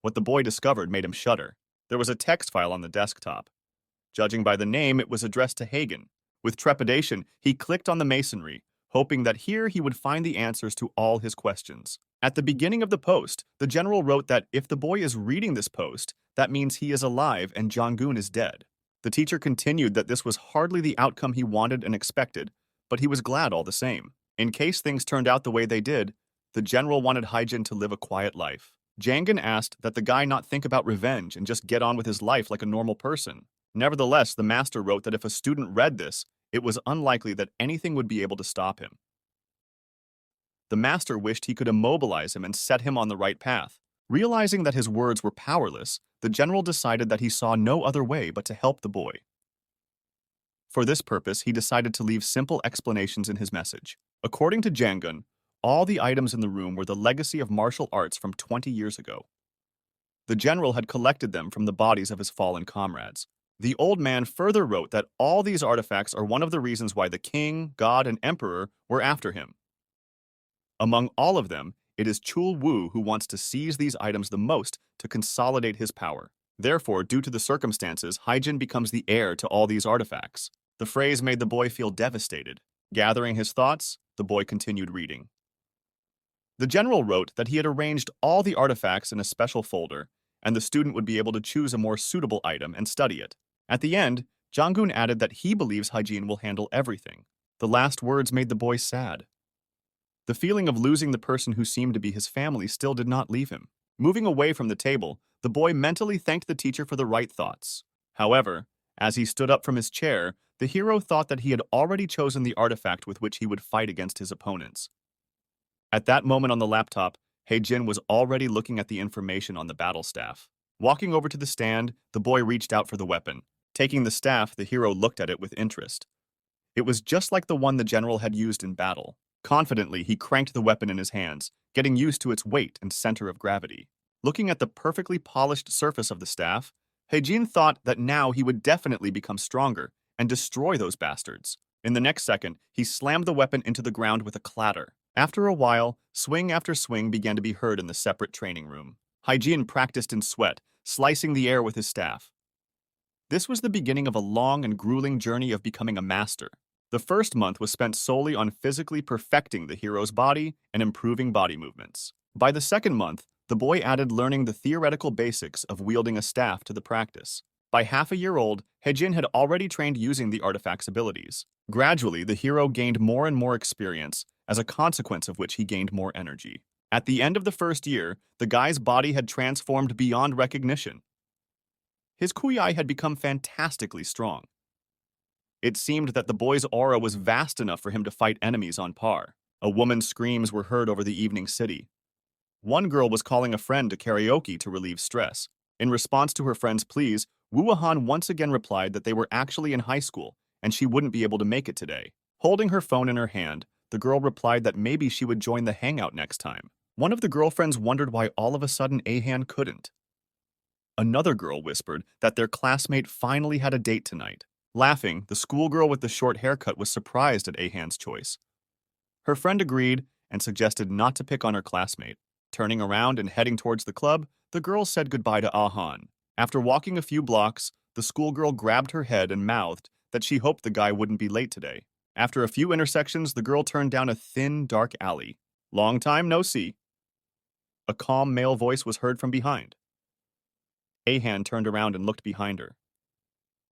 What the boy discovered made him shudder. There was a text file on the desktop. Judging by the name, it was addressed to Hagen. With trepidation, he clicked on the masonry, hoping that here he would find the answers to all his questions. At the beginning of the post, the general wrote that if the boy is reading this post, that means he is alive and Jangun is dead. The teacher continued that this was hardly the outcome he wanted and expected, but he was glad all the same. In case things turned out the way they did, the general wanted Haejin to live a quiet life. Jangun asked that the guy not think about revenge and just get on with his life like a normal person. Nevertheless, the master wrote that if a student read this, it was unlikely that anything would be able to stop him. The master wished he could immobilize him and set him on the right path. Realizing that his words were powerless, the general decided that he saw no other way but to help the boy. For this purpose, he decided to leave simple explanations in his message. According to Jangun, all the items in the room were the legacy of martial arts from 20 years ago. The general had collected them from the bodies of his fallen comrades. The old man further wrote that all these artifacts are one of the reasons why the king, god, and emperor were after him. Among all of them, it is Chul Wu who wants to seize these items the most to consolidate his power. Therefore, due to the circumstances, Haejin becomes the heir to all these artifacts. The phrase made the boy feel devastated. Gathering his thoughts, the boy continued reading. The general wrote that he had arranged all the artifacts in a special folder, and the student would be able to choose a more suitable item and study it. At the end, Jong-gun added that he believes Haejin will handle everything. The last words made the boy sad. The feeling of losing the person who seemed to be his family still did not leave him. Moving away from the table, the boy mentally thanked the teacher for the right thoughts. However, as he stood up from his chair, the hero thought that he had already chosen the artifact with which he would fight against his opponents. At that moment on the laptop, Haejin was already looking at the information on the battle staff. Walking over to the stand, the boy reached out for the weapon. Taking the staff, the hero looked at it with interest. It was just like the one the general had used in battle. Confidently, he cranked the weapon in his hands, getting used to its weight and center of gravity. Looking at the perfectly polished surface of the staff, Haejin thought that now he would definitely become stronger and destroy those bastards. In the next second, he slammed the weapon into the ground with a clatter. After a while, swing after swing began to be heard in the separate training room. Haejin practiced in sweat, slicing the air with his staff. This was the beginning of a long and grueling journey of becoming a master. The first month was spent solely on physically perfecting the hero's body and improving body movements. By the second month, the boy added learning the theoretical basics of wielding a staff to the practice. By half a year old, Haejin had already trained using the artifact's abilities. Gradually, the hero gained more and more experience, as a consequence of which he gained more energy. At the end of the first year, the guy's body had transformed beyond recognition. His kuyai had become fantastically strong. It seemed that the boy's aura was vast enough for him to fight enemies on par. A woman's screams were heard over the evening city. One girl was calling a friend to karaoke to relieve stress. In response to her friend's pleas, Woo-han once again replied that they were actually in high school and she wouldn't be able to make it today. Holding her phone in her hand, the girl replied that maybe she would join the hangout next time. One of the girlfriends wondered why all of a sudden Hayin couldn't. Another girl whispered that their classmate finally had a date tonight. Laughing, the schoolgirl with the short haircut was surprised at Ahann's choice. Her friend agreed and suggested not to pick on her classmate. Turning around and heading towards the club, the girl said goodbye to Ahan. After walking a few blocks, the schoolgirl grabbed her head and mouthed that she hoped the guy wouldn't be late today. After a few intersections, the girl turned down a thin, dark alley. "Long time no see." A calm male voice was heard from behind. Ahan turned around and looked behind her.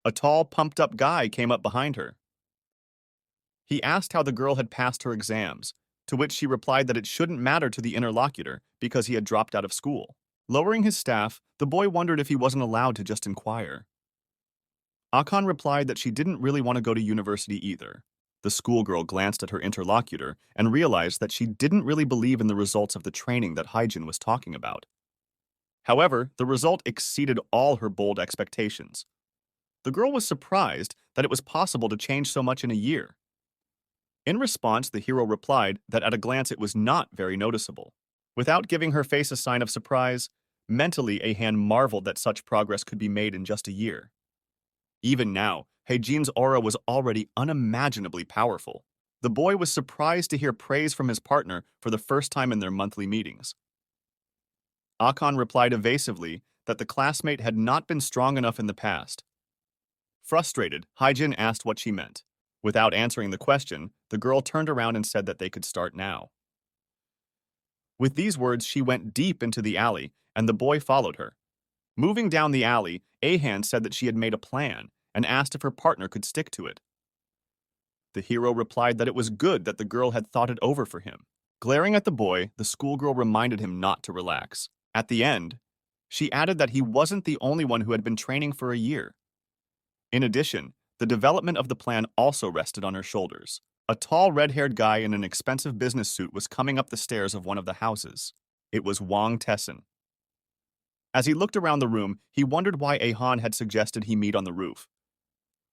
A tall, pumped-up guy came up behind her. He asked how the girl had passed her exams, to which she replied that it shouldn't matter to the interlocutor because he had dropped out of school. Lowering his staff, the boy wondered if he wasn't allowed to just inquire. Akan replied that she didn't really want to go to university either. The schoolgirl glanced at her interlocutor and realized that she didn't really believe in the results of the training that Haejin was talking about. However, the result exceeded all her bold expectations. The girl was surprised that it was possible to change so much in a year. In response, the hero replied that at a glance it was not very noticeable. Without giving her face a sign of surprise, mentally Ahan marveled that such progress could be made in just a year. Even now, Haejin's aura was already unimaginably powerful. The boy was surprised to hear praise from his partner for the first time in their monthly meetings. Akan replied evasively that the classmate had not been strong enough in the past. Frustrated, Haejin asked what she meant. Without answering the question, the girl turned around and said that they could start now. With these words, she went deep into the alley, and the boy followed her. Moving down the alley, Ahan said that she had made a plan and asked if her partner could stick to it. The hero replied that it was good that the girl had thought it over for him. Glaring at the boy, the schoolgirl reminded him not to relax. At the end, she added that he wasn't the only one who had been training for a year. In addition, the development of the plan also rested on her shoulders. A tall, red-haired guy in an expensive business suit was coming up the stairs of one of the houses. It was Wang Tessin. As he looked around the room, he wondered why Ahan had suggested he meet on the roof.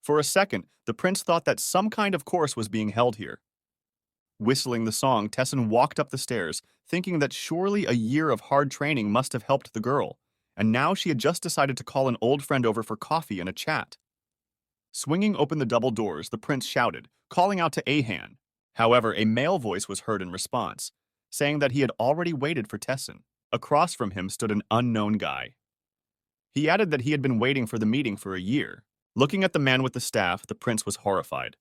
For a second, the prince thought that some kind of course was being held here. Whistling the song, Tessin walked up the stairs, thinking that surely a year of hard training must have helped the girl, and now she had just decided to call an old friend over for coffee and a chat. Swinging open the double doors, the prince shouted, calling out to Ahan. However, a male voice was heard in response, saying that he had already waited for Tessin. Across from him stood an unknown guy. He added that he had been waiting for the meeting for a year. Looking at the man with the staff, the prince was horrified.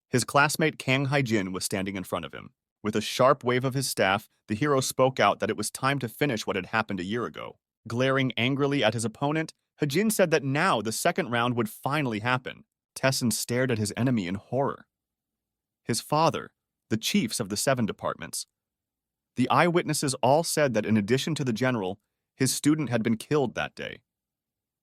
His classmate Kang Haejin was standing in front of him. With a sharp wave of his staff, the hero spoke out that it was time to finish what had happened a year ago. Glaring angrily at his opponent, Haejin said that now the second round would finally happen. Tessin stared at his enemy in horror. His father, the chiefs of the 7 departments. The eyewitnesses all said that in addition to the general, his student had been killed that day.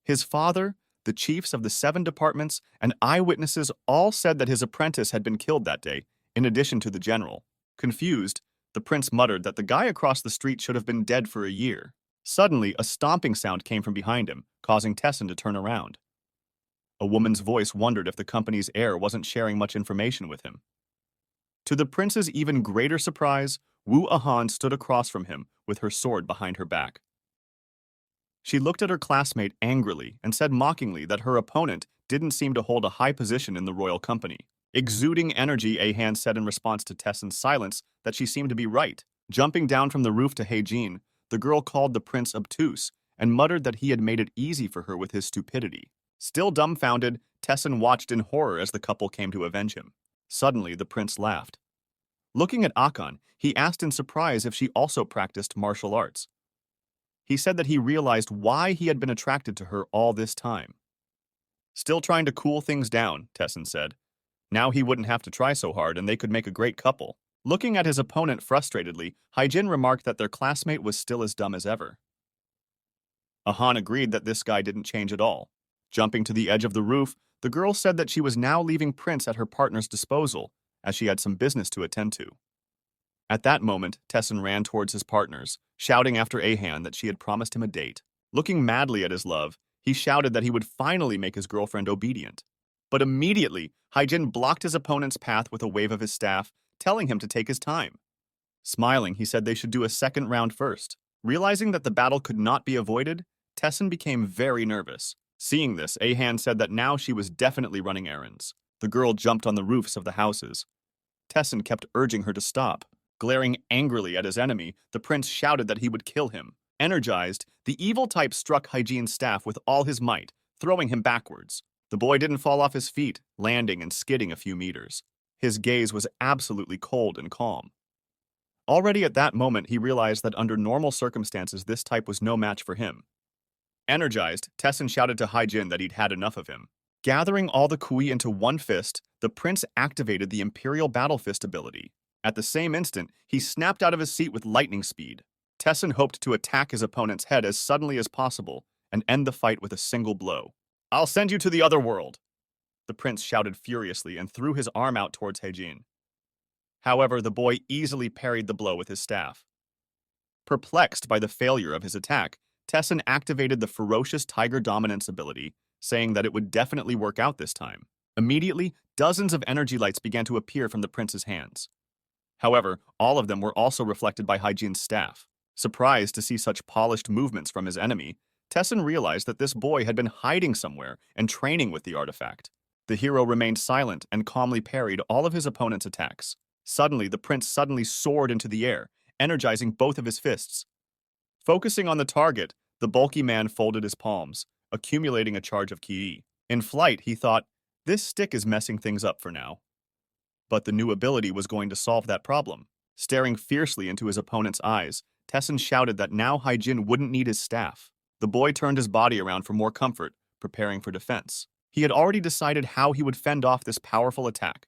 His father, the chiefs of the 7 departments, and eyewitnesses all said that his apprentice had been killed that day, in addition to the general. Confused, the prince muttered that the guy across the street should have been dead for a year. Suddenly, a stomping sound came from behind him, causing Tessin to turn around. A woman's voice wondered if the company's heir wasn't sharing much information with him. To the prince's even greater surprise, Wu Ahan stood across from him with her sword behind her back. She looked at her classmate angrily and said mockingly that her opponent didn't seem to hold a high position in the royal company. Exuding energy, Ahan said in response to Tessin's silence that she seemed to be right. Jumping down from the roof to Haejin, the girl called the prince obtuse and muttered that he had made it easy for her with his stupidity. Still dumbfounded, Tessin watched in horror as the couple came to avenge him. Suddenly, the prince laughed. Looking at Akan, he asked in surprise if she also practiced martial arts. He said that he realized why he had been attracted to her all this time. Still trying to cool things down, Tessin said. Now he wouldn't have to try so hard and they could make a great couple. Looking at his opponent frustratedly, Haejin remarked that their classmate was still as dumb as ever. Ahan agreed that this guy didn't change at all. Jumping to the edge of the roof, the girl said that she was now leaving Prince at her partner's disposal, as she had some business to attend to. At that moment, Tessin ran towards his partners, shouting after Ahan that she had promised him a date. Looking madly at his love, he shouted that he would finally make his girlfriend obedient. But immediately, Haejin blocked his opponent's path with a wave of his staff, telling him to take his time. Smiling, he said they should do a second round first. Realizing that the battle could not be avoided, Tessin became very nervous. Seeing this, Ahan said that now she was definitely running errands. The girl jumped on the roofs of the houses. Tessin kept urging her to stop. Glaring angrily at his enemy, the prince shouted that he would kill him. Energized, the evil type struck Haejin's staff with all his might, throwing him backwards. The boy didn't fall off his feet, landing and skidding a few meters. His gaze was absolutely cold and calm. Already at that moment, he realized that under normal circumstances, this type was no match for him. Energized, Tessin shouted to Haejin that he'd had enough of him. Gathering all the kui into one fist, the prince activated the Imperial Battle Fist ability. At the same instant, he snapped out of his seat with lightning speed. Tessin hoped to attack his opponent's head as suddenly as possible and end the fight with a single blow. "I'll send you to the other world," the prince shouted furiously and threw his arm out towards Haejin. However, the boy easily parried the blow with his staff. Perplexed by the failure of his attack, Tessin activated the Ferocious Tiger Dominance ability, saying that it would definitely work out this time. Immediately, dozens of energy lights began to appear from the prince's hands. However, all of them were also reflected by Haejin's staff. Surprised to see such polished movements from his enemy, Tessin realized that this boy had been hiding somewhere and training with the artifact. The hero remained silent and calmly parried all of his opponent's attacks. Suddenly, the prince soared into the air, energizing both of his fists. Focusing on the target, the bulky man folded his palms, accumulating a charge of ki. In flight, he thought, "This stick is messing things up for now." But the new ability was going to solve that problem. Staring fiercely into his opponent's eyes, Tessin shouted that now Haejin wouldn't need his staff. The boy turned his body around for more comfort, preparing for defense. He had already decided how he would fend off this powerful attack.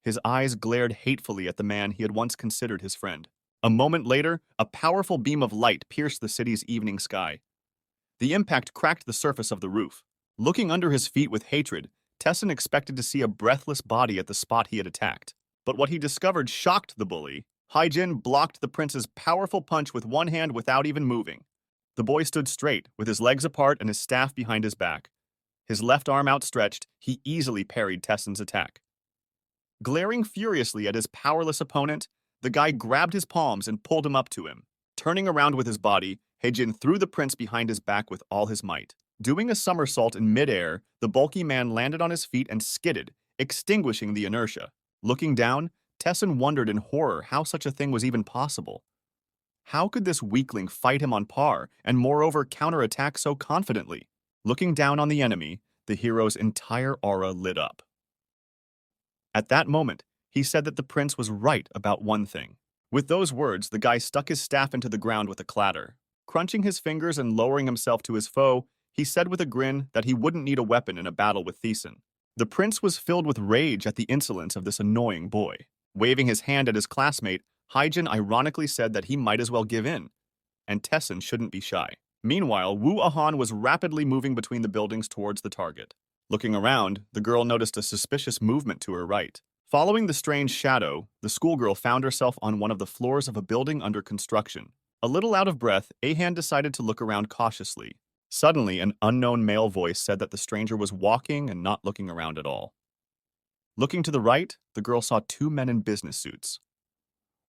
His eyes glared hatefully at the man he had once considered his friend. A moment later, a powerful beam of light pierced the city's evening sky. The impact cracked the surface of the roof. Looking under his feet with hatred, Tessin expected to see a breathless body at the spot he had attacked. But what he discovered shocked the bully. Haejin blocked the prince's powerful punch with one hand without even moving. The boy stood straight, with his legs apart and his staff behind his back. His left arm outstretched, he easily parried Tessin's attack. Glaring furiously at his powerless opponent, the guy grabbed his palms and pulled him up to him. Turning around with his body, Haejin threw the prince behind his back with all his might. Doing a somersault in midair, the bulky man landed on his feet and skidded, extinguishing the inertia. Looking down, Tessin wondered in horror how such a thing was even possible. How could this weakling fight him on par and moreover counterattack so confidently? Looking down on the enemy, the hero's entire aura lit up. At that moment, He said that the prince was right about one thing. With those words, the guy stuck his staff into the ground with a clatter. Crunching his fingers and lowering himself to his foe, he said with a grin that he wouldn't need a weapon in a battle with Thiessen. The prince was filled with rage at the insolence of this annoying boy. Waving his hand at his classmate, Haejin ironically said that he might as well give in, and Tessen shouldn't be shy. Meanwhile, Wu Ahan was rapidly moving between the buildings towards the target. Looking around, the girl noticed a suspicious movement to her right. Following the strange shadow, the schoolgirl found herself on one of the floors of a building under construction. A little out of breath, Ahan decided to look around cautiously. Suddenly, an unknown male voice said that the stranger was walking and not looking around at all. Looking to the right, the girl saw two men in business suits.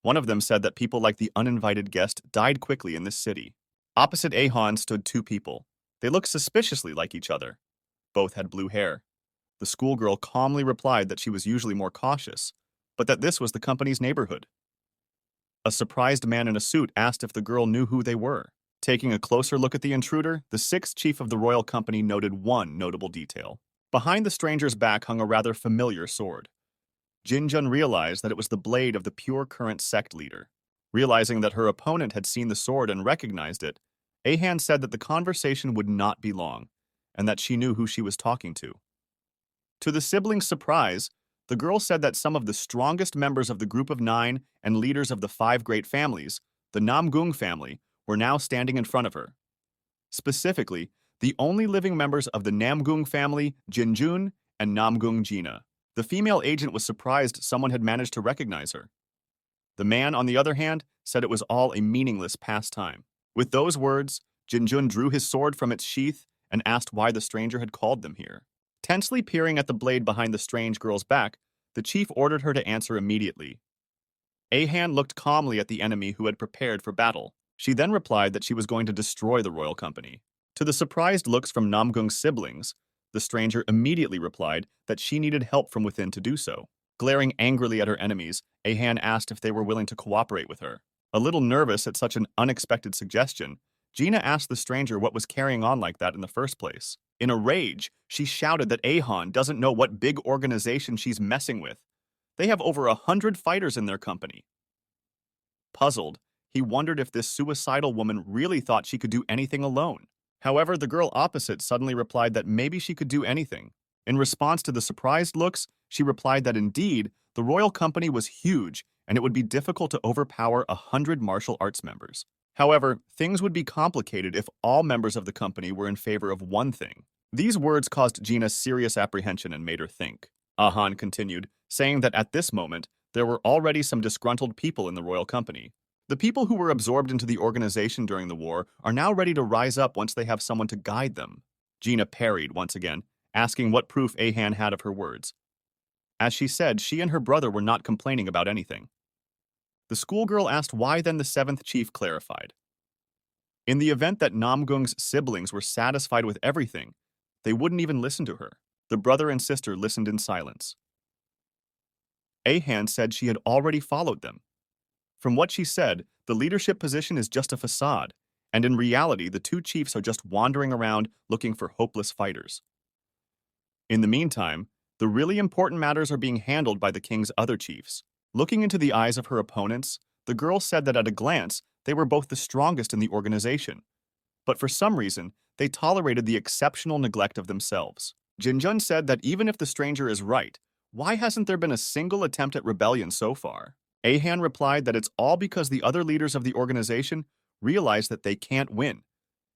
One of them said that people like the uninvited guest died quickly in this city. Opposite Ahan stood two people. They looked suspiciously like each other. Both had blue hair. The schoolgirl calmly replied that she was usually more cautious, but that this was the company's neighborhood. A surprised man in a suit asked if the girl knew who they were. Taking a closer look at the intruder, the sixth chief of the royal company noted one notable detail. Behind the stranger's back hung a rather familiar sword. Jinjun realized that it was the blade of the pure current sect leader. Realizing that her opponent had seen the sword and recognized it, Ahan said that the conversation would not be long, and that she knew who she was talking to. To the siblings' surprise, the girl said that some of the strongest members of the group of 9 and leaders of the 5 great families, the Namgung family, were now standing in front of her. Specifically, the only living members of the Namgung family, Jinjun and Namgung Jina. The female agent was surprised someone had managed to recognize her. The man, on the other hand, said it was all a meaningless pastime. With those words, Jinjun drew his sword from its sheath and asked why the stranger had called them here. Tensely peering at the blade behind the strange girl's back, the chief ordered her to answer immediately. Ahan looked calmly at the enemy who had prepared for battle. She then replied that she was going to destroy the royal company. To the surprised looks from Namgung's siblings, the stranger immediately replied that she needed help from within to do so. Glaring angrily at her enemies, Ahan asked if they were willing to cooperate with her. A little nervous at such an unexpected suggestion, Gina asked the stranger what was carrying on like that in the first place. In a rage, she shouted that Ahan doesn't know what big organization she's messing with. They have over 100 fighters in their company. Puzzled, he wondered if this suicidal woman really thought she could do anything alone. However, the girl opposite suddenly replied that maybe she could do anything. In response to the surprised looks, she replied that indeed, the royal company was huge and it would be difficult to overpower 100 martial arts members. However, things would be complicated if all members of the company were in favor of one thing. These words caused Gina serious apprehension and made her think. Ahan continued, saying that at this moment, there were already some disgruntled people in the royal company. The people who were absorbed into the organization during the war are now ready to rise up once they have someone to guide them. Gina parried once again, asking what proof Ahan had of her words. As she said, she and her brother were not complaining about anything. The schoolgirl asked why then the seventh chief clarified. In the event that Namgung's siblings were satisfied with everything, they wouldn't even listen to her. The brother and sister listened in silence. Ahan said she had already followed them. From what she said, the leadership position is just a facade, and in reality, the two chiefs are just wandering around looking for hopeless fighters. In the meantime, the really important matters are being handled by the king's other chiefs. Looking into the eyes of her opponents, the girl said that at a glance, they were both the strongest in the organization. But for some reason, they tolerated the exceptional neglect of themselves. Jinjun said that even if the stranger is right, why hasn't there been a single attempt at rebellion so far? Ahan replied that it's all because the other leaders of the organization realize that they can't win,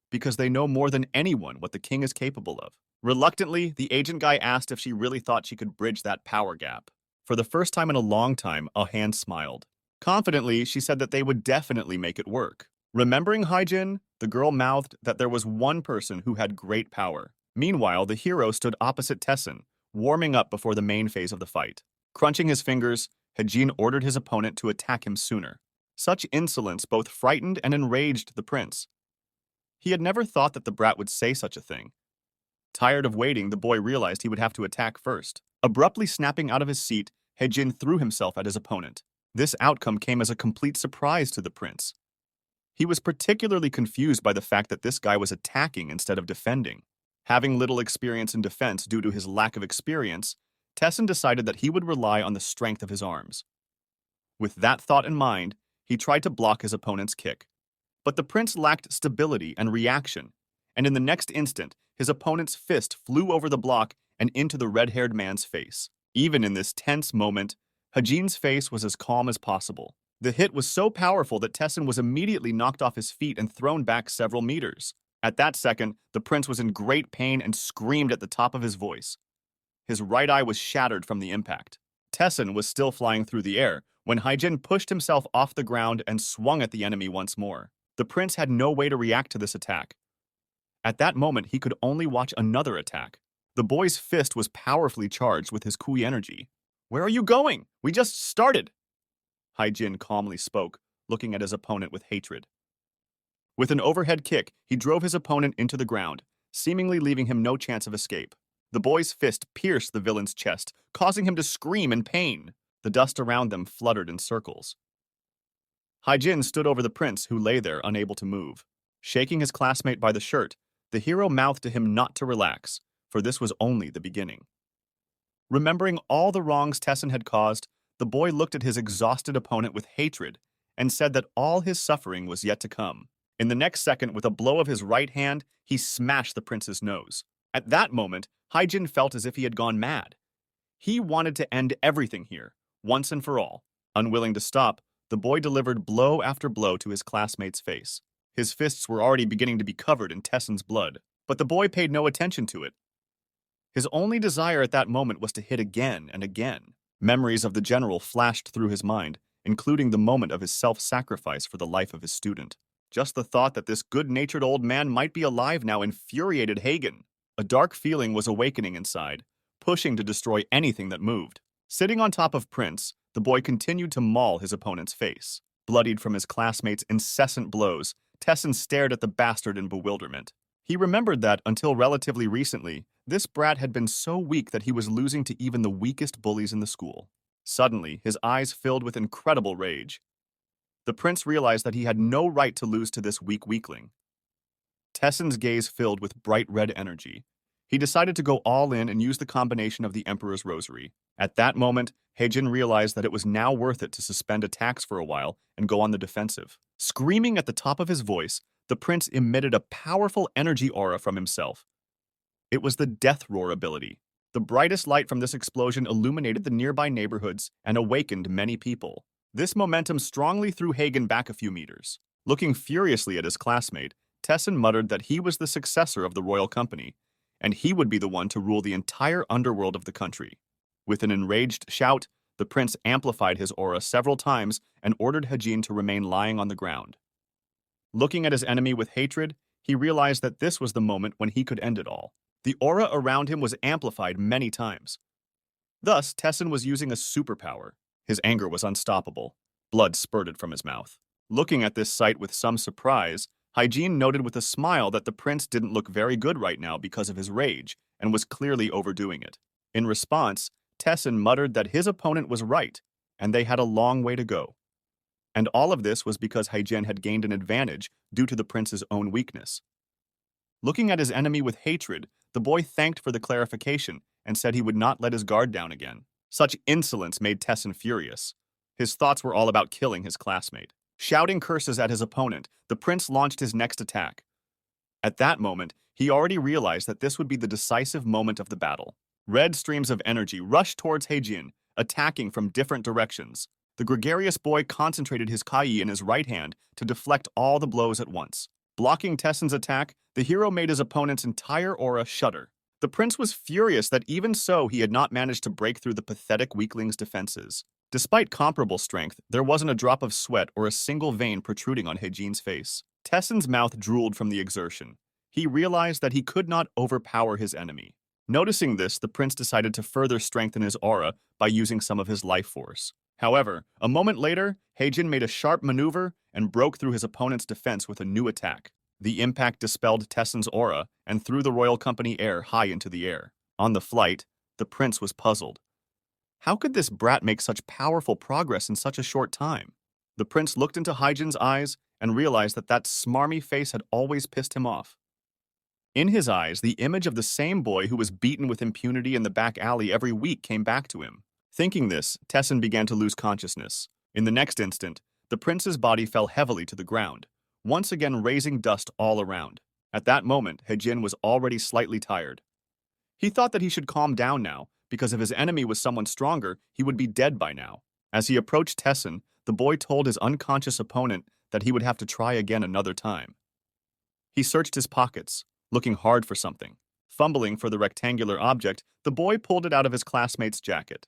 because they know more than anyone what the king is capable of. Reluctantly, the agent guy asked if she really thought she could bridge that power gap. For the first time in a long time, Ahan smiled. Confidently, she said that they would definitely make it work. Remembering Haejin, the girl mouthed that there was one person who had great power. Meanwhile, the hero stood opposite Tessen, warming up before the main phase of the fight. Crunching his fingers, Haejin ordered his opponent to attack him sooner. Such insolence both frightened and enraged the prince. He had never thought that the brat would say such a thing. Tired of waiting, the boy realized he would have to attack first. Abruptly snapping out of his seat, Haejin threw himself at his opponent. This outcome came as a complete surprise to the prince. He was particularly confused by the fact that this guy was attacking instead of defending. Having little experience in defense due to his lack of experience, Tessin decided that he would rely on the strength of his arms. With that thought in mind, he tried to block his opponent's kick. But the prince lacked stability and reaction, and in the next instant, his opponent's fist flew over the block and into the red-haired man's face. Even in this tense moment, Haejin's face was as calm as possible. The hit was so powerful that Tessin was immediately knocked off his feet and thrown back several meters. At that second, the prince was in great pain and screamed at the top of his voice. His right eye was shattered from the impact. Tessin was still flying through the air when Haejin pushed himself off the ground and swung at the enemy once more. The prince had no way to react to this attack. At that moment, he could only watch another attack. The boy's fist was powerfully charged with his kui energy. "Where are you going? We just started!" Haejin calmly spoke, looking at his opponent with hatred. With an overhead kick, he drove his opponent into the ground, seemingly leaving him no chance of escape. The boy's fist pierced the villain's chest, causing him to scream in pain. The dust around them fluttered in circles. Haejin stood over the prince, who lay there unable to move. Shaking his classmate by the shirt, the hero mouthed to him not to relax, for this was only the beginning. Remembering all the wrongs Tessin had caused, the boy looked at his exhausted opponent with hatred and said that all his suffering was yet to come. In the next second, with a blow of his right hand, he smashed the prince's nose. At that moment, Haejin felt as if he had gone mad. He wanted to end everything here, once and for all. Unwilling to stop, the boy delivered blow after blow to his classmate's face. His fists were already beginning to be covered in Tessin's blood, but the boy paid no attention to it. His only desire at that moment was to hit again and again. Memories of the general flashed through his mind, including the moment of his self-sacrifice for the life of his student. Just the thought that this good-natured old man might be alive now infuriated Hayin. A dark feeling was awakening inside, pushing to destroy anything that moved. Sitting on top of Prince, the boy continued to maul his opponent's face. Bloodied from his classmates' incessant blows, Tessin stared at the bastard in bewilderment. He remembered that, until relatively recently, this brat had been so weak that he was losing to even the weakest bullies in the school. Suddenly, his eyes filled with incredible rage. The prince realized that he had no right to lose to this weak weakling. Tessin's gaze filled with bright red energy. He decided to go all in and use the combination of the Emperor's Rosary. At that moment, Haejin realized that it was now worth it to suspend attacks for a while and go on the defensive. Screaming at the top of his voice, the prince emitted a powerful energy aura from himself. It was the Death Roar ability. The brightest light from this explosion illuminated the nearby neighborhoods and awakened many people. This momentum strongly threw Hayin back a few meters. Looking furiously at his classmate, Tessin muttered that he was the successor of the royal company, and he would be the one to rule the entire underworld of the country. With an enraged shout, the prince amplified his aura several times and ordered Haejin to remain lying on the ground. Looking at his enemy with hatred, he realized that this was the moment when he could end it all. The aura around him was amplified many times. Thus, Tessin was using a superpower. His anger was unstoppable. Blood spurted from his mouth. Looking at this sight with some surprise, Haejin noted with a smile that the prince didn't look very good right now because of his rage and was clearly overdoing it. In response, Tessin muttered that his opponent was right, and they had a long way to go. And all of this was because Haejin had gained an advantage due to the prince's own weakness. Looking at his enemy with hatred, the boy thanked for the clarification and said he would not let his guard down again. Such insolence made Tessin furious. His thoughts were all about killing his classmate. Shouting curses at his opponent, the prince launched his next attack. At that moment, he already realized that this would be the decisive moment of the battle. Red streams of energy rushed towards Haejin, attacking from different directions. The gregarious boy concentrated his kai in his right hand to deflect all the blows at once. Blocking Tessin's attack, the hero made his opponent's entire aura shudder. The prince was furious that even so he had not managed to break through the pathetic weakling's defenses. Despite comparable strength, there wasn't a drop of sweat or a single vein protruding on Haejin's face. Tessin's mouth drooled from the exertion. He realized that he could not overpower his enemy. Noticing this, the prince decided to further strengthen his aura by using some of his life force. However, a moment later, Haejin made a sharp maneuver and broke through his opponent's defense with a new attack. The impact dispelled Tessin's aura and threw the royal company heir high into the air. On the flight, the prince was puzzled. How could this brat make such powerful progress in such a short time? The prince looked into Haejin's eyes and realized that that smarmy face had always pissed him off. In his eyes, the image of the same boy who was beaten with impunity in the back alley every week came back to him. Thinking this, Tessin began to lose consciousness. In the next instant, the prince's body fell heavily to the ground, once again raising dust all around. At that moment, Haejin was already slightly tired. He thought that he should calm down now, because if his enemy was someone stronger, he would be dead by now. As he approached Tessin, the boy told his unconscious opponent that he would have to try again another time. He searched his pockets, looking hard for something. Fumbling for the rectangular object, the boy pulled it out of his classmate's jacket.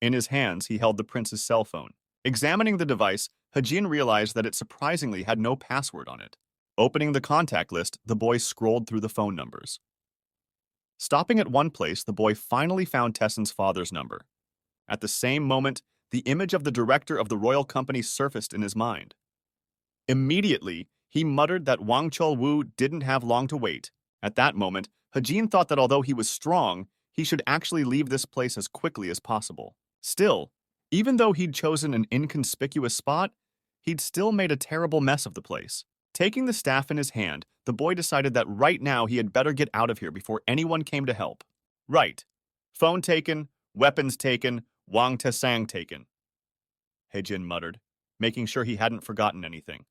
In his hands, he held the prince's cell phone. Examining the device, Haejin realized that it surprisingly had no password on it. Opening the contact list, the boy scrolled through the phone numbers. Stopping at one place, the boy finally found Tessin's father's number. At the same moment, the image of the director of the royal company surfaced in his mind. Immediately, he muttered that Wang Chul-woo didn't have long to wait. At that moment, Haejin thought that although he was strong, he should actually leave this place as quickly as possible. Still, even though he'd chosen an inconspicuous spot, he'd still made a terrible mess of the place. Taking the staff in his hand, the boy decided that right now he had better get out of here before anyone came to help. Right. Phone taken, weapons taken, Wang Tesang taken, Haejin muttered, making sure he hadn't forgotten anything.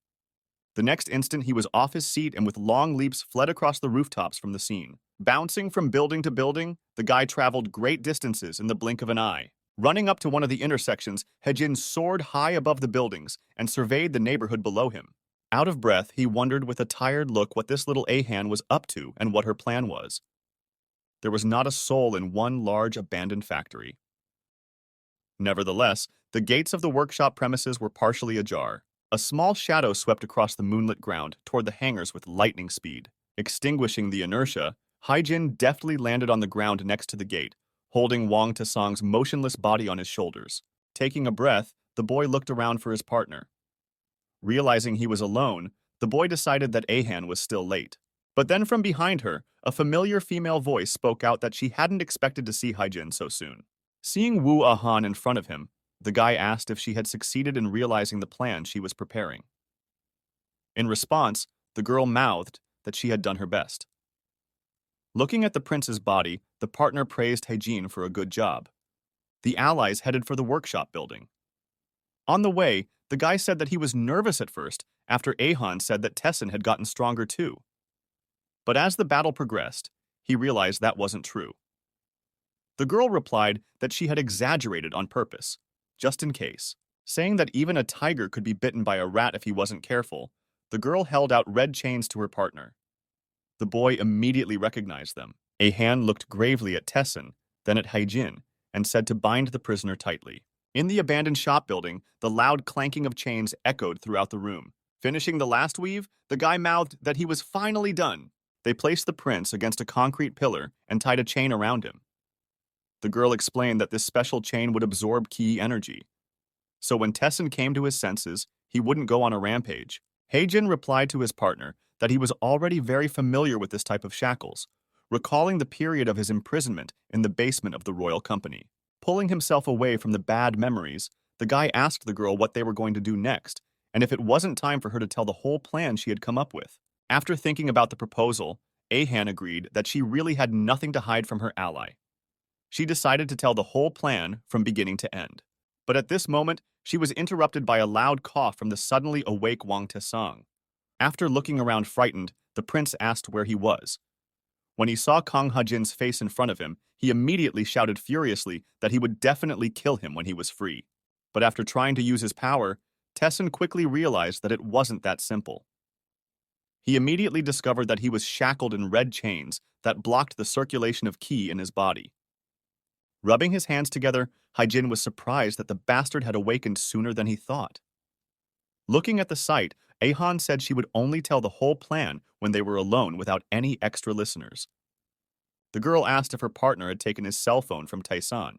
The next instant, he was off his seat and with long leaps fled across the rooftops from the scene. Bouncing from building to building, the guy traveled great distances in the blink of an eye. Running up to one of the intersections, Haejin soared high above the buildings and surveyed the neighborhood below him. Out of breath, he wondered with a tired look what this little Ahan was up to and what her plan was. There was not a soul in one large abandoned factory. Nevertheless, the gates of the workshop premises were partially ajar. A small shadow swept across the moonlit ground toward the hangars with lightning speed. Extinguishing the inertia, Haejin deftly landed on the ground next to the gate, holding Wang Tesang's motionless body on his shoulders. Taking a breath, the boy looked around for his partner. Realizing he was alone, the boy decided that Ahan was still late. But then from behind her, a familiar female voice spoke out that she hadn't expected to see Haejin so soon. Seeing Wu Ahan in front of him, the guy asked if she had succeeded in realizing the plan she was preparing. In response, the girl mouthed that she had done her best. Looking at the prince's body, the partner praised Haejin for a good job. The allies headed for the workshop building. On the way, the guy said that he was nervous at first after Ahan said that Tessin had gotten stronger too. But as the battle progressed, he realized that wasn't true. The girl replied that she had exaggerated on purpose, just in case. Saying that even a tiger could be bitten by a rat if he wasn't careful, the girl held out red chains to her partner. The boy immediately recognized them. Ahan looked gravely at Tessin, then at Haejin, and said to bind the prisoner tightly. In the abandoned shop building, the loud clanking of chains echoed throughout the room. Finishing the last weave, the guy mouthed that he was finally done. They placed the prince against a concrete pillar and tied a chain around him. The girl explained that this special chain would absorb ki energy. So when Tessin came to his senses, he wouldn't go on a rampage. Haejin replied to his partner that he was already very familiar with this type of shackles, recalling the period of his imprisonment in the basement of the royal company. Pulling himself away from the bad memories, the guy asked the girl what they were going to do next, and if it wasn't time for her to tell the whole plan she had come up with. After thinking about the proposal, Ahan agreed that she really had nothing to hide from her ally. She decided to tell the whole plan from beginning to end. But at this moment, she was interrupted by a loud cough from the suddenly awake Wang Tesang. After looking around frightened, the prince asked where he was. When he saw Kang Haejin's face in front of him, he immediately shouted furiously that he would definitely kill him when he was free. But after trying to use his power, Tessin quickly realized that it wasn't that simple. He immediately discovered that he was shackled in red chains that blocked the circulation of ki in his body. Rubbing his hands together, Haejin was surprised that the bastard had awakened sooner than he thought. Looking at the sight, Ahan said she would only tell the whole plan when they were alone without any extra listeners. The girl asked if her partner had taken his cell phone from Taisan.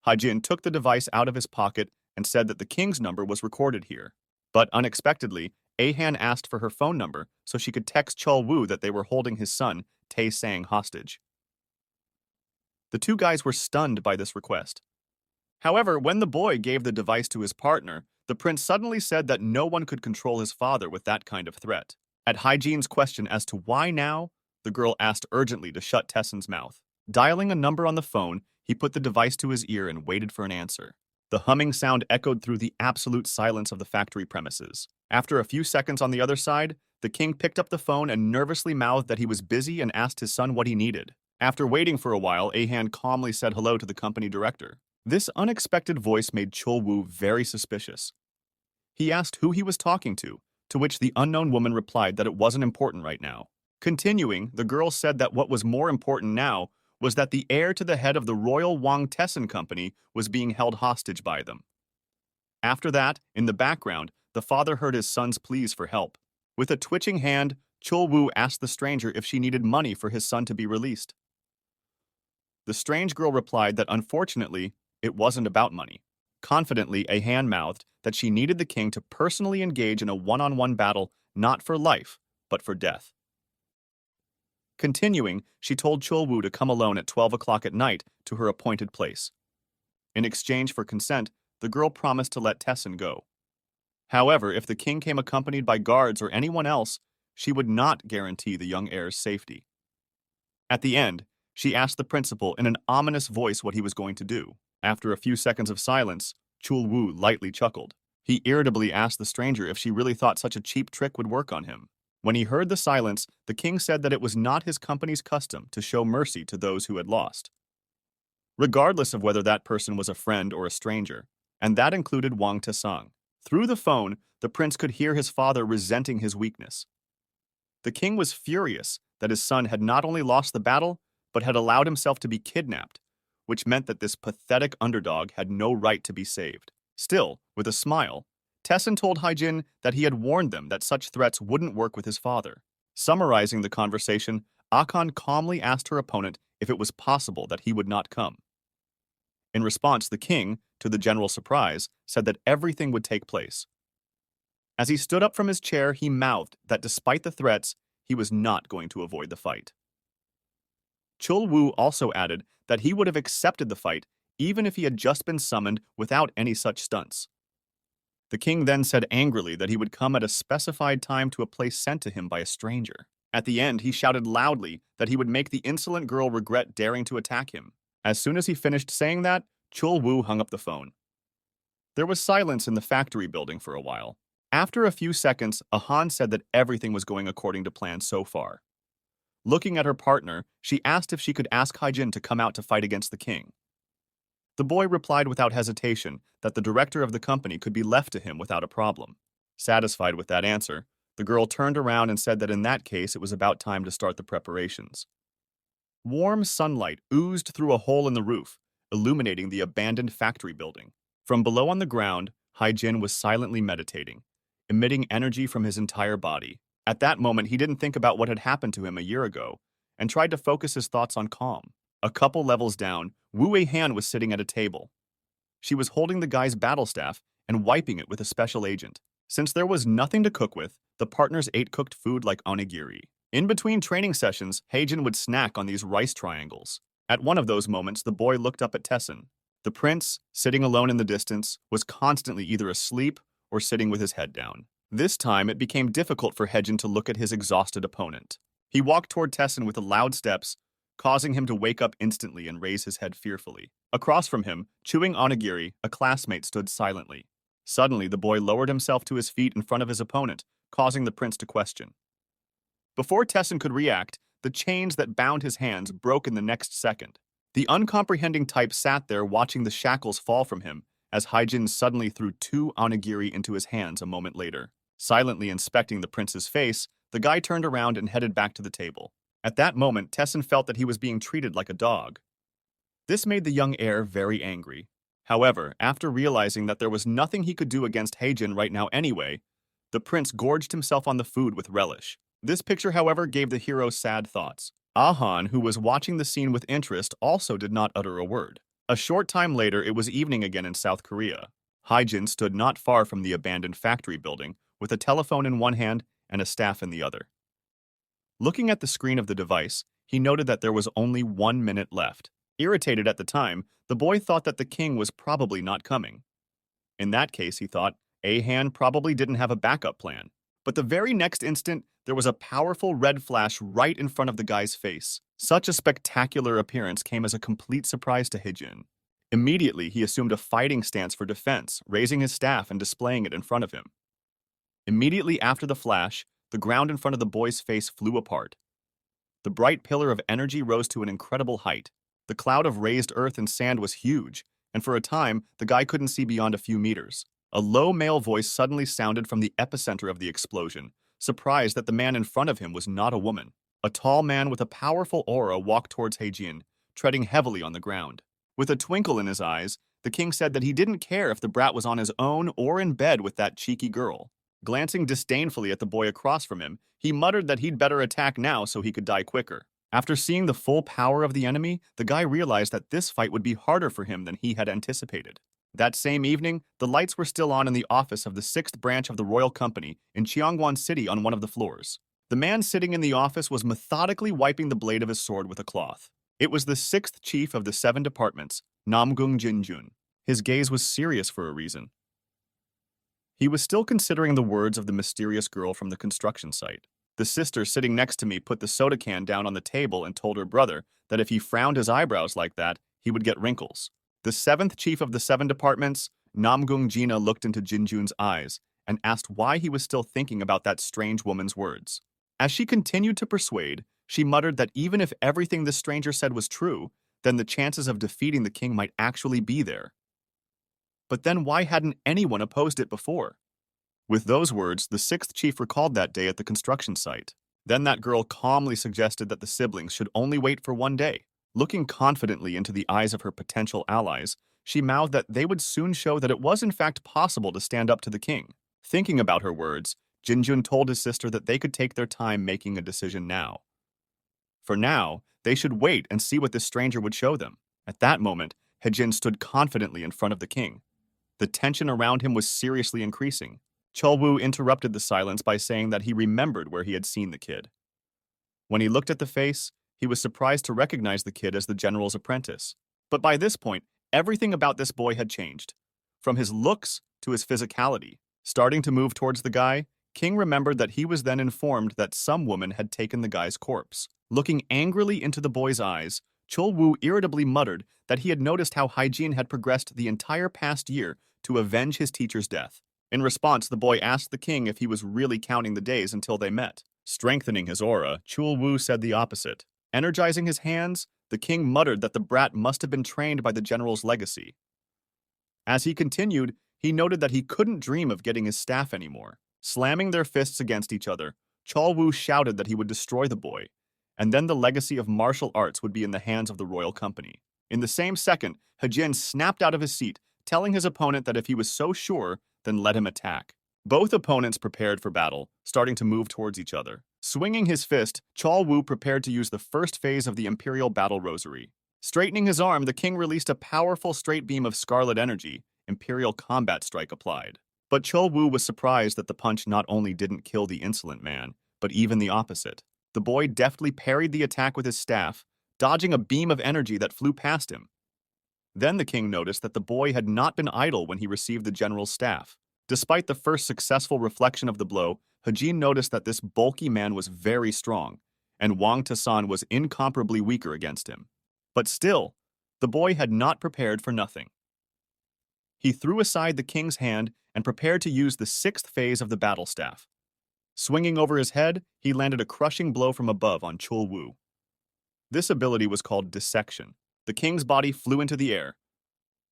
Haejin took the device out of his pocket and said that the king's number was recorded here. But unexpectedly, Ahan asked for her phone number so she could text Chul-woo that they were holding his son, Tae-sang, hostage. The two guys were stunned by this request. However, when the boy gave the device to his partner, the prince suddenly said that no one could control his father with that kind of threat. At Haejin's question as to why now, the girl asked urgently to shut Tessen's mouth. Dialing a number on the phone, he put the device to his ear and waited for an answer. The humming sound echoed through the absolute silence of the factory premises. After a few seconds on the other side, the king picked up the phone and nervously mouthed that he was busy and asked his son what he needed. After waiting for a while, Ahan calmly said hello to the company director. This unexpected voice made Chul-woo very suspicious. He asked who he was talking to which the unknown woman replied that it wasn't important right now. Continuing, the girl said that what was more important now was that the heir to the head of the Royal Wang Tessen Company was being held hostage by them. After that, in the background, the father heard his son's pleas for help. With a twitching hand, Chul-woo asked the stranger if she needed money for his son to be released. The strange girl replied that unfortunately, it wasn't about money. Confidently, Ahan mouthed that she needed the king to personally engage in a one-on-one battle not for life, but for death. Continuing, she told Chul-woo to come alone at 12 o'clock at night to her appointed place. In exchange for consent, the girl promised to let Tessen go. However, if the king came accompanied by guards or anyone else, she would not guarantee the young heir's safety. At the end, she asked the principal in an ominous voice what he was going to do. After a few seconds of silence, Chul-woo lightly chuckled. He irritably asked the stranger if she really thought such a cheap trick would work on him. When he heard the silence, the king said that it was not his company's custom to show mercy to those who had lost, regardless of whether that person was a friend or a stranger, and that included Wang Tesang. Through the phone, the prince could hear his father resenting his weakness. The king was furious that his son had not only lost the battle, but had allowed himself to be kidnapped, which meant that this pathetic underdog had no right to be saved. Still, with a smile, Tessen told Haejin that he had warned them that such threats wouldn't work with his father. Summarizing the conversation, Akan calmly asked her opponent if it was possible that he would not come. In response, the king, to the general surprise, said that everything would take place. As he stood up from his chair, he mouthed that despite the threats, he was not going to avoid the fight. Chul-woo also added that he would have accepted the fight even if he had just been summoned without any such stunts. The king then said angrily that he would come at a specified time to a place sent to him by a stranger. At the end, he shouted loudly that he would make the insolent girl regret daring to attack him. As soon as he finished saying that, Chul-woo hung up the phone. There was silence in the factory building for a while. After a few seconds, Ahan said that everything was going according to plan so far. Looking at her partner, she asked if she could ask Haejin to come out to fight against the king. The boy replied without hesitation that the director of the company could be left to him without a problem. Satisfied with that answer, the girl turned around and said that in that case it was about time to start the preparations. Warm sunlight oozed through a hole in the roof, illuminating the abandoned factory building. From below on the ground, Haejin was silently meditating, emitting energy from his entire body. At that moment, he didn't think about what had happened to him a year ago and tried to focus his thoughts on calm. A couple levels down, Wu Wei-han was sitting at a table. She was holding the guy's battle staff and wiping it with a special agent. Since there was nothing to cook with, the partners ate cooked food like onigiri. In between training sessions, Haejin would snack on these rice triangles. At one of those moments, the boy looked up at Tessen. The prince, sitting alone in the distance, was constantly either asleep or sitting with his head down. This time, it became difficult for Haejin to look at his exhausted opponent. He walked toward Tessen with loud steps, causing him to wake up instantly and raise his head fearfully. Across from him, chewing onigiri, a classmate stood silently. Suddenly, the boy lowered himself to his feet in front of his opponent, causing the prince to question. Before Tessen could react, the chains that bound his hands broke in the next second. The uncomprehending type sat there watching the shackles fall from him as Haejin suddenly threw 2 onigiri into his hands a moment later. Silently inspecting the prince's face, the guy turned around and headed back to the table. At that moment, Tessen felt that he was being treated like a dog. This made the young heir very angry. However, after realizing that there was nothing he could do against Haejin right now anyway, the prince gorged himself on the food with relish. This picture, however, gave the hero sad thoughts. Ahan, who was watching the scene with interest, also did not utter a word. A short time later, it was evening again in South Korea. Haejin stood not far from the abandoned factory building, with a telephone in one hand and a staff in the other. Looking at the screen of the device, he noted that there was only 1 minute left. Irritated at the time, the boy thought that the king was probably not coming. In that case, he thought, Ahan probably didn't have a backup plan. But the very next instant, there was a powerful red flash right in front of the guy's face. Such a spectacular appearance came as a complete surprise to Haejin. Immediately, he assumed a fighting stance for defense, raising his staff and displaying it in front of him. Immediately after the flash, the ground in front of the boy's face flew apart. The bright pillar of energy rose to an incredible height. The cloud of raised earth and sand was huge, and for a time, the guy couldn't see beyond a few meters. A low male voice suddenly sounded from the epicenter of the explosion, surprised that the man in front of him was not a woman. A tall man with a powerful aura walked towards Haejin, treading heavily on the ground. With a twinkle in his eyes, the king said that he didn't care if the brat was on his own or in bed with that cheeky girl. Glancing disdainfully at the boy across from him, he muttered that he'd better attack now so he could die quicker. After seeing the full power of the enemy, the guy realized that this fight would be harder for him than he had anticipated. That same evening, the lights were still on in the office of the 6th branch of the royal company in Cheongwon City on one of the floors. The man sitting in the office was methodically wiping the blade of his sword with a cloth. It was the 6th chief of the 7 departments, Namgung Jinjun. His gaze was serious for a reason. He was still considering the words of the mysterious girl from the construction site. The sister sitting next to me put the soda can down on the table and told her brother that if he frowned his eyebrows like that, he would get wrinkles. The 7th chief of the 7 departments, Namgung Jina, looked into Jinjun's eyes and asked why he was still thinking about that strange woman's words. As she continued to persuade, she muttered that even if everything this stranger said was true, then the chances of defeating the king might actually be there. But then why hadn't anyone opposed it before? With those words, the 6th chief recalled that day at the construction site. Then that girl calmly suggested that the siblings should only wait for one day. Looking confidently into the eyes of her potential allies, she mouthed that they would soon show that it was in fact possible to stand up to the king. Thinking about her words, Jinjun told his sister that they could take their time making a decision now. For now, they should wait and see what this stranger would show them. At that moment, Haejin stood confidently in front of the king. The tension around him was seriously increasing. Chulwoo interrupted the silence by saying that he remembered where he had seen the kid. When he looked at the face, he was surprised to recognize the kid as the general's apprentice. But by this point, everything about this boy had changed. From his looks to his physicality. Starting to move towards the guy, King remembered that he was then informed that some woman had taken the guy's corpse. Looking angrily into the boy's eyes, Chulwoo irritably muttered that he had noticed how Haejin had progressed the entire past year to avenge his teacher's death. In response, the boy asked the king if he was really counting the days until they met. Strengthening his aura, Chulwoo said the opposite. Energizing his hands, the king muttered that the brat must have been trained by the general's legacy. As he continued, he noted that he couldn't dream of getting his staff anymore. Slamming their fists against each other, Chulwoo shouted that he would destroy the boy, and then the legacy of martial arts would be in the hands of the royal company. In the same second, Haejin snapped out of his seat, telling his opponent that if he was so sure, then let him attack. Both opponents prepared for battle, starting to move towards each other. Swinging his fist, Chulwoo prepared to use the first phase of the Imperial Battle Rosary. Straightening his arm, the king released a powerful straight beam of scarlet energy, Imperial Combat Strike applied. But Chulwoo was surprised that the punch not only didn't kill the insolent man, but even the opposite. The boy deftly parried the attack with his staff, dodging a beam of energy that flew past him. Then the king noticed that the boy had not been idle when he received the general's staff. Despite the first successful reflection of the blow, Haejin noticed that this bulky man was very strong, and Wang Tasan was incomparably weaker against him. But still, the boy had not prepared for nothing. He threw aside the king's hand and prepared to use the 6th phase of the battle staff. Swinging over his head, he landed a crushing blow from above on Chulwoo. This ability was called dissection. The king's body flew into the air.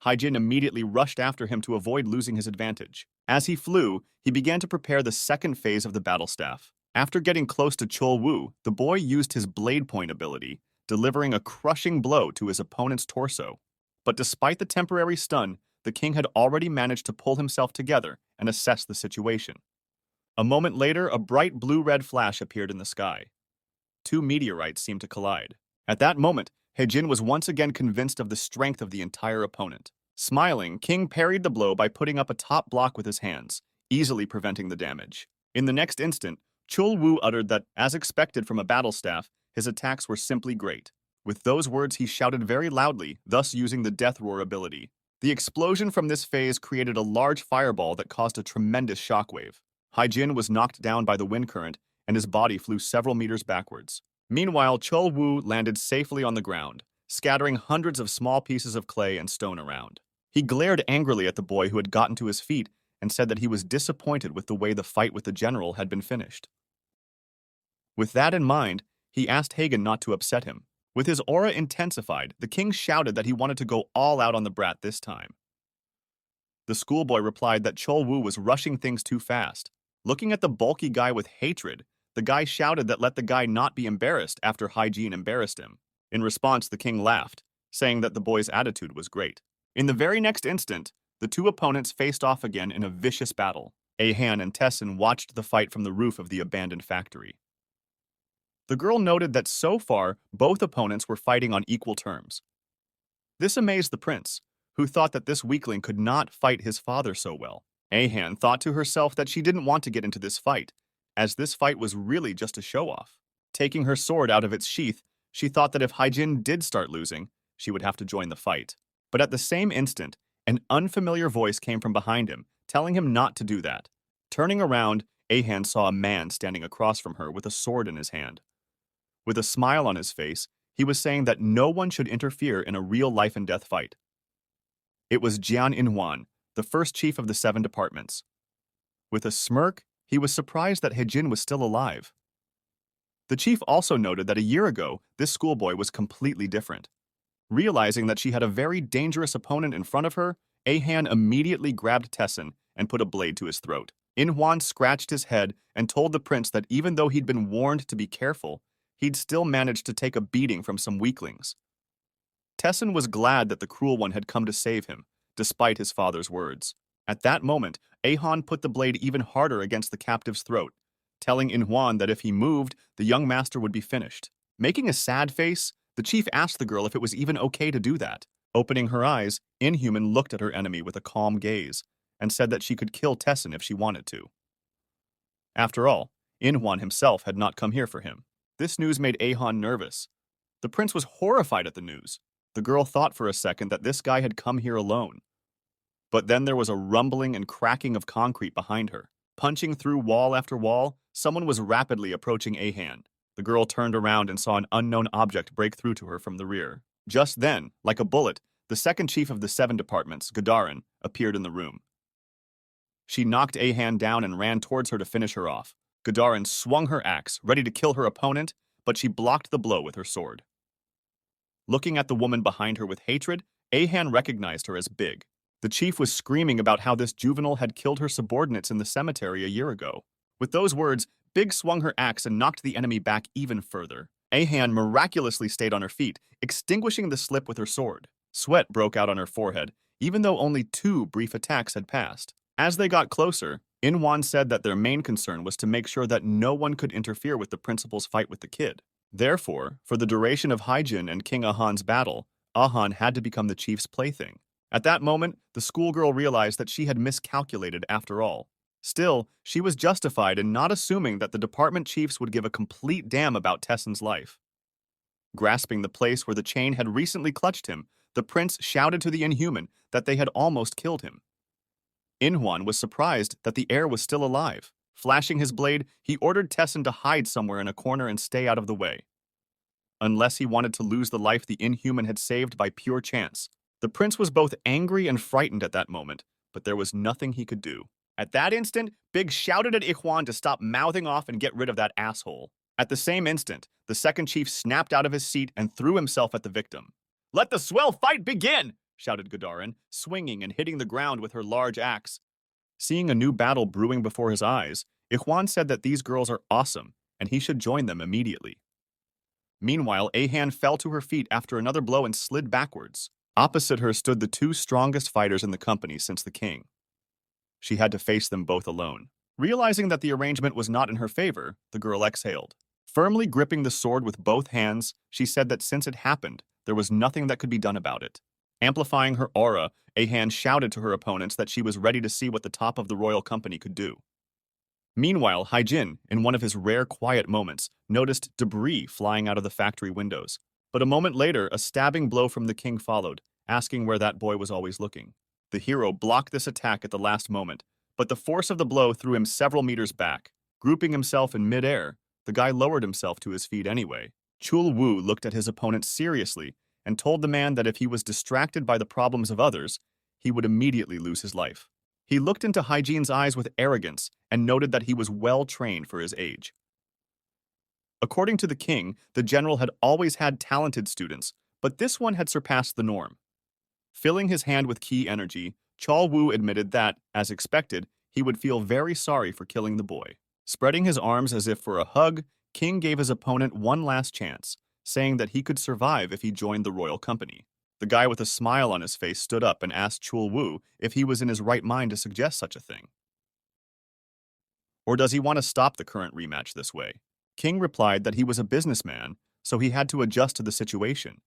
Haejin immediately rushed after him to avoid losing his advantage. As he flew, he began to prepare the 2nd phase of the battle staff. After getting close to Chulwoo, the boy used his blade point ability, delivering a crushing blow to his opponent's torso. But despite the temporary stun, the king had already managed to pull himself together and assess the situation. A moment later, a bright blue-red flash appeared in the sky. 2 meteorites seemed to collide. At that moment, Haejin was once again convinced of the strength of the entire opponent. Smiling, King parried the blow by putting up a top block with his hands, easily preventing the damage. In the next instant, Chulwoo uttered that, as expected from a battle staff, his attacks were simply great. With those words, he shouted very loudly, thus using the Death Roar ability. The explosion from this phase created a large fireball that caused a tremendous shockwave. Haejin was knocked down by the wind current and his body flew several meters backwards. Meanwhile, Chol Wu landed safely on the ground, scattering hundreds of small pieces of clay and stone around. He glared angrily at the boy who had gotten to his feet and said that he was disappointed with the way the fight with the general had been finished. With that in mind, he asked Hayin not to upset him. With his aura intensified, the king shouted that he wanted to go all out on the brat this time. The schoolboy replied that Chol Wu was rushing things too fast. Looking at the bulky guy with hatred, the guy shouted that let the guy not be embarrassed after Haejin embarrassed him. In response, the king laughed, saying that the boy's attitude was great. In the very next instant, the two opponents faced off again in a vicious battle. Hayin and Tessin watched the fight from the roof of the abandoned factory. The girl noted that so far, both opponents were fighting on equal terms. This amazed the prince, who thought that this weakling could not fight his father so well. Hayin thought to herself that she didn't want to get into this fight, as this fight was really just a show-off. Taking her sword out of its sheath, she thought that if Haejin did start losing, she would have to join the fight. But at the same instant, an unfamiliar voice came from behind him, telling him not to do that. Turning around, Hayin saw a man standing across from her with a sword in his hand. With a smile on his face, he was saying that no one should interfere in a real life-and-death fight. It was Jian Inhuan, the first chief of the 7 departments. With a smirk, he was surprised that Haejin was still alive. The chief also noted that a year ago, this schoolboy was completely different. Realizing that she had a very dangerous opponent in front of her, Hayin immediately grabbed Tessin and put a blade to his throat. Inhuan scratched his head and told the prince that even though he'd been warned to be careful, he'd still managed to take a beating from some weaklings. Tessin was glad that the cruel one had come to save him, despite his father's words. At that moment, Hayin put the blade even harder against the captive's throat, telling Inhuan that if he moved, the young master would be finished. Making a sad face, the chief asked the girl if it was even okay to do that. Opening her eyes, Inhuman looked at her enemy with a calm gaze and said that she could kill Tessin if she wanted to. After all, Inhuan himself had not come here for him. This news made Hayin nervous. The prince was horrified at the news. The girl thought for a second that this guy had come here alone. But then there was a rumbling and cracking of concrete behind her. Punching through wall after wall, someone was rapidly approaching Hayin. The girl turned around and saw an unknown object break through to her from the rear. Just then, like a bullet, the second chief of the 7 departments, Gadarin, appeared in the room. She knocked Hayin down and ran towards her to finish her off. Gadarin swung her axe, ready to kill her opponent, but she blocked the blow with her sword. Looking at the woman behind her with hatred, Hayin recognized her as Big. The chief was screaming about how this juvenile had killed her subordinates in the cemetery a year ago. With those words, Big swung her axe and knocked the enemy back even further. Hayin miraculously stayed on her feet, extinguishing the slip with her sword. Sweat broke out on her forehead, even though only 2 brief attacks had passed. As they got closer, Inhuan said that their main concern was to make sure that no one could interfere with the principal's fight with the kid. Therefore, for the duration of Haejin and King Ahan's battle, Ahan had to become the chief's plaything. At that moment, the schoolgirl realized that she had miscalculated after all. Still, she was justified in not assuming that the department chiefs would give a complete damn about Tessin's life. Grasping the place where the chain had recently clutched him, the prince shouted to the Inhuman that they had almost killed him. Inhuan was surprised that the heir was still alive. Flashing his blade, he ordered Tessin to hide somewhere in a corner and stay out of the way. Unless he wanted to lose the life the Inhuman had saved by pure chance. The prince was both angry and frightened at that moment, but there was nothing he could do. At that instant, Big shouted at Inhuan to stop mouthing off and get rid of that asshole. At the same instant, the second chief snapped out of his seat and threw himself at the victim. "Let the swell fight begin!" shouted Gadarin, swinging and hitting the ground with her large axe. Seeing a new battle brewing before his eyes, Inhuan said that these girls are awesome, and he should join them immediately. Meanwhile, Hayin fell to her feet after another blow and slid backwards. Opposite her stood the 2 strongest fighters in the company since the king. She had to face them both alone. Realizing that the arrangement was not in her favor, the girl exhaled. Firmly gripping the sword with both hands, she said that since it happened, there was nothing that could be done about it. Amplifying her aura, Hayin shouted to her opponents that she was ready to see what the top of the royal company could do. Meanwhile, Haejin, in one of his rare quiet moments, noticed debris flying out of the factory windows. But a moment later, a stabbing blow from the king followed, asking where that boy was always looking. The hero blocked this attack at the last moment, but the force of the blow threw him several meters back. Grouping himself in midair, the guy lowered himself to his feet anyway. Chul Wu looked at his opponent seriously and told the man that if he was distracted by the problems of others, he would immediately lose his life. He looked into Haejin's eyes with arrogance and noted that he was well trained for his age. According to the king, the general had always had talented students, but this one had surpassed the norm. Filling his hand with ki energy, Chul Wu admitted that, as expected, he would feel very sorry for killing the boy. Spreading his arms as if for a hug, King gave his opponent one last chance, saying that he could survive if he joined the royal company. The guy with a smile on his face stood up and asked Chul Wu if he was in his right mind to suggest such a thing. Or does he want to stop the current rematch this way? King replied that he was a businessman, so he had to adjust to the situation.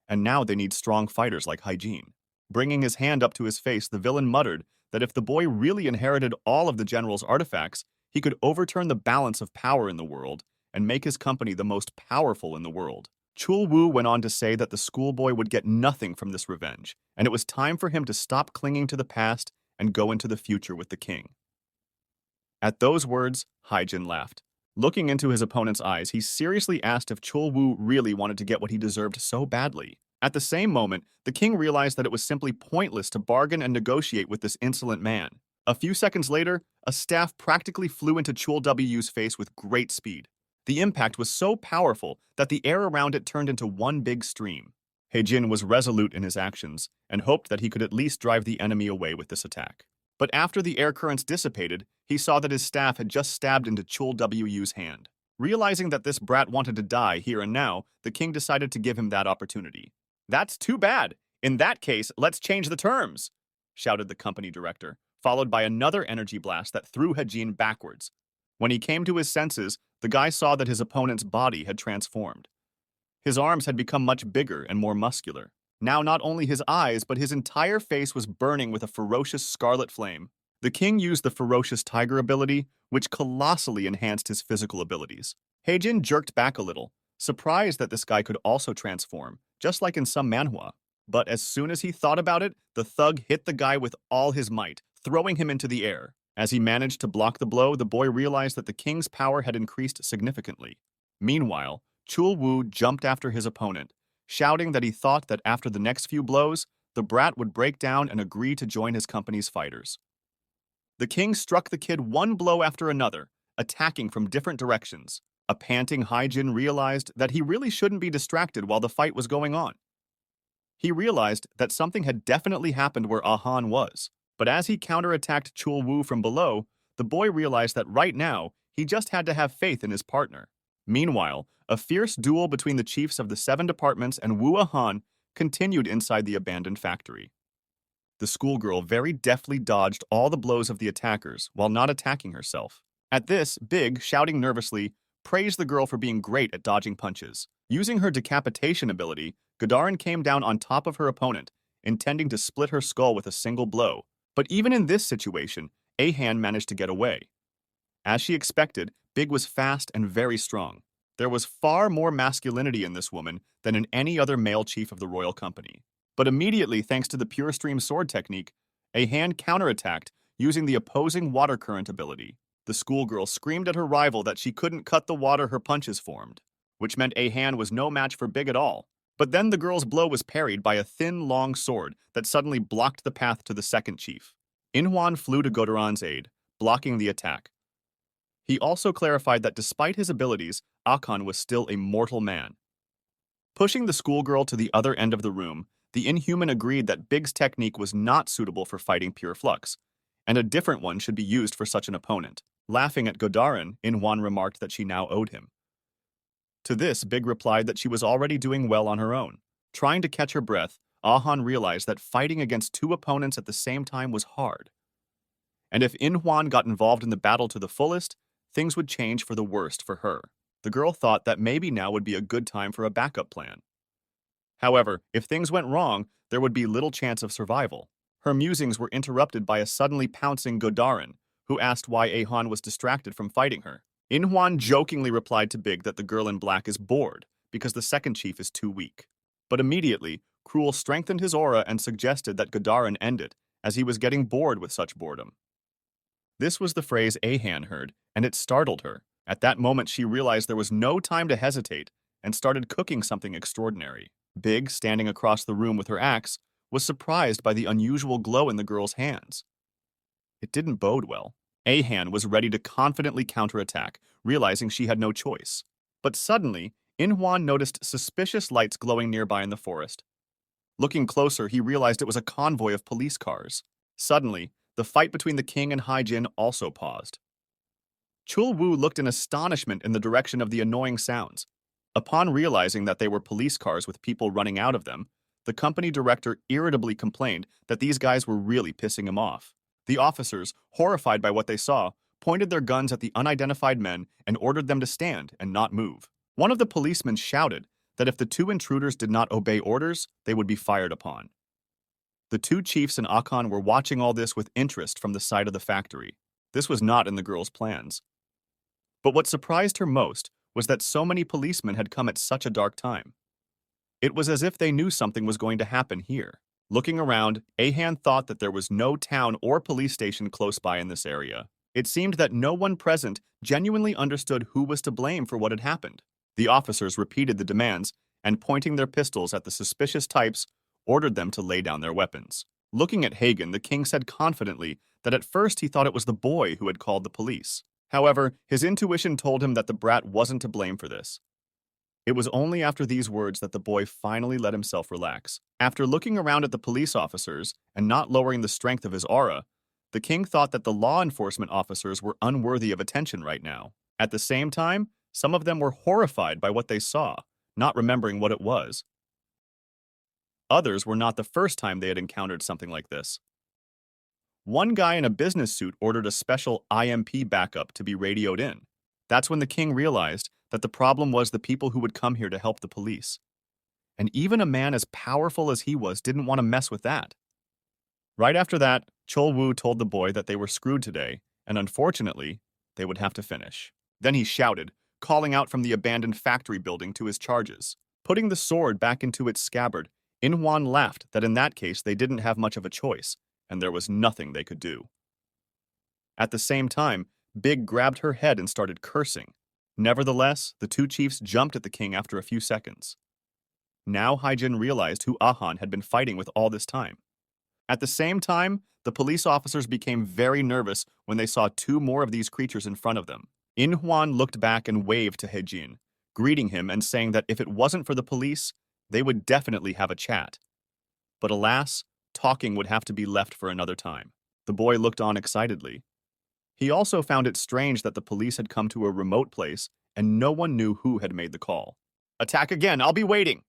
And now they need strong fighters like Haejin. Bringing his hand up to his face, the villain muttered that if the boy really inherited all of the general's artifacts, he could overturn the balance of power in the world and make his company the most powerful in the world. Chul Wu went on to say that the schoolboy would get nothing from this revenge, and it was time for him to stop clinging to the past and go into the future with the king. At those words, Haejin laughed. Looking into his opponent's eyes, he seriously asked if Chul Wu really wanted to get what he deserved so badly. At the same moment, the king realized that it was simply pointless to bargain and negotiate with this insolent man. A few seconds later, a staff practically flew into Chul Wu's face with great speed. The impact was so powerful that the air around it turned into one big stream. Haejin was resolute in his actions and hoped that he could at least drive the enemy away with this attack. But after the air currents dissipated, he saw that his staff had just stabbed into Chul Wu's hand. Realizing that this brat wanted to die here and now, the king decided to give him that opportunity. "That's too bad. In that case, let's change the terms," shouted the company director, followed by another energy blast that threw Haejin backwards. When he came to his senses, the guy saw that his opponent's body had transformed. His arms had become much bigger and more muscular. Now not only his eyes, but his entire face was burning with a ferocious scarlet flame. The king used the ferocious tiger ability, which colossally enhanced his physical abilities. Haejin jerked back a little, surprised that this guy could also transform, just like in some manhwa. But as soon as he thought about it, the thug hit the guy with all his might, throwing him into the air. As he managed to block the blow, the boy realized that the king's power had increased significantly. Meanwhile, Chul Wu jumped after his opponent, shouting that he thought that after the next few blows, the brat would break down and agree to join his company's fighters. The king struck the kid one blow after another, attacking from different directions. A panting Haejin realized that he really shouldn't be distracted while the fight was going on. He realized that something had definitely happened where Ahan was, but as he counterattacked Chul Wu from below, the boy realized that right now, he just had to have faith in his partner. Meanwhile, a fierce duel between the chiefs of the 7 departments and Wu Ahan continued inside the abandoned factory. The schoolgirl very deftly dodged all the blows of the attackers while not attacking herself. At this, Big, shouting nervously, praised the girl for being great at dodging punches. Using her decapitation ability, Gadarin came down on top of her opponent, intending to split her skull with a single blow. But even in this situation, Ahan managed to get away. As she expected, Big was fast and very strong. There was far more masculinity in this woman than in any other male chief of the royal company. But immediately, thanks to the pure stream sword technique, Ahan counterattacked using the opposing water current ability. The schoolgirl screamed at her rival that she couldn't cut the water her punches formed, which meant Ahan was no match for Big at all. But then the girl's blow was parried by a thin, long sword that suddenly blocked the path to the second chief. Inhuan flew to Godaran's aid, blocking the attack. He also clarified that despite his abilities, Akan was still a mortal man. Pushing the schoolgirl to the other end of the room, the Inhuman agreed that Big's technique was not suitable for fighting pure flux, and a different one should be used for such an opponent. Laughing at Godaran, Inhuan remarked that she now owed him. To this, Big replied that she was already doing well on her own. Trying to catch her breath, Ahan realized that fighting against 2 opponents at the same time was hard. And if Inhuan got involved in the battle to the fullest, things would change for the worst for her. The girl thought that maybe now would be a good time for a backup plan. However, if things went wrong, there would be little chance of survival. Her musings were interrupted by a suddenly pouncing Godaran, who asked why Ahan was distracted from fighting her. Inhuan jokingly replied to Big that the girl in black is bored because the second chief is too weak. But immediately, Cruel strengthened his aura and suggested that Godaran end it, as he was getting bored with such boredom. This was the phrase Ahan heard, and it startled her. At that moment, she realized there was no time to hesitate and started cooking something extraordinary. Big, standing across the room with her axe, was surprised by the unusual glow in the girl's hands. It didn't bode well. Ahan was ready to confidently counterattack, realizing she had no choice. But suddenly, Inhuan noticed suspicious lights glowing nearby in the forest. Looking closer, he realized it was a convoy of police cars. Suddenly, the fight between the king and Haejin also paused. Chul Wu looked in astonishment in the direction of the annoying sounds. Upon realizing that they were police cars with people running out of them, the company director irritably complained that these guys were really pissing him off. The officers, horrified by what they saw, pointed their guns at the unidentified men and ordered them to stand and not move. One of the policemen shouted that if the two intruders did not obey orders, they would be fired upon. The two chiefs and Akan were watching all this with interest from the side of the factory. This was not in the girl's plans. But what surprised her most was that so many policemen had come at such a dark time. It was as if they knew something was going to happen here. Looking around, Ahan thought that there was no town or police station close by in this area. It seemed that no one present genuinely understood who was to blame for what had happened. The officers repeated the demands and, pointing their pistols at the suspicious types, ordered them to lay down their weapons. Looking at Hagen, the king said confidently that at first he thought it was the boy who had called the police. However, his intuition told him that the brat wasn't to blame for this. It was only after these words that the boy finally let himself relax. After looking around at the police officers and not lowering the strength of his aura, the king thought that the law enforcement officers were unworthy of attention right now. At the same time, some of them were horrified by what they saw, not remembering what it was. Others were not the first time they had encountered something like this. One guy in a business suit ordered a special IMP backup to be radioed in. That's when the king realized that the problem was the people who would come here to help the police. And even a man as powerful as he was didn't want to mess with that. Right after that, Chol Wu told the boy that they were screwed today, and unfortunately, they would have to finish. Then he shouted, calling out from the abandoned factory building to his charges. Putting the sword back into its scabbard, Inhuan laughed that in that case they didn't have much of a choice, and there was nothing they could do. At the same time, Big grabbed her head and started cursing. Nevertheless, the two chiefs jumped at the king after a few seconds. Now Haijin realized who Ahan had been fighting with all this time. At the same time, the police officers became very nervous when they saw two more of these creatures in front of them. Inhuan looked back and waved to Haejin, greeting him and saying that if it wasn't for the police, they would definitely have a chat. But alas, talking would have to be left for another time. The boy looked on excitedly. He also found it strange that the police had come to a remote place and no one knew who had made the call. "Attack again, I'll be waiting!"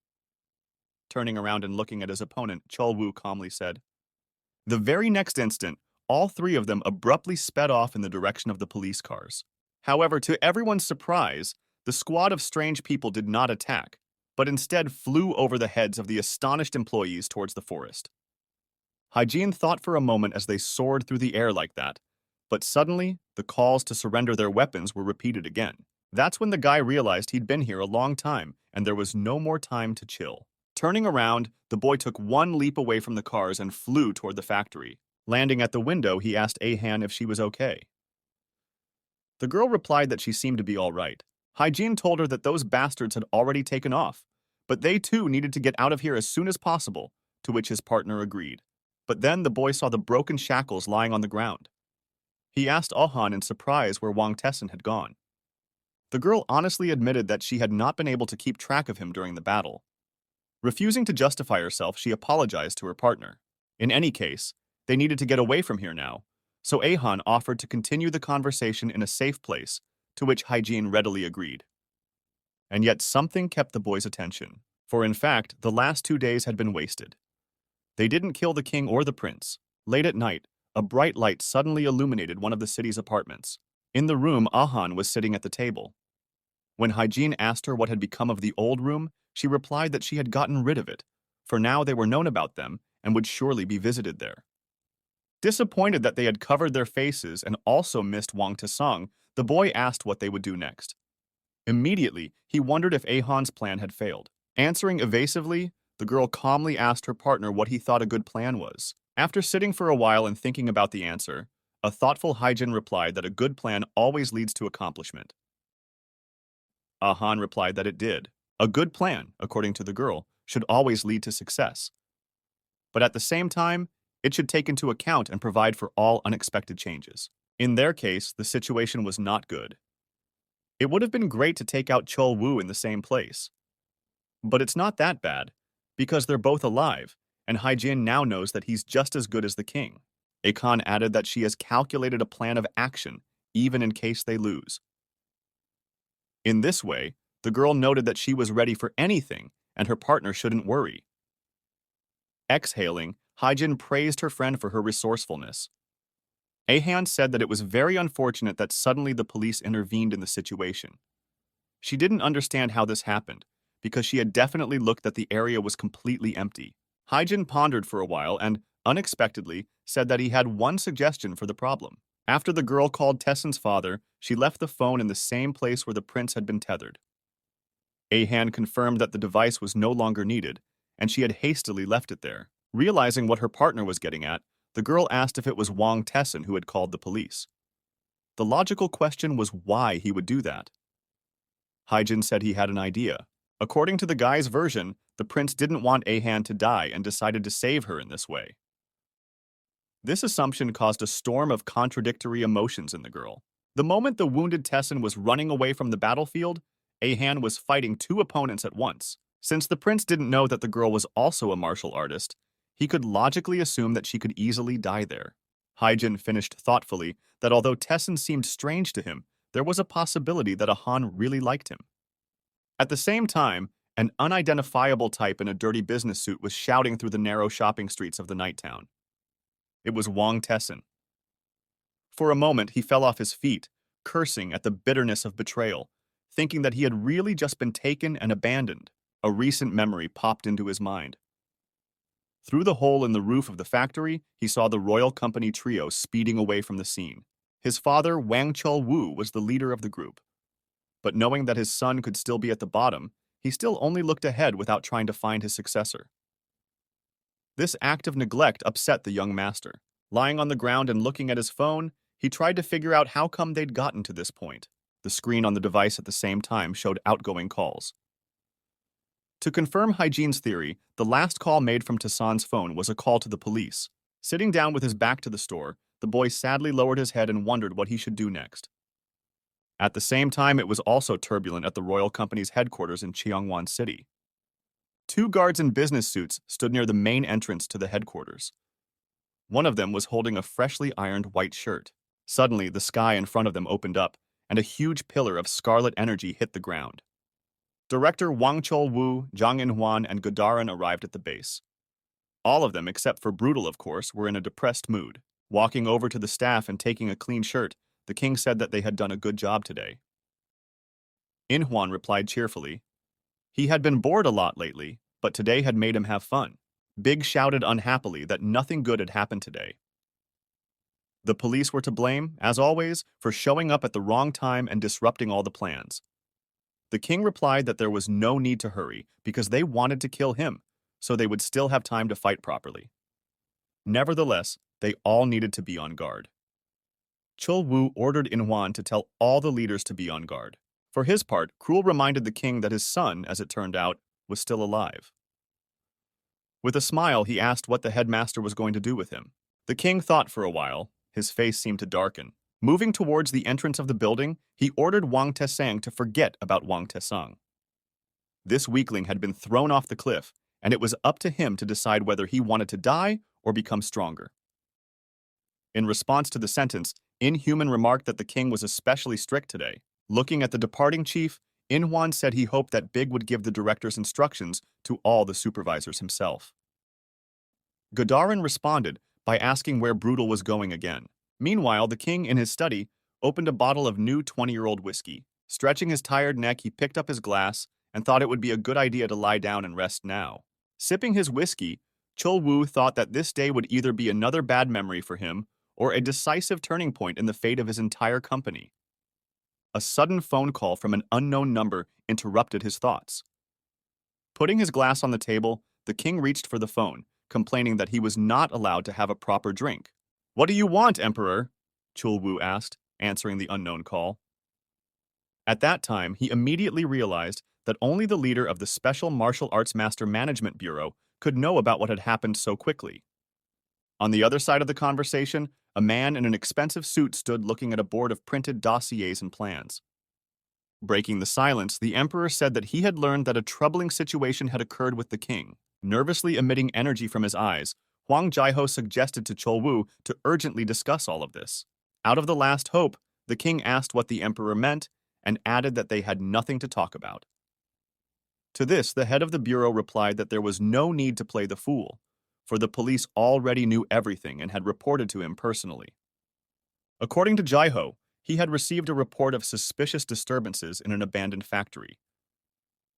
Turning around and looking at his opponent, Chol Wu calmly said. The very next instant, all three of them abruptly sped off in the direction of the police cars. However, to everyone's surprise, the squad of strange people did not attack, but instead flew over the heads of the astonished employees towards the forest. Haijin thought for a moment as they soared through the air like that, but suddenly, the calls to surrender their weapons were repeated again. That's when the guy realized he'd been here a long time, and there was no more time to chill. Turning around, the boy took one leap away from the cars and flew toward the factory. Landing at the window, he asked Ahan if she was okay. The girl replied that she seemed to be all right. Haijin told her that those bastards had already taken off, but they too needed to get out of here as soon as possible, to which his partner agreed. But then the boy saw the broken shackles lying on the ground. He asked Ahan in surprise where Wang Tessin had gone. The girl honestly admitted that she had not been able to keep track of him during the battle. Refusing to justify herself, she apologized to her partner. In any case, they needed to get away from here now, so Ahan offered to continue the conversation in a safe place, to which Haijin readily agreed. And yet something kept the boy's attention, for in fact, the last 2 days had been wasted. They didn't kill the king or the prince. Late at night, a bright light suddenly illuminated one of the city's apartments. In the room, Ahan was sitting at the table. When Haijin asked her what had become of the old room, she replied that she had gotten rid of it, for now they were known about them and would surely be visited there. Disappointed that they had covered their faces and also missed Wang Tesang, the boy asked what they would do next. Immediately, he wondered if Ahan's plan had failed. Answering evasively, the girl calmly asked her partner what he thought a good plan was. After sitting for a while and thinking about the answer, A thoughtful Haejin replied that a good plan always leads to accomplishment. Han replied that it did. A good plan, according to the girl, should always lead to success. But at the same time, it should take into account and provide for all unexpected changes. In their case, the situation was not good. It would have been great to take out Chol Woo in the same place. But it's not that bad, because they're both alive, and Haejin now knows that he's just as good as the king. Akon added that she has calculated a plan of action, even in case they lose. In this way, the girl noted that she was ready for anything, and her partner shouldn't worry. Exhaling, Haejin praised her friend for her resourcefulness. Ahan said that it was very unfortunate that suddenly the police intervened in the situation. She didn't understand how this happened, because she had definitely looked that the area was completely empty. Haejin pondered for a while and, unexpectedly, said that he had one suggestion for the problem. After the girl called Tessen's father, she left the phone in the same place where the prince had been tethered. Ahan confirmed that the device was no longer needed, and she had hastily left it there. Realizing what her partner was getting at, the girl asked if it was Wang Tessen who had called the police. The logical question was why he would do that. Haejin said he had an idea. According to the guy's version, the prince didn't want Ahan to die and decided to save her in this way. This assumption caused a storm of contradictory emotions in the girl. The moment the wounded Tessen was running away from the battlefield, Ahan was fighting two opponents at once. Since the prince didn't know that the girl was also a martial artist, he could logically assume that she could easily die there. Haejin finished thoughtfully that although Tessen seemed strange to him, there was a possibility that Han really liked him. At the same time, an unidentifiable type in a dirty business suit was shouting through the narrow shopping streets of the night town. It was Wang Tessen. For a moment, he fell off his feet, cursing at the bitterness of betrayal, thinking that he had really just been taken and abandoned. A recent memory popped into his mind. Through the hole in the roof of the factory, he saw the royal company trio speeding away from the scene. His father, Wang Chol Woo, was the leader of the group. But knowing that his son could still be at the bottom, he still only looked ahead without trying to find his successor. This act of neglect upset the young master. Lying on the ground and looking at his phone, he tried to figure out how come they'd gotten to this point. The screen on the device at the same time showed outgoing calls. To confirm Haejin's theory, the last call made from Tassan's phone was a call to the police. Sitting down with his back to the store, the boy sadly lowered his head and wondered what he should do next. At the same time, it was also turbulent at the royal company's headquarters in Cheongwon City. Two guards in business suits stood near the main entrance to the headquarters. One of them was holding a freshly ironed white shirt. Suddenly, the sky in front of them opened up, and a huge pillar of scarlet energy hit the ground. Director Wang Chol Woo, Jang In-hwan, and Godaran arrived at the base. All of them, except for Brutal, of course, were in a depressed mood. Walking over to the staff and taking a clean shirt, the king said that they had done a good job today. In-hwan replied cheerfully. He had been bored a lot lately, but today had made him have fun. Big shouted unhappily that nothing good had happened today. The police were to blame, as always, for showing up at the wrong time and disrupting all the plans. The king replied that there was no need to hurry because they wanted to kill him, so they would still have time to fight properly. Nevertheless, they all needed to be on guard. Chol Woo ordered In-hwan to tell all the leaders to be on guard. For his part, Krul reminded the king that his son, as it turned out, was still alive. With a smile, he asked what the headmaster was going to do with him. The king thought for a while. His face seemed to darken. Moving towards the entrance of the building, he ordered Wang Tesang to forget about Wang Tesang. This weakling had been thrown off the cliff, and it was up to him to decide whether he wanted to die or become stronger. In response to the sentence, Inhuman remarked that the king was especially strict today. Looking at the departing chief, In-hwan said he hoped that Big would give the director's instructions to all the supervisors himself. Godaran responded by asking where Brutal was going again. Meanwhile, the king, in his study, opened a bottle of new 20-year-old whiskey. Stretching his tired neck, he picked up his glass and thought it would be a good idea to lie down and rest now. Sipping his whiskey, Chol Woo thought that this day would either be another bad memory for him or a decisive turning point in the fate of his entire company. A sudden phone call from an unknown number interrupted his thoughts. Putting his glass on the table, the king reached for the phone, complaining that he was not allowed to have a proper drink. "What do you want, Emperor?" Chul-woo asked, answering the unknown call. At that time, he immediately realized that only the leader of the Special Martial Arts Master Management Bureau could know about what had happened so quickly. On the other side of the conversation, a man in an expensive suit stood looking at a board of printed dossiers and plans. Breaking the silence, the emperor said that he had learned that a troubling situation had occurred with the king. Nervously emitting energy from his eyes, Huang Jaiho suggested to Chol-woo to urgently discuss all of this. Out of the last hope, the king asked what the emperor meant and added that they had nothing to talk about. To this, the head of the bureau replied that there was no need to play the fool, for the police already knew everything and had reported to him personally. According to Jaiho, he had received a report of suspicious disturbances in an abandoned factory.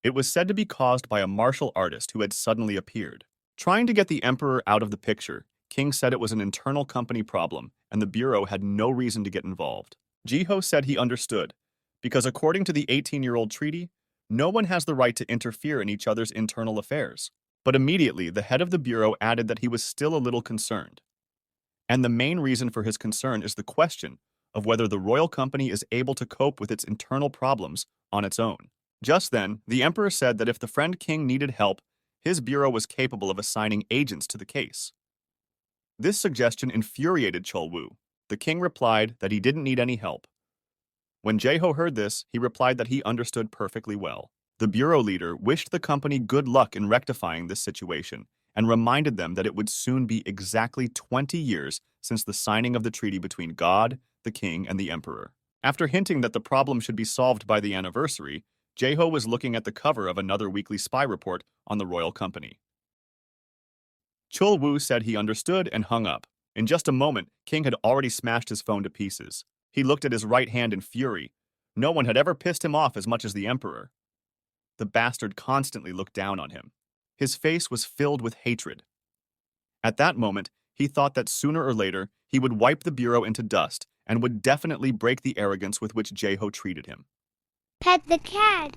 It was said to be caused by a martial artist who had suddenly appeared. Trying to get the emperor out of the picture, King said it was an internal company problem and the bureau had no reason to get involved. Jiho said he understood, because according to the 18-year-old treaty, no one has the right to interfere in each other's internal affairs. But immediately, the head of the bureau added that he was still a little concerned. And the main reason for his concern is the question of whether the royal company is able to cope with its internal problems on its own. Just then, the emperor said that if the friend King needed help, his bureau was capable of assigning agents to the case. This suggestion infuriated Chol-woo. The king replied that he didn't need any help. When Jaeho heard this, he replied that he understood perfectly well. The bureau leader wished the company good luck in rectifying this situation and reminded them that it would soon be exactly 20 years since the signing of the treaty between God, the king, and the emperor. After hinting that the problem should be solved by the anniversary, Jaeho was looking at the cover of another weekly spy report on the royal company. Chul-woo said he understood and hung up. In just a moment, King had already smashed his phone to pieces. He looked at his right hand in fury. No one had ever pissed him off as much as the emperor. The bastard constantly looked down on him. His face was filled with hatred. At that moment, he thought that sooner or later he would wipe the bureau into dust and would definitely break the arrogance with which Jaeho treated him. Pet the cat.